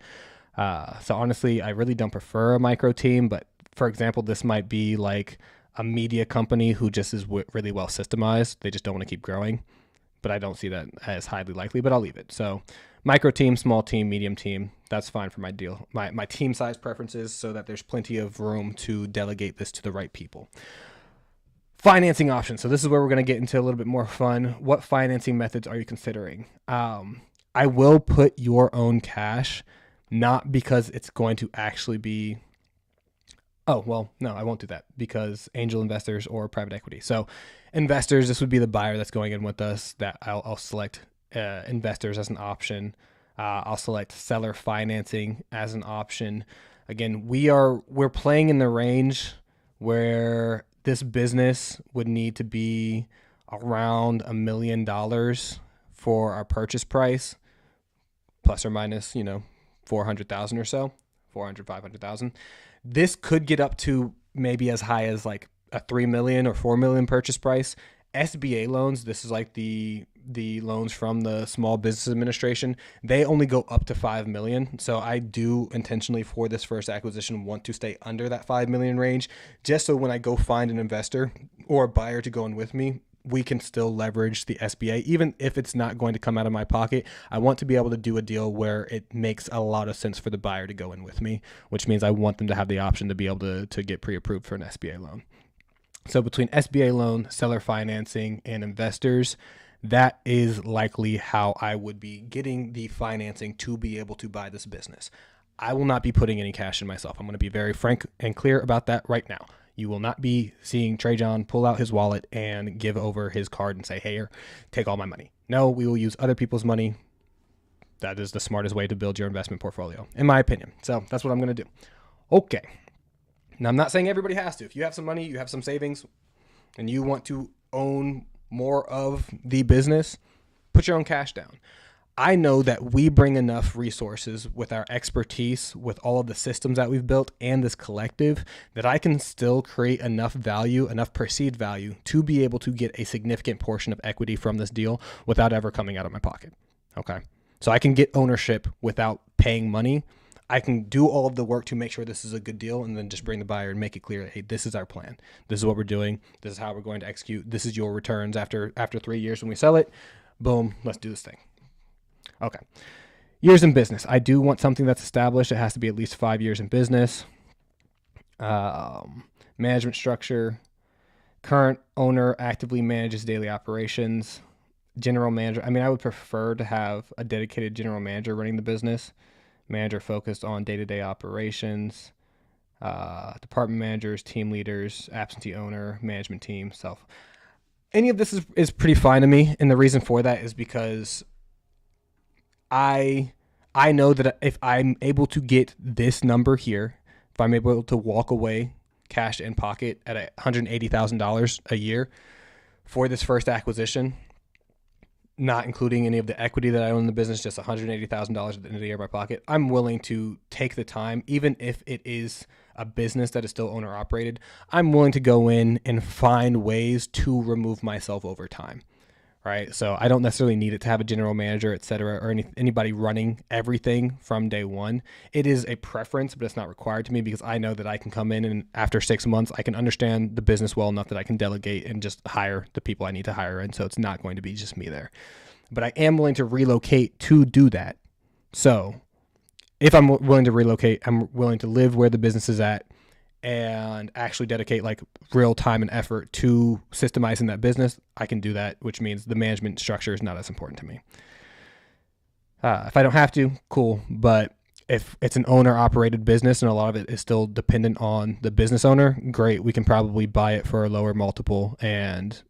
Speaker 1: So honestly, I really don't prefer a micro team, but for example, this might be like a media company who just is really well systemized. They just don't want to keep growing, but I don't see that as highly likely, but I'll leave it. So micro team, small team, medium team, that's fine for my deal. My team size preferences so that there's plenty of room to delegate this to the right people. Financing options. So this is where we're going to get into a little bit more fun. What financing methods are you considering? I will put your own cash, not because it's going to actually be, oh, well, no, I won't do that because angel investors or private equity. So investors, this would be the buyer that's going in with us that I'll select investors as an option. I'll select seller financing as an option. Again, we're playing in the range where this business would need to be around $1 million for our purchase price, plus or minus, 400,000 or so, 400, 500,000. This could get up to maybe as high as like a 3 million or 4 million purchase price. SBA loans, this is like the loans from the Small Business Administration, they only go up to 5 million. So I do intentionally for this first acquisition want to stay under that 5 million range, just so when I go find an investor or a buyer to go in with me, we can still leverage the SBA, even if it's not going to come out of my pocket. I want to be able to do a deal where it makes a lot of sense for the buyer to go in with me, which means I want them to have the option to be able to get pre-approved for an SBA loan. So between SBA loan, seller financing, and investors, that is likely how I would be getting the financing to be able to buy this business. I will not be putting any cash in myself. I'm going to be very frank and clear about that right now. You will not be seeing Trajan pull out his wallet and give over his card and say, hey, here, take all my money. No, we will use other people's money. That is the smartest way to build your investment portfolio, in my opinion. So that's what I'm going to do. Okay. Now, I'm not saying everybody has to. If you have some money, you have some savings, and you want to own more of the business, put your own cash down. I know that we bring enough resources with our expertise, with all of the systems that we've built and this collective, that I can still create enough value, enough perceived value to be able to get a significant portion of equity from this deal without ever coming out of my pocket. Okay. So I can get ownership without paying money. I can do all of the work to make sure this is a good deal and then just bring the buyer and make it clear that, hey, this is our plan. This is what we're doing. This is how we're going to execute. This is your returns after 3 years when we sell it. Boom, let's do this thing. Okay. Years in business. I do want something that's established. It has to be at least 5 years in business. Management structure. Current owner actively manages daily operations. General manager. I would prefer to have a dedicated general manager running the business. Manager focused on day-to-day operations. Department managers, team leaders, absentee owner, management team, self. Any of this is pretty fine to me. And the reason for that is because I know that if I'm able to get this number here, if I'm able to walk away cash in pocket at $180,000 a year for this first acquisition, not including any of the equity that I own in the business, just $180,000 at the end of the year in my pocket, I'm willing to take the time, even if it is a business that is still owner operated, I'm willing to go in and find ways to remove myself over time. Right. So I don't necessarily need it to have a general manager, et cetera, or anybody running everything from day one. It is a preference, but it's not required to me because I know that I can come in and after 6 months, I can understand the business well enough that I can delegate and just hire the people I need to hire. And so it's not going to be just me there. But I am willing to relocate to do that. So if I'm willing to relocate, I'm willing to live where the business is at and actually dedicate like real time and effort to systemizing that business. I can do that, which means the management structure is not as important to me. If I don't have to, cool. But if it's an owner operated business and a lot of it is still dependent on the business owner, great. We can probably buy it for a lower multiple and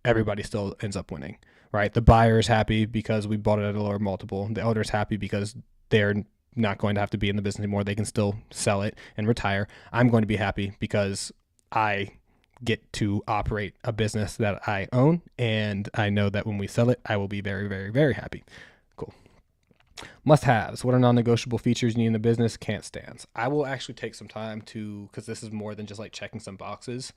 Speaker 1: everybody still ends up winning, right? The buyer is happy because we bought it at a lower multiple. The owner is happy because they're not going to have to be in the business anymore. They can still sell it and retire. I'm going to be happy because I get to operate a business that I own, and I know that when we sell it, I will be very, very, very happy. Cool. Must-haves. What are non-negotiable features you need in the business? Can't stands. I will actually take some time to, because this is more than just like checking some boxes.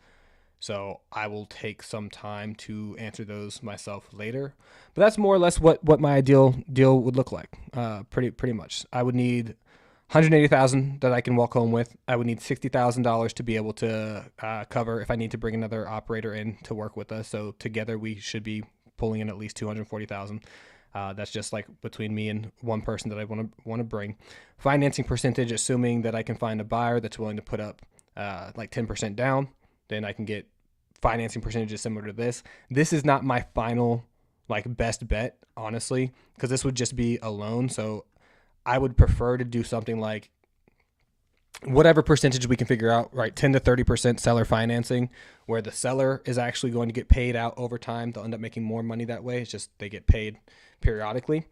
Speaker 1: So I will take some time to answer those myself later. But that's more or less what my ideal deal would look like. Pretty much. I would need $180,000 that I can walk home with. I would need $60,000 to be able to cover if I need to bring another operator in to work with us. So together we should be pulling in at least $240,000. That's just like between me and one person that I want to bring. Financing percentage, assuming that I can find a buyer that's willing to put up like 10% down, then I can get financing percentages similar to this. This is not my final like best bet, honestly, because this would just be a loan. So I would prefer to do something like whatever percentage we can figure out, right? 10 to 30% seller financing, where the seller is actually going to get paid out over time. They'll end up making more money that way. It's just they get paid periodically.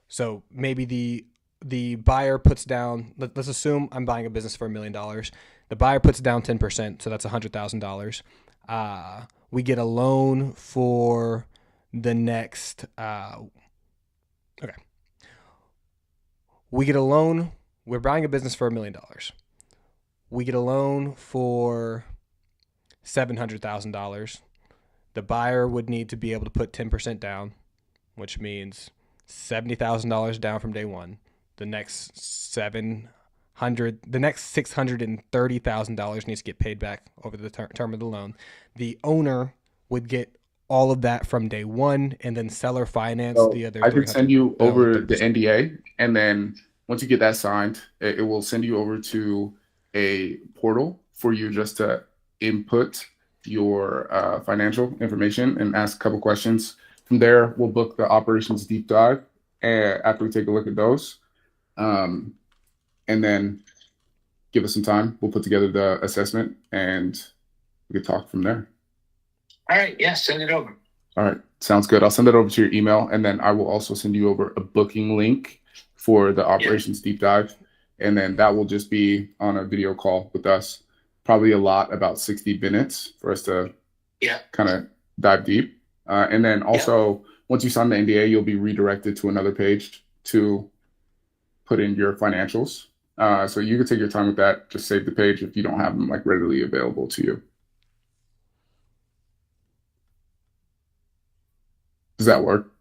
Speaker 1: So maybe the buyer puts down, let's assume I'm buying a business for $1 million. The buyer puts down 10%, so that's $100,000. We get a loan for the next, okay. We get a loan. We're buying a business for $1 million. We get a loan for $700,000. The buyer would need to be able to put 10% down, which means $70,000 down from day one. The next $630,000 needs to get paid back over the term of the loan. The owner would get all of that from day one, and then seller finance the other.
Speaker 2: I could send you over the NDA, and then once you get that signed, it will send you over to a portal for you just to input your financial information and ask a couple questions. From there, we'll book the operations deep dive after we take a look at those. And then give us some time. We'll put together the assessment and we can talk from there.
Speaker 8: All right. Yeah, send it over.
Speaker 2: All right. Sounds good. I'll send it over to your email, and then I will also send you over a booking link for the operations deep dive. And then that will just be on a video call with us, probably a lot, about 60 minutes for us to kind of dive deep. And then also, once you sign the NDA, you'll be redirected to another page to put in your financials. So you can take your time with that. Just save the page if you don't have them like readily available to you. Does that work?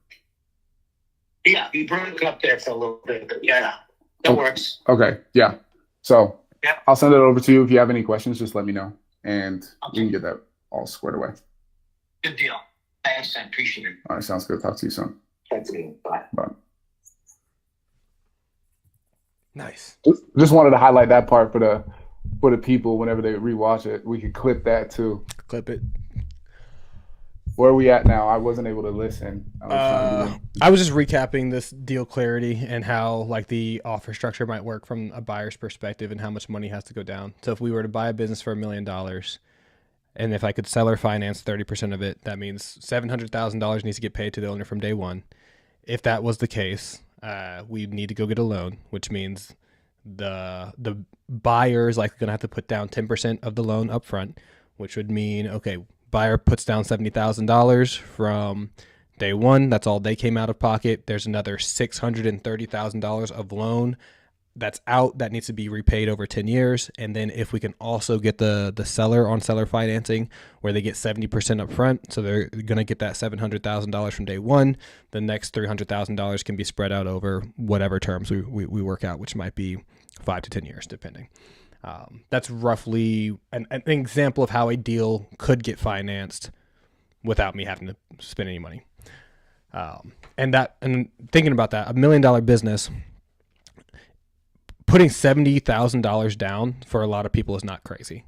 Speaker 8: Yeah, you broke up there for a little bit. But yeah, that works.
Speaker 2: Okay, yeah. So I'll send it over to you. If you have any questions, just let me know, and we can get that all squared away.
Speaker 8: Good deal. Thanks, I appreciate it.
Speaker 2: All right, sounds good. Talk to you soon.
Speaker 8: Thanks again. Bye.
Speaker 2: Bye.
Speaker 1: Nice.
Speaker 2: Just wanted to highlight that part for the people whenever they rewatch it. We could clip that too.
Speaker 1: Clip it.
Speaker 2: Where are we at now? I wasn't able to listen.
Speaker 1: I was just recapping this deal clarity and how like the offer structure might work from a buyer's perspective and how much money has to go down. So if we were to buy a business for $1 million, and if I could seller finance 30% of it, that means $700,000 needs to get paid to the owner from day one. If that was the case, we need to go get a loan, which means the buyer is likely going to have to put down 10% of the loan up front, which would mean, okay, buyer puts down $70,000 from day one. That's all they came out of pocket. There's another $630,000 of loan that's out that needs to be repaid over 10 years. And then if we can also get the seller on seller financing where they get 70% up front, so they're going to get that $700,000 from day one, the next $300,000 can be spread out over whatever terms we work out, which might be 5 to 10 years, depending. That's roughly an example of how a deal could get financed without me having to spend any money. And thinking about that, $1 million business, putting $70,000 down for a lot of people is not crazy,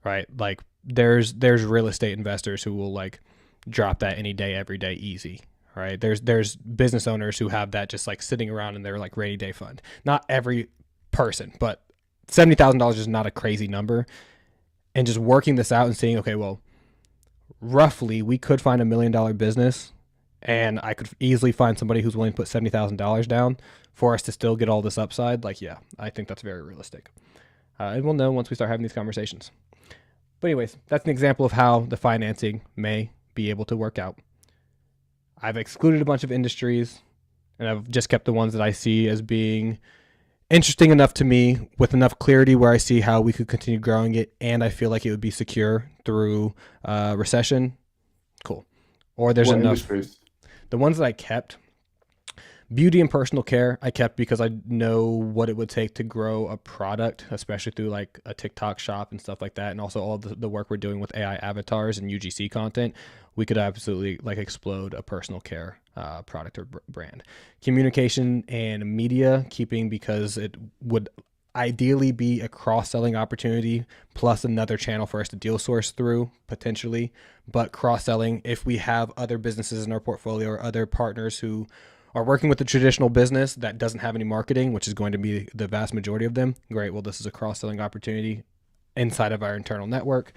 Speaker 1: right? Like there's real estate investors who will like drop that any day, every day, easy, right? There's business owners who have that just like sitting around in their like rainy day fund. Not every person, but $70,000 is not a crazy number. And just working this out and seeing, okay, well, roughly we could find $1 million business, and I could easily find somebody who's willing to put $70,000 down for us to still get all this upside. Like, yeah, I think that's very realistic. And we'll know once we start having these conversations. But anyways, that's an example of how the financing may be able to work out. I've excluded a bunch of industries, and I've just kept the ones that I see as being interesting enough to me with enough clarity where I see how we could continue growing it, and I feel like it would be secure through recession. Cool. Or there's
Speaker 2: What
Speaker 1: enough.
Speaker 2: industries?
Speaker 1: The ones that I kept, beauty and personal care, I kept because I know what it would take to grow a product, especially through like a TikTok shop and stuff like that. And also all the work we're doing with AI avatars and UGC content, we could absolutely like explode a personal care product or brand. Communication and media, keeping because it would ideally be a cross-selling opportunity plus another channel for us to deal source through potentially. But cross-selling, if we have other businesses in our portfolio or other partners who are working with the traditional business that doesn't have any marketing, which is going to be the vast majority of them, great. Well, this is a cross-selling opportunity inside of our internal network.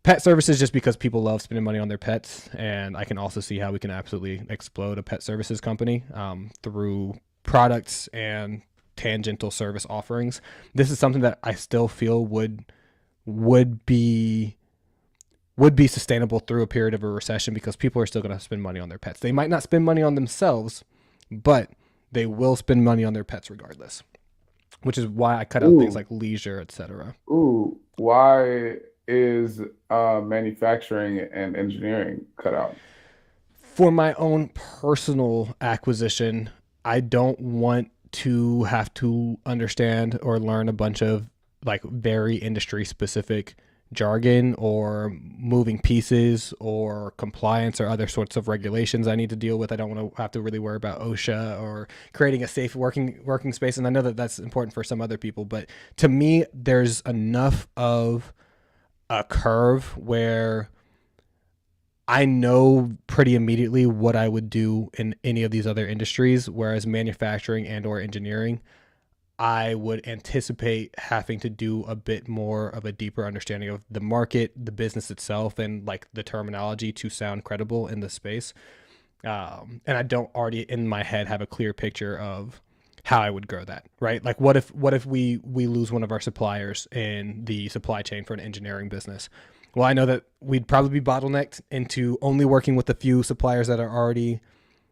Speaker 1: Pet services, just because people love spending money on their pets, and I can also see how we can absolutely explode a pet services company through products and tangential service offerings. This is something that I still feel would be sustainable through a period of a recession, because people are still going to spend money on their pets. They might not spend money on themselves, but they will spend money on their pets regardless, which is why I cut out things like leisure, etc.
Speaker 2: Ooh, why is manufacturing and engineering cut out?
Speaker 1: For my own personal acquisition, I don't want to have to understand or learn a bunch of like very industry specific jargon or moving pieces or compliance or other sorts of regulations I need to deal with. I don't want to have to really worry about OSHA or creating a safe working space. And I know that that's important for some other people, but to me, there's enough of a curve where I know pretty immediately what I would do in any of these other industries, whereas manufacturing and or engineering, I would anticipate having to do a bit more of a deeper understanding of the market, the business itself, and like the terminology to sound credible in the space. And I don't already in my head have a clear picture of how I would grow that, right? Like what if we lose one of our suppliers in the supply chain for an engineering business? Well, I know that we'd probably be bottlenecked into only working with the few suppliers that are already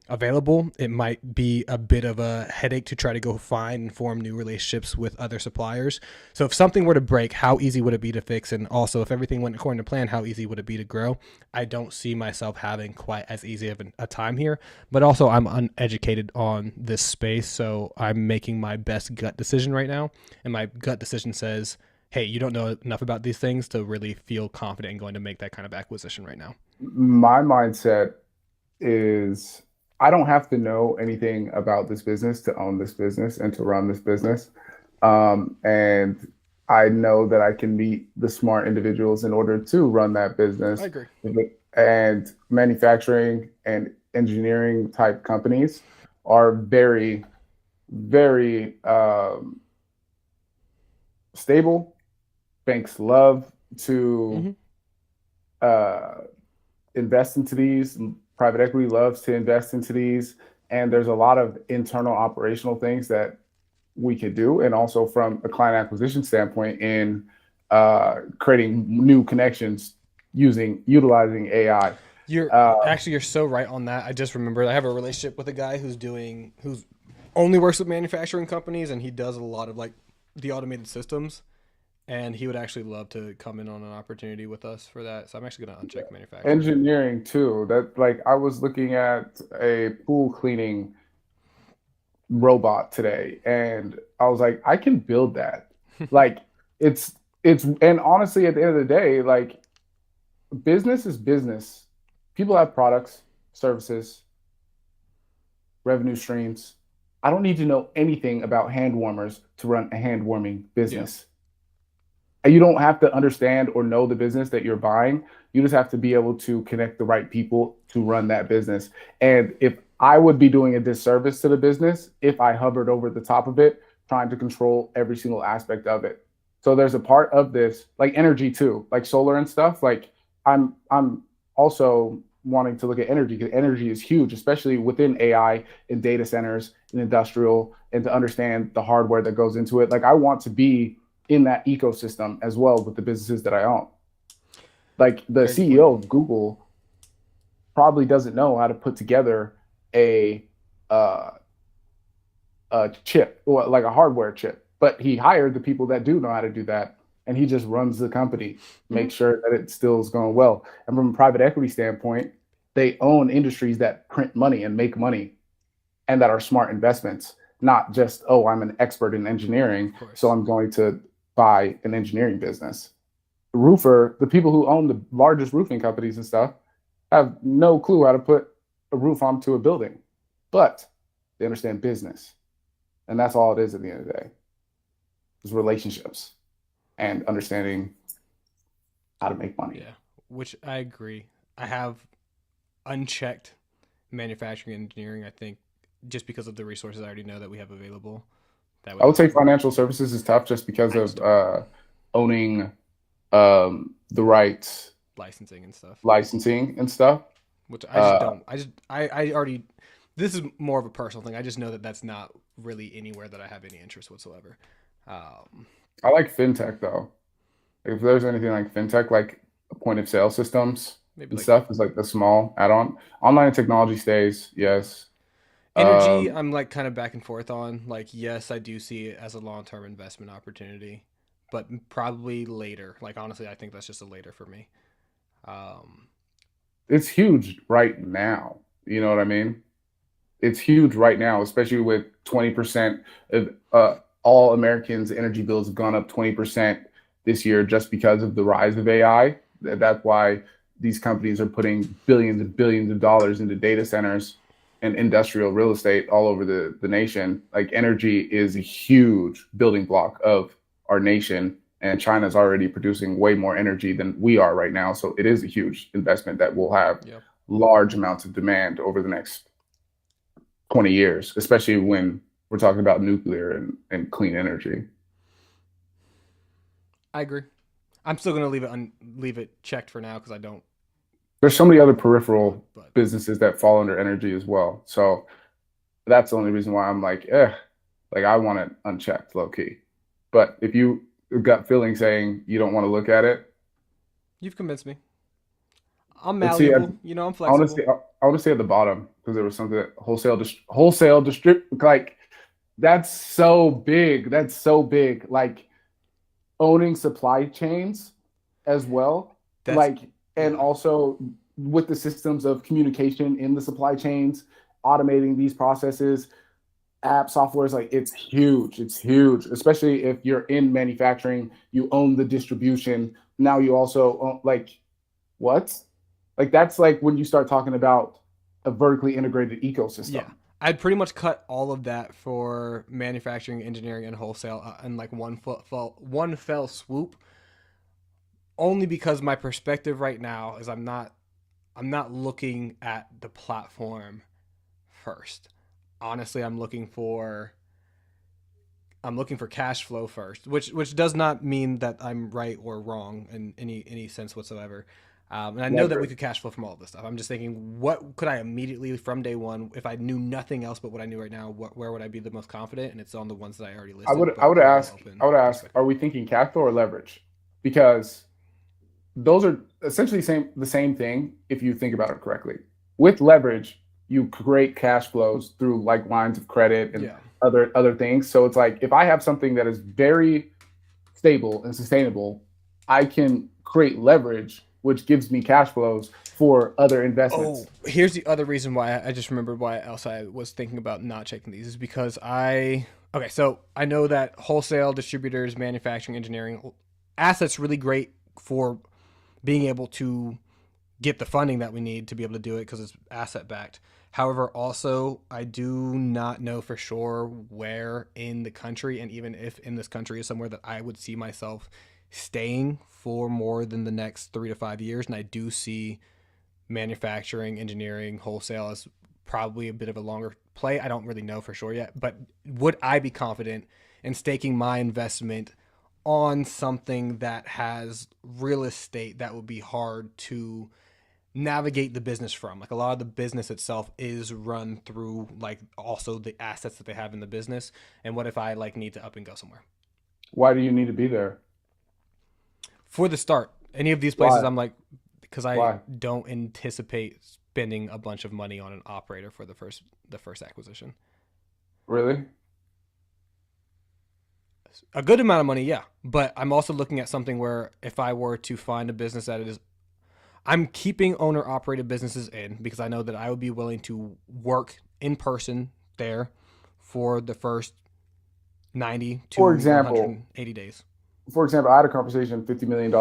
Speaker 1: available. It might be a bit of a headache to try to go find and form new relationships with other suppliers. So if something were to break, how easy would it be to fix? And also if everything went according to plan, how easy would it be to grow? I don't see myself having quite as easy of a time here, but also I'm uneducated on this space. So I'm making my best gut decision right now. And my gut decision says, hey, you don't know enough about these things to really feel confident in going to make that kind of acquisition right now.
Speaker 2: My mindset is I don't have to know anything about this business to own this business and to run this business. And I know that I can meet the smart individuals in order to run that business.
Speaker 1: I agree.
Speaker 2: And manufacturing and engineering type companies are very, very stable. Banks love to invest into these. Private equity loves to invest into these, and there's a lot of internal operational things that we could do, and also from a client acquisition standpoint in creating new connections utilizing AI.
Speaker 1: You're so right on that. I just remembered I have a relationship with a guy who's only works with manufacturing companies, and he does a lot of like the automated systems. And he would actually love to come in on an opportunity with us for that. So I'm actually going to uncheck manufacturing.
Speaker 2: Engineering too. That like I was looking at a pool cleaning robot today, and I was like, I can build that. Like it's and honestly, at the end of the day, like business is business. People have products, services, revenue streams. I don't need to know anything about hand warmers to run a hand warming business. you don't have to understand or know the business that you're buying. You just have to be able to connect the right people to run that business. And if I would be doing a disservice to the business if I hovered over the top of it, trying to control every single aspect of it. So there's a part of this, like energy too, like solar and stuff. Like I'm also wanting to look at energy because energy is huge, especially within AI and data centers and industrial, and to understand the hardware that goes into it. Like I want to be in that ecosystem as well with the businesses that I own. Like the CEO of Google probably doesn't know how to put together a uh, a chip or like a hardware chip, but he hired the people that do know how to do that, and he just runs the company, make sure that it still is going well. And from a private equity standpoint, they own industries that print money and make money, and that are smart investments, not just, oh, I'm an expert in engineering, so I'm going to buy an engineering business. The people who own the largest roofing companies and stuff have no clue how to put a roof onto a building, but they understand business. And that's all it is at the end of the day, is relationships and understanding how to make money.
Speaker 1: Yeah, which I agree. I have unchecked manufacturing and engineering, I think, just because of the resources I already know that we have available.
Speaker 2: I would say financial services is tough just because of owning the right
Speaker 1: licensing and stuff. Which I just don't. I already. This is more of a personal thing. I just know that that's not really anywhere that I have any interest whatsoever.
Speaker 2: I like fintech though. If there's anything like fintech, like point of sale systems and stuff, is like the small add-on. Online technology stays, yes.
Speaker 1: Energy, I'm like kind of back and forth on. Like, yes, I do see it as a long-term investment opportunity, but probably later. Like, honestly, I think that's just a later for me.
Speaker 2: It's huge right now. You know what I mean? It's huge right now, especially with 20% of all Americans' energy bills have gone up 20% this year just because of the rise of AI. That's why these companies are putting billions and billions of dollars into data centers and industrial real estate all over the nation. Like energy is a huge building block of our nation, and China's already producing way more energy than we are right now. So it is a huge investment that will have large amounts of demand over the next 20 years, especially when we're talking about nuclear and clean energy.
Speaker 1: I agree. I'm still going to leave it checked for now because I don't.
Speaker 2: There's so many other peripheral businesses that fall under energy as well. So that's the only reason why I'm like I want it unchecked, low key. But if you gut feeling saying you don't want to look at it,
Speaker 1: you've convinced me. I'm malleable, I'm flexible.
Speaker 2: I want to say at the bottom because there was something that wholesale distribute, like that's so big. That's so big. Like owning supply chains as well. And also with the systems of communication in the supply chains, automating these processes, app software is like, it's huge. It's huge, especially if you're in manufacturing, you own the distribution. Now you also own, what? Like that's like when you start talking about a vertically integrated ecosystem.
Speaker 1: Yeah. I'd pretty much cut all of that for manufacturing, engineering, and wholesale in like one fell swoop. Only because my perspective right now is I'm not looking at the platform first. Honestly, I'm looking for cash flow first, which does not mean that I'm right or wrong in any sense whatsoever. And I know that we could cash flow from all of this stuff. I'm just thinking, what could I immediately from day one, if I knew nothing else but what I knew right now, where would I be the most confident? And it's on the ones that I already listed.
Speaker 2: I would ask, are we thinking cash flow or leverage? Because those are essentially the same thing if you think about it correctly. With leverage, you create cash flows through like lines of credit and other things. So it's like if I have something that is very stable and sustainable, I can create leverage, which gives me cash flows for other investments.
Speaker 1: Oh, here's the other reason why I just remembered why else I was thinking about not checking these is because so I know that wholesale, distributors, manufacturing, engineering, assets really great for being able to get the funding that we need to be able to do it because it's asset backed. However, also, I do not know for sure where in the country, and even if in this country is somewhere that I would see myself staying for more than the next 3 to 5 years, and I do see manufacturing, engineering, wholesale as probably a bit of a longer play. I don't really know for sure yet, but would I be confident in staking my investment on something that has real estate that would be hard to navigate the business from? Like, a lot of the business itself is run through like also the assets that they have in the business. And what if I like need to up and go somewhere?
Speaker 2: Why do you need to be there?
Speaker 1: For the start, any of these places,
Speaker 2: Why?
Speaker 1: I'm like, because I
Speaker 2: Why?
Speaker 1: don't anticipate spending a bunch of money on an operator for the first acquisition.
Speaker 2: Really?
Speaker 1: A good amount of money, yeah. But I'm also looking at something where if I were to find a business that is, I'm keeping owner operated businesses in because I know that I would be willing to work in person there for the first 90 to
Speaker 2: For example,
Speaker 1: 180 days.
Speaker 2: For example, I had a conversation, $50 million.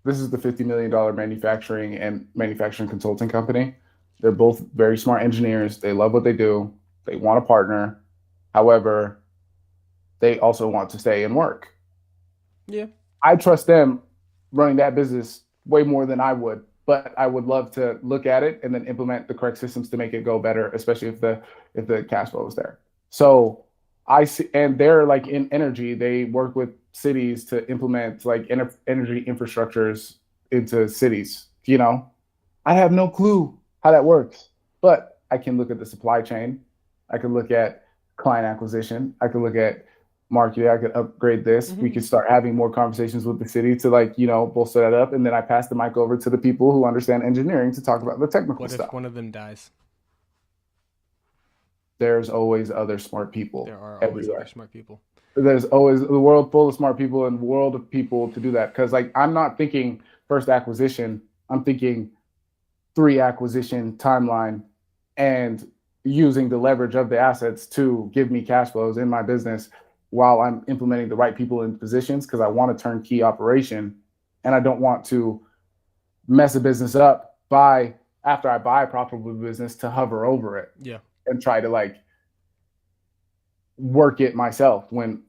Speaker 2: This is the $50 million manufacturing and manufacturing consulting company. They're both very smart engineers. They love what they do. They want a partner. However, they also want to stay and work.
Speaker 1: Yeah.
Speaker 2: I trust them running that business way more than I would, but I would love to look at it and then implement the correct systems to make it go better, especially if the cash flow is there. So I see, and they're like in energy, they work with cities to implement like energy infrastructures into cities. I have no clue how that works, but I can look at the supply chain. I can look at client acquisition. I can look at marketing. I could upgrade this. We could start having more conversations with the city to bolster that up. And then I pass the mic over to the people who understand engineering to talk about the technical
Speaker 1: What
Speaker 2: stuff.
Speaker 1: if one of them dies?
Speaker 2: There's always other smart people.
Speaker 1: There are always
Speaker 2: everywhere.
Speaker 1: other smart people.
Speaker 2: There's always the world full of smart people and world of people to do that. Because I'm not thinking first acquisition. I'm thinking 3 acquisition timeline and using the leverage of the assets to give me cash flows in my business while I'm implementing the right people in positions, because I want a turnkey operation and I don't want to mess a business up after I buy a profitable business to hover over it.
Speaker 1: Yeah.
Speaker 2: And try to work it myself when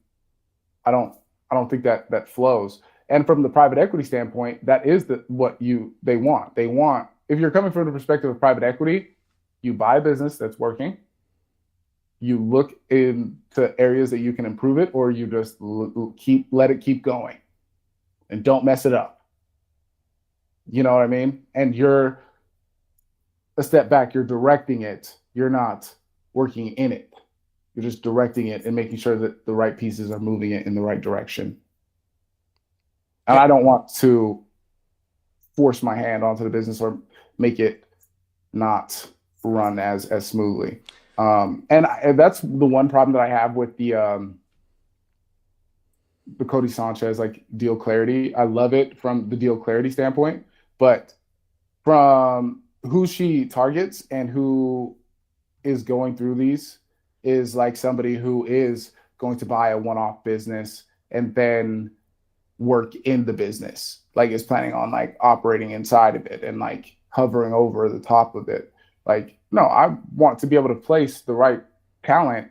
Speaker 2: I don't think that flows. And from the private equity standpoint, that is what they want. They want, if you're coming from the perspective of private equity, you buy a business that's working, you look into areas that you can improve it, or you just let it keep going and don't mess it up. You know what I mean? And you're a step back, you're directing it. You're not working in it. You're just directing it and making sure that the right pieces are moving it in the right direction. And I don't want to force my hand onto the business or make it not run as smoothly. And that's the one problem that I have with the Cody Sanchez deal clarity. I love it from the deal clarity standpoint, but from who she targets and who is going through these is like somebody who is going to buy a one-off business and then work in the business, is planning on operating inside of it and hovering over the top of it. No, I want to be able to place the right talent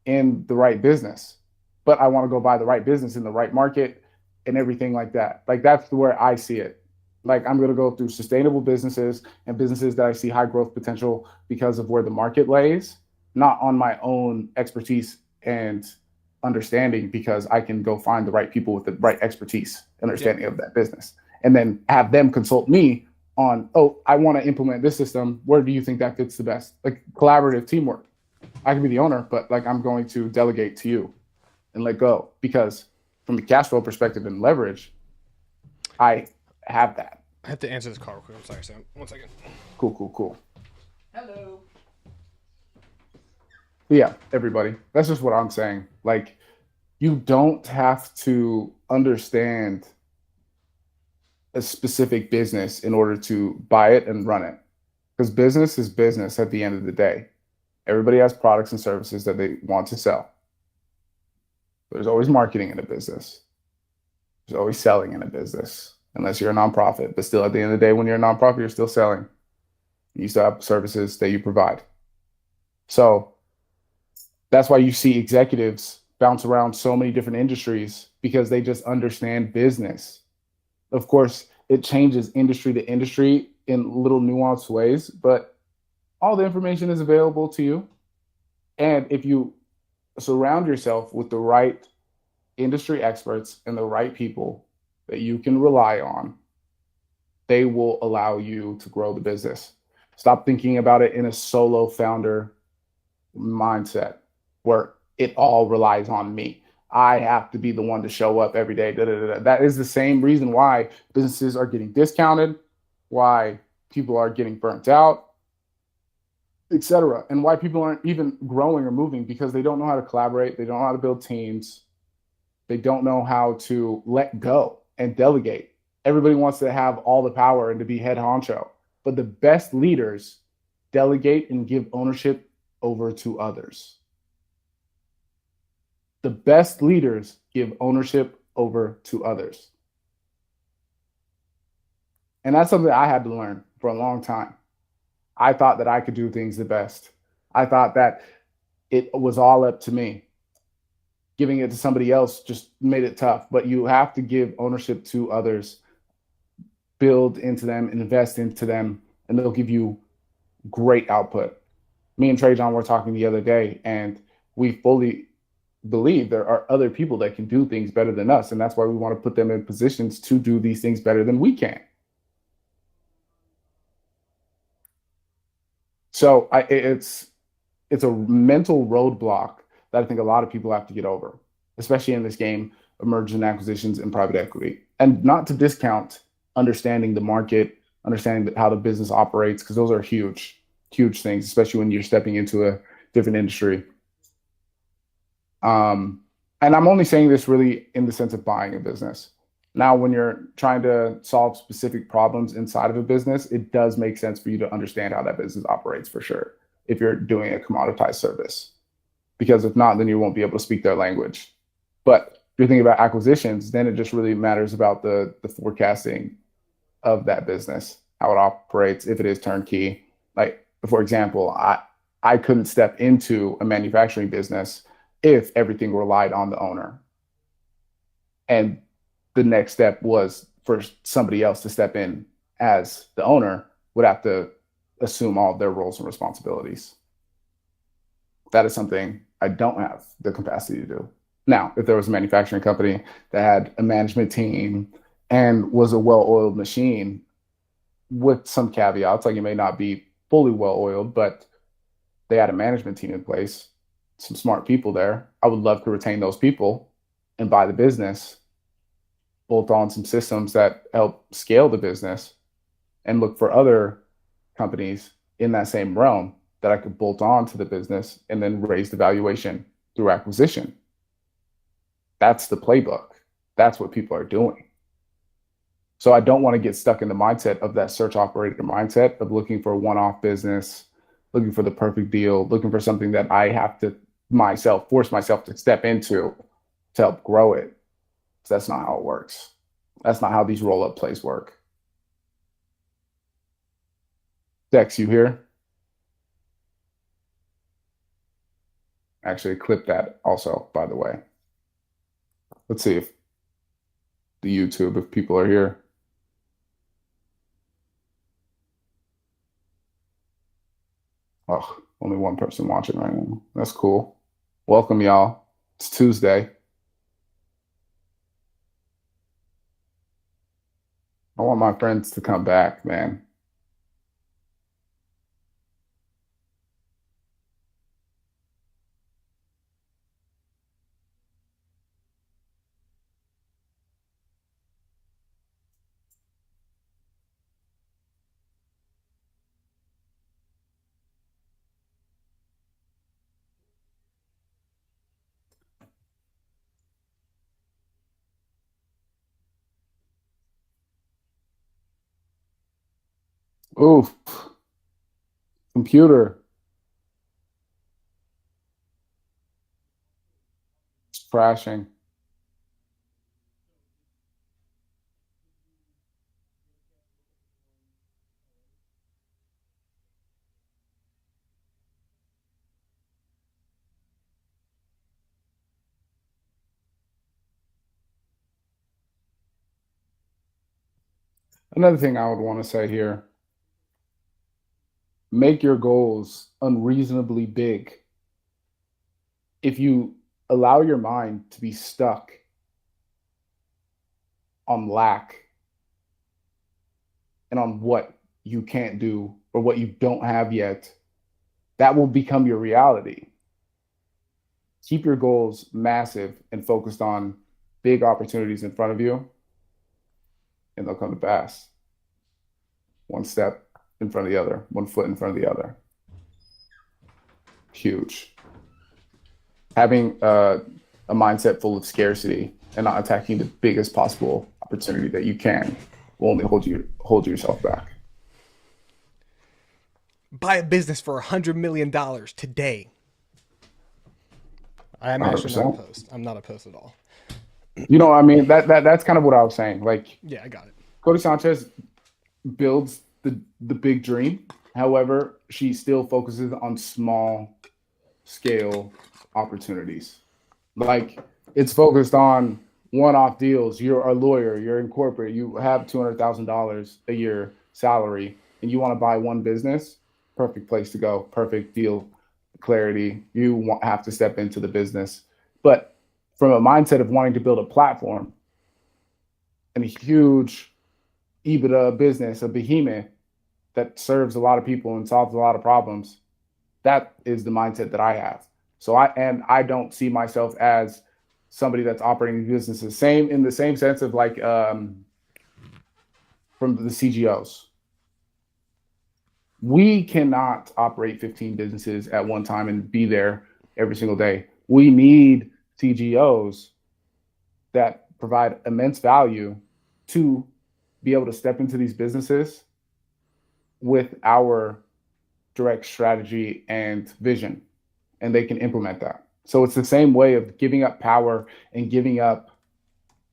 Speaker 2: in the right business, but I want to go buy the right business in the right market and everything like that. That's where I see it. I'm going to go through sustainable businesses and businesses that I see high growth potential because of where the market lays, not on my own expertise and understanding, because I can go find the right people with the right expertise, understanding of that business, and then have them consult me on, I want to implement this system. Where do you think that fits the best? Collaborative teamwork. I can be the owner, but I'm going to delegate to you and let go, because from a cash flow perspective and leverage, I have that.
Speaker 1: I have to answer this call real quick. I'm sorry, Sam. 1 second.
Speaker 2: Cool.
Speaker 1: Hello.
Speaker 2: Yeah, everybody. That's just what I'm saying. You don't have to understand a specific business in order to buy it and run it, because business is business at the end of the day. Everybody has products and services that they want to sell. There's always marketing in a business. There's always selling in a business. Unless you're a nonprofit, but still at the end of the day, when you're a nonprofit, you're still selling. You still have services that you provide. So that's why you see executives bounce around so many different industries because they just understand business. Of course, it changes industry to industry in little nuanced ways, but all the information is available to you. And if you surround yourself with the right industry experts and the right people that you can rely on, they will allow you to grow the business. Stop thinking about it in a solo founder mindset where it all relies on me. I have to be the one to show up every day. Da, da, da, da. That is the same reason why businesses are getting discounted, why people are getting burnt out, etc. And why people aren't even growing or moving, because they don't know how to collaborate. They don't know how to build teams. They don't know how to let go and delegate. Everybody wants to have all the power and to be head honcho. But the best leaders delegate and give ownership over to others. The best leaders give ownership over to others. And that's something I had to learn for a long time. I thought that I could do things the best. I thought that it was all up to me. Giving it to somebody else just made it tough. But you have to give ownership to others, build into them, invest into them, and they'll give you great output. Me and Trey John were talking the other day, and we fully believe there are other people that can do things better than us. And that's why we want to put them in positions to do these things better than we can. So it's a mental roadblock that I think a lot of people have to get over, especially in this game of mergers and acquisitions and private equity. And not to discount understanding the market, understanding how the business operates, because those are huge, huge things, especially when you're stepping into a different industry. And I'm only saying this really in the sense of buying a business. Now, when you're trying to solve specific problems inside of a business, it does make sense for you to understand how that business operates for sure, if you're doing a commoditized service. Because if not, then you won't be able to speak their language. But if you're thinking about acquisitions, then it just really matters about the forecasting of that business, how it operates, if it is turnkey. Like, for example, I couldn't step into a manufacturing business if everything relied on the owner. And the next step was for somebody else to step in as the owner, would have to assume all of their roles and responsibilities. That is something I don't have the capacity to do. Now, if there was a manufacturing company that had a management team and was a well-oiled machine, with some caveats, like it may not be fully well-oiled, but they had a management team in place, some smart people there, I would love to retain those people and buy the business, bolt on some systems that help scale the business, and look for other companies in that same realm that I could bolt on to the business and then raise the valuation through acquisition. That's the playbook. That's what people are doing. So I don't want to get stuck in the mindset of that search operator mindset of looking for a one-off business, looking for the perfect deal, looking for something that I have to force myself to step into to help grow it. So that's not how it works. That's not how these roll-up plays work. Dex, you here? Actually, clip that also, by the way. Let's see if the YouTube, if people are here. Oh, only one person watching right now. That's cool. Welcome, y'all. It's Tuesday. I want my friends to come back, man. Oof. Computer. It's crashing. Another thing I would want to say here, make your goals unreasonably big. If you allow your mind to be stuck on lack and on what you can't do or what you don't have yet, that will become your reality. Keep your goals massive and focused on big opportunities in front of you, and they'll come to pass. One step in front of the other, one foot in front of the other. Huge. Having a mindset full of scarcity and not attacking the biggest possible opportunity that you can will only hold yourself back.
Speaker 1: Buy a business for $100 million today. I'm actually not
Speaker 2: 100%.
Speaker 1: opposed. I'm not opposed at all.
Speaker 2: You know, I mean, that's kind of what I was saying. Like,
Speaker 1: Yeah, I got it.
Speaker 2: Cody Sanchez builds the big dream. However, she still focuses on small scale opportunities. Like, it's focused on one-off deals. You're a lawyer, you're in corporate, you have $200,000 a year salary, and you want to buy one business. Perfect place to go. Perfect deal clarity. You have to step into the business. But from a mindset of wanting to build a platform and a huge EBITDA business, a behemoth that serves a lot of people and solves a lot of problems, that is the mindset that I have. So I don't see myself as somebody that's operating businesses in the same sense of like from the CGOs. We cannot operate 15 businesses at one time and be there every single day. We need CGOs that provide immense value to be able to step into these businesses with our direct strategy and vision, and they can implement that. So it's the same way of giving up power and giving up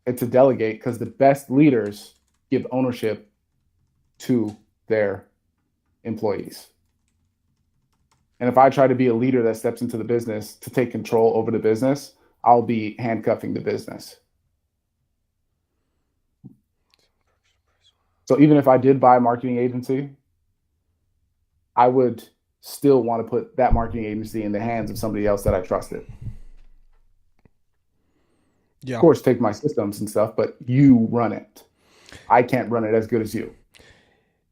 Speaker 2: and to delegate, because the best leaders give ownership to their employees. And if I try to be a leader that steps into the business to take control over the business, I'll be handcuffing the business. So even if I did buy a marketing agency, I would still want to put that marketing agency in the hands of somebody else that I trusted.
Speaker 1: Yeah.
Speaker 2: Of course, take my systems and stuff, but you run it. I can't run it as good as you.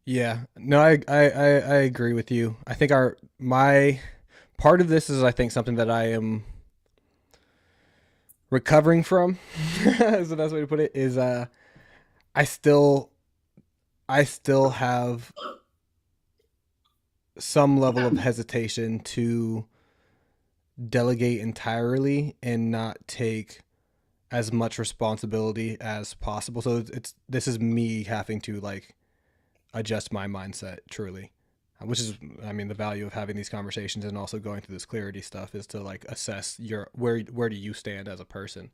Speaker 1: Yeah, no, I agree with you. I think my part of this is, I think, something that I am recovering from is the best way to put it, is I still have some level of hesitation to delegate entirely and not take as much responsibility as possible. So this is me having to like adjust my mindset, truly, which is, I mean, the value of having these conversations and also going through this clarity stuff is to like assess where do you stand as a person.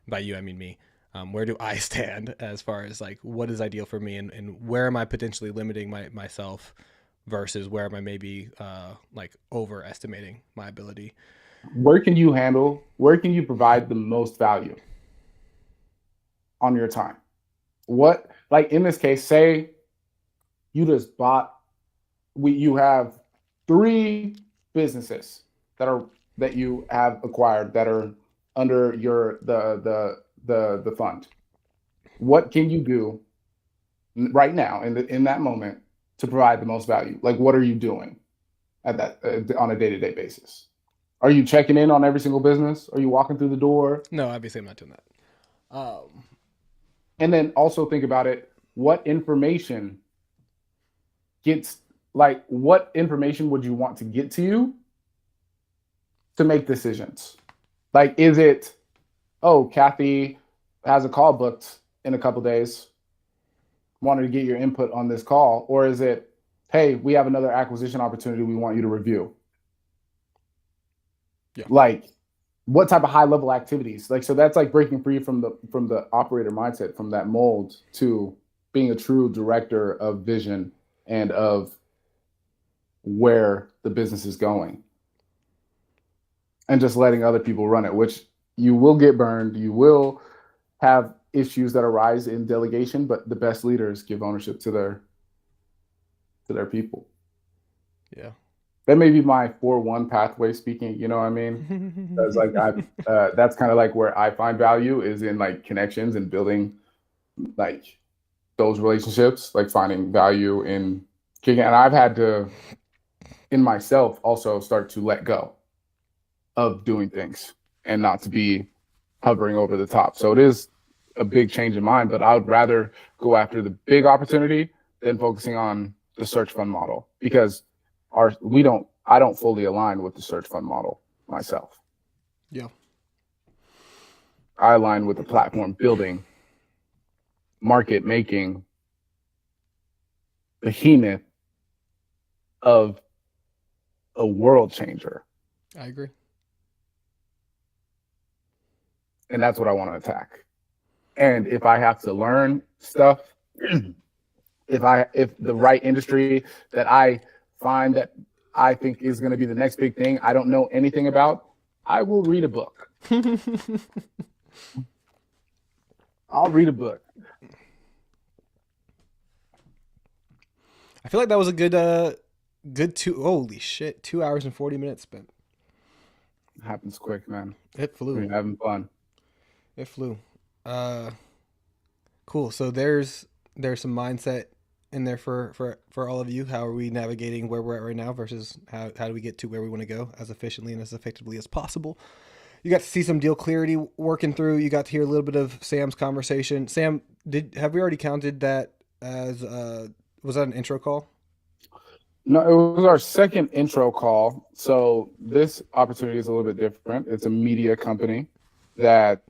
Speaker 1: By you, I mean me. Where do I stand as far as like what is ideal for me, and where am I potentially limiting myself versus where am I maybe like overestimating my ability.
Speaker 2: Where can you provide the most value on your time? What, like in this case, say you just you have 3 businesses that you have acquired that are under the fund. What can you do right now in that moment to provide the most value? Like, what are you doing at that on a day-to-day basis? Are you checking in on every single business? Are you walking through the door?
Speaker 1: No, obviously I'm not doing that.
Speaker 2: And then also think about it. What information would you want to get to you to make decisions? Like, is it, oh, Kathy has a call booked in a couple days, wanted to get your input on this call? Or is it, hey, we have another acquisition opportunity we want you to review?
Speaker 1: Yeah.
Speaker 2: Like, what type of high level activities? Like, so that's like breaking free from the operator mindset, from that mold, to being a true director of vision and of where the business is going, and just letting other people run it, which you will get burned. You will have issues that arise in delegation, but the best leaders give ownership to their people.
Speaker 1: Yeah.
Speaker 2: That may be my 4-1 pathway speaking, you know what I mean? That's like that's kind of like where I find value is in like connections and building like those relationships, like finding value in kicking. And I've had to in myself also start to let go of doing things and not to be hovering over the top. So it is a big change in mind, but I would rather go after the big opportunity than focusing on the search fund model, because I don't fully align with the search fund model myself.
Speaker 1: Yeah.
Speaker 2: I align with the platform building, market making behemoth of a world changer.
Speaker 1: I agree.
Speaker 2: And that's what I want to attack. And if I have to learn stuff, if the right industry that I find that I think is going to be the next big thing I don't know anything about, I will read a book. I'll read a book.
Speaker 1: I feel like that was a good holy shit, 2 hours and 40 minutes spent.
Speaker 2: It happens quick, man.
Speaker 1: It flew.
Speaker 2: We're having fun.
Speaker 1: It flew. Cool. So there's some mindset in there for all of you. How are we navigating where we're at right now versus how do we get to where we want to go as efficiently and as effectively as possible? You got to see some deal clarity working through. You got to hear a little bit of Sam's conversation. Sam, have we already counted that as was that an intro call?
Speaker 2: No, it was our second intro call. So this opportunity is a little bit different. It's a media company that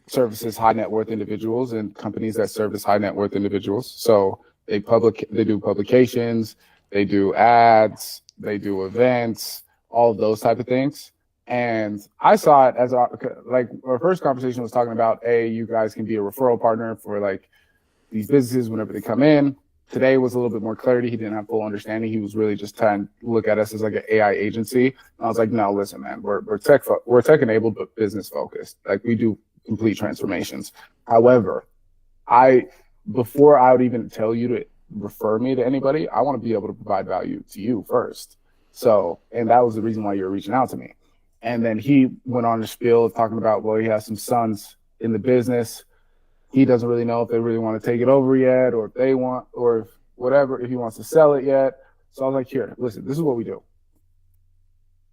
Speaker 2: services high net worth individuals and companies that service high net worth individuals. So they do publications, they do ads, they do events, all of those type of things. And I saw it as like our first conversation was talking about, you guys can be a referral partner for like these businesses whenever they come in. Today was a little bit more clarity. He didn't have full understanding. He was really just trying to look at us as like an AI agency. And I was like, no, listen, man, we're tech enabled, but business focused. Like we do complete transformations. However, before I would even tell you to refer me to anybody, I want to be able to provide value to you first. So, and that was the reason why you were reaching out to me. And then he went on to spiel talking about, well, he has some sons in the business. He doesn't really know if they really want to take it over yet, or if they want, or if whatever, if he wants to sell it yet. So I was like, here, listen, this is what we do.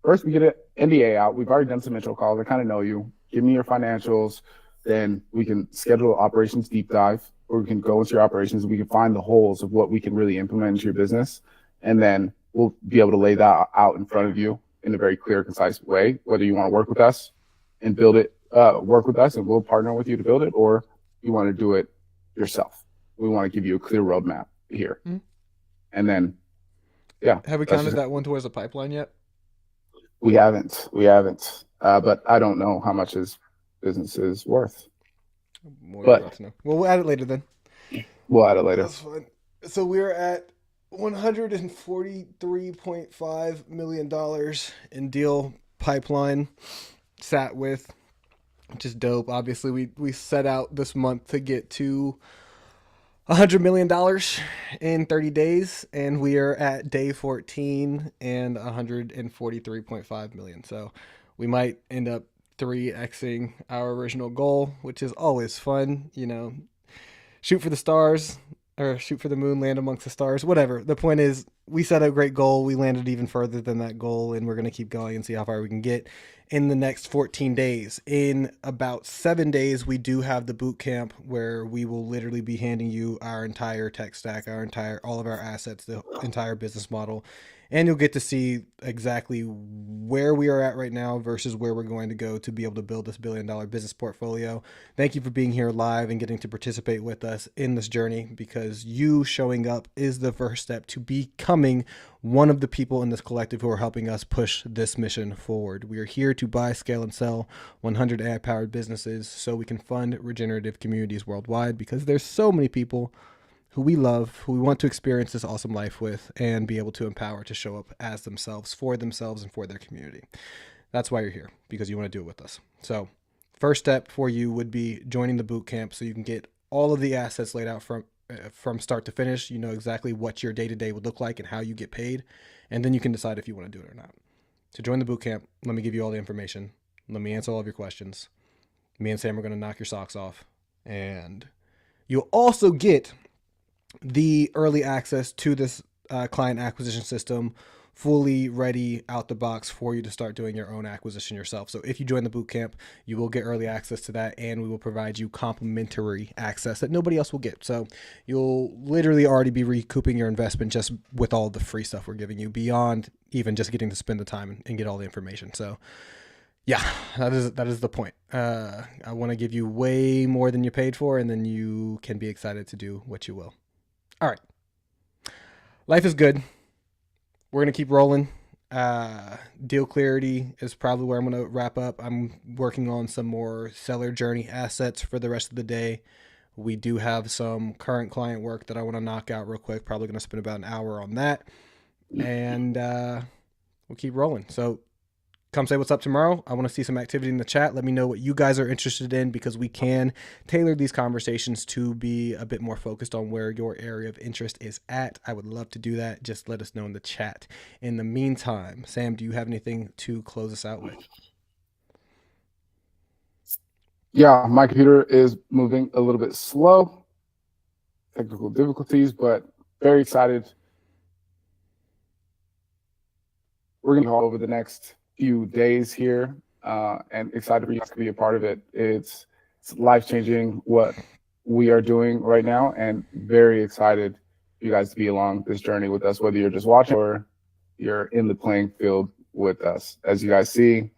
Speaker 2: First, we get an NDA out. We've already done some intro calls. I kind of know you. Give me your financials. Then we can schedule operations deep dive, or we can go into your operations. We can find the holes of what we can really implement into your business. And then we'll be able to lay that out in front of you in a very clear, concise way, whether you want to work with us and build it, work with us and we'll partner with you to build it, or you want to do it yourself. We want to give you a clear roadmap here. Mm-hmm. And then, yeah.
Speaker 1: Have we counted that one towards the pipeline yet?
Speaker 2: We haven't. But I don't know how much his business is worth.
Speaker 1: Well, we'll add it later then.
Speaker 2: We'll add it later.
Speaker 1: That's fine. So we're at $143.5 million in deal pipeline sat with, which is dope. Obviously, we set out this month to get to $100 million in 30 days, and we are at day 14 and $143.5 million. So we might end up 3xing our original goal, which is always fun. You know, shoot for the stars or shoot for the moon, land amongst the stars, whatever. The point is, we set a great goal. We landed even further than that goal, and we're going to keep going and see how far we can get in the next 14 days. In about 7 days, we do have the boot camp where we will literally be handing you our entire tech stack, all of our assets, the entire business model. And you'll get to see exactly where we are at right now versus where we're going to go to be able to build this $1 billion business portfolio. Thank you for being here live and getting to participate with us in this journey, because you showing up is the first step to becoming one of the people in this collective who are helping us push this mission forward. We are here to buy, scale, and sell 100 AI-powered businesses so we can fund regenerative communities worldwide, because there's so many people who we love, who we want to experience this awesome life with and be able to empower to show up as themselves, and for their community. That's why you're here, because you want to do it with us. So first step for you would be joining the boot camp so you can get all of the assets laid out from start to finish. You know exactly what your day-to-day would look like and how you get paid, and then you can decide if you want to do it or not. To join the boot camp, let me give you all the information. Let me answer all of your questions. Me and Sam are going to knock your socks off, and you'll also get the early access to this client acquisition system, fully ready out the box for you to start doing your own acquisition yourself. So if you join the boot camp, you will get early access to that, and we will provide you complimentary access that nobody else will get. So you'll literally already be recouping your investment just with all the free stuff we're giving you, beyond even just getting to spend the time and get all the information. So yeah, that is the point. I want to give you way more than you paid for, and then you can be excited to do what you will. All right. Life is good. We're going to keep rolling. Deal clarity is probably where I'm going to wrap up. I'm working on some more seller journey assets for the rest of the day. We do have some current client work that I want to knock out real quick. Probably going to spend about an hour on that. And we'll keep rolling. So come say what's up tomorrow. I want to see some activity in the chat. Let me know what you guys are interested in, because we can tailor these conversations to be a bit more focused on where your area of interest is at. I would love to do that. Just let us know in the chat. In the meantime, Sam, do you have anything to close us out with?
Speaker 2: Yeah, my computer is moving a little bit slow. Technical difficulties, but very excited. We're going to go over the next few days here, and excited for you guys to be a part of it. It's life-changing what we are doing right now, and very excited for you guys to be along this journey with us, whether you're just watching or you're in the playing field with us. As you guys see,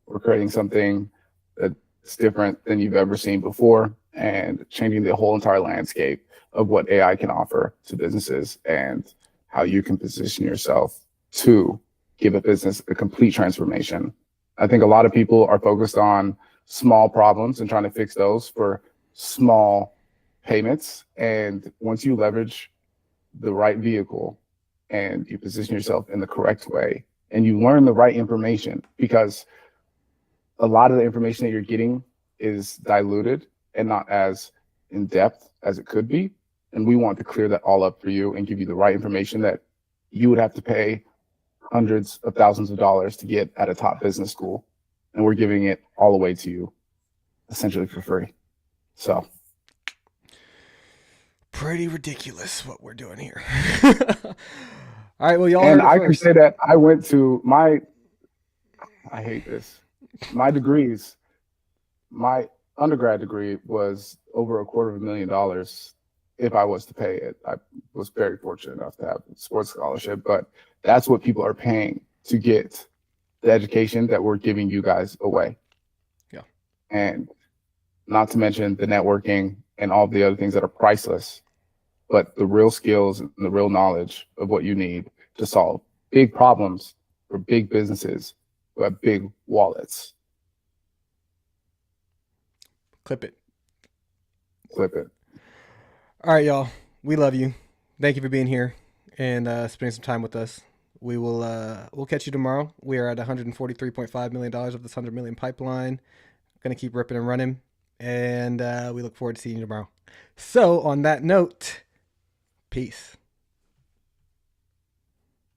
Speaker 2: we're creating something that's different than you've ever seen before, and changing the whole entire landscape of what AI can offer to businesses and how you can position yourself to give a business a complete transformation. I think a lot of people are focused on small problems and trying to fix those for small payments. And once you leverage the right vehicle and you position yourself in the correct way and you learn the right information, because a lot of the information that you're getting is diluted and not as in depth as it could be. And we want to clear that all up for you and give you the right information that you would have to pay hundreds of thousands of dollars to get at a top business school, and we're giving it all away to you essentially for free. So
Speaker 1: pretty ridiculous what we're doing here. All right, well, y'all
Speaker 2: and
Speaker 1: heard it
Speaker 2: I
Speaker 1: first.
Speaker 2: can say that I went to I hate this, my degrees, my undergrad degree was over $250,000 if I was to pay it. I was very fortunate enough to have a sports scholarship, but that's what people are paying to get the education that we're giving you guys away.
Speaker 1: Yeah.
Speaker 2: And not to mention the networking and all the other things that are priceless, but the real skills and the real knowledge of what you need to solve big problems for big businesses who have big wallets.
Speaker 1: Clip it.
Speaker 2: Clip it.
Speaker 1: All right, y'all. We love you. Thank you for being here and spending some time with us. We will we'll catch you tomorrow. We are at $143.5 million of this 100 million pipeline. Gonna keep ripping and running, and we look forward to seeing you tomorrow. So on that note, peace.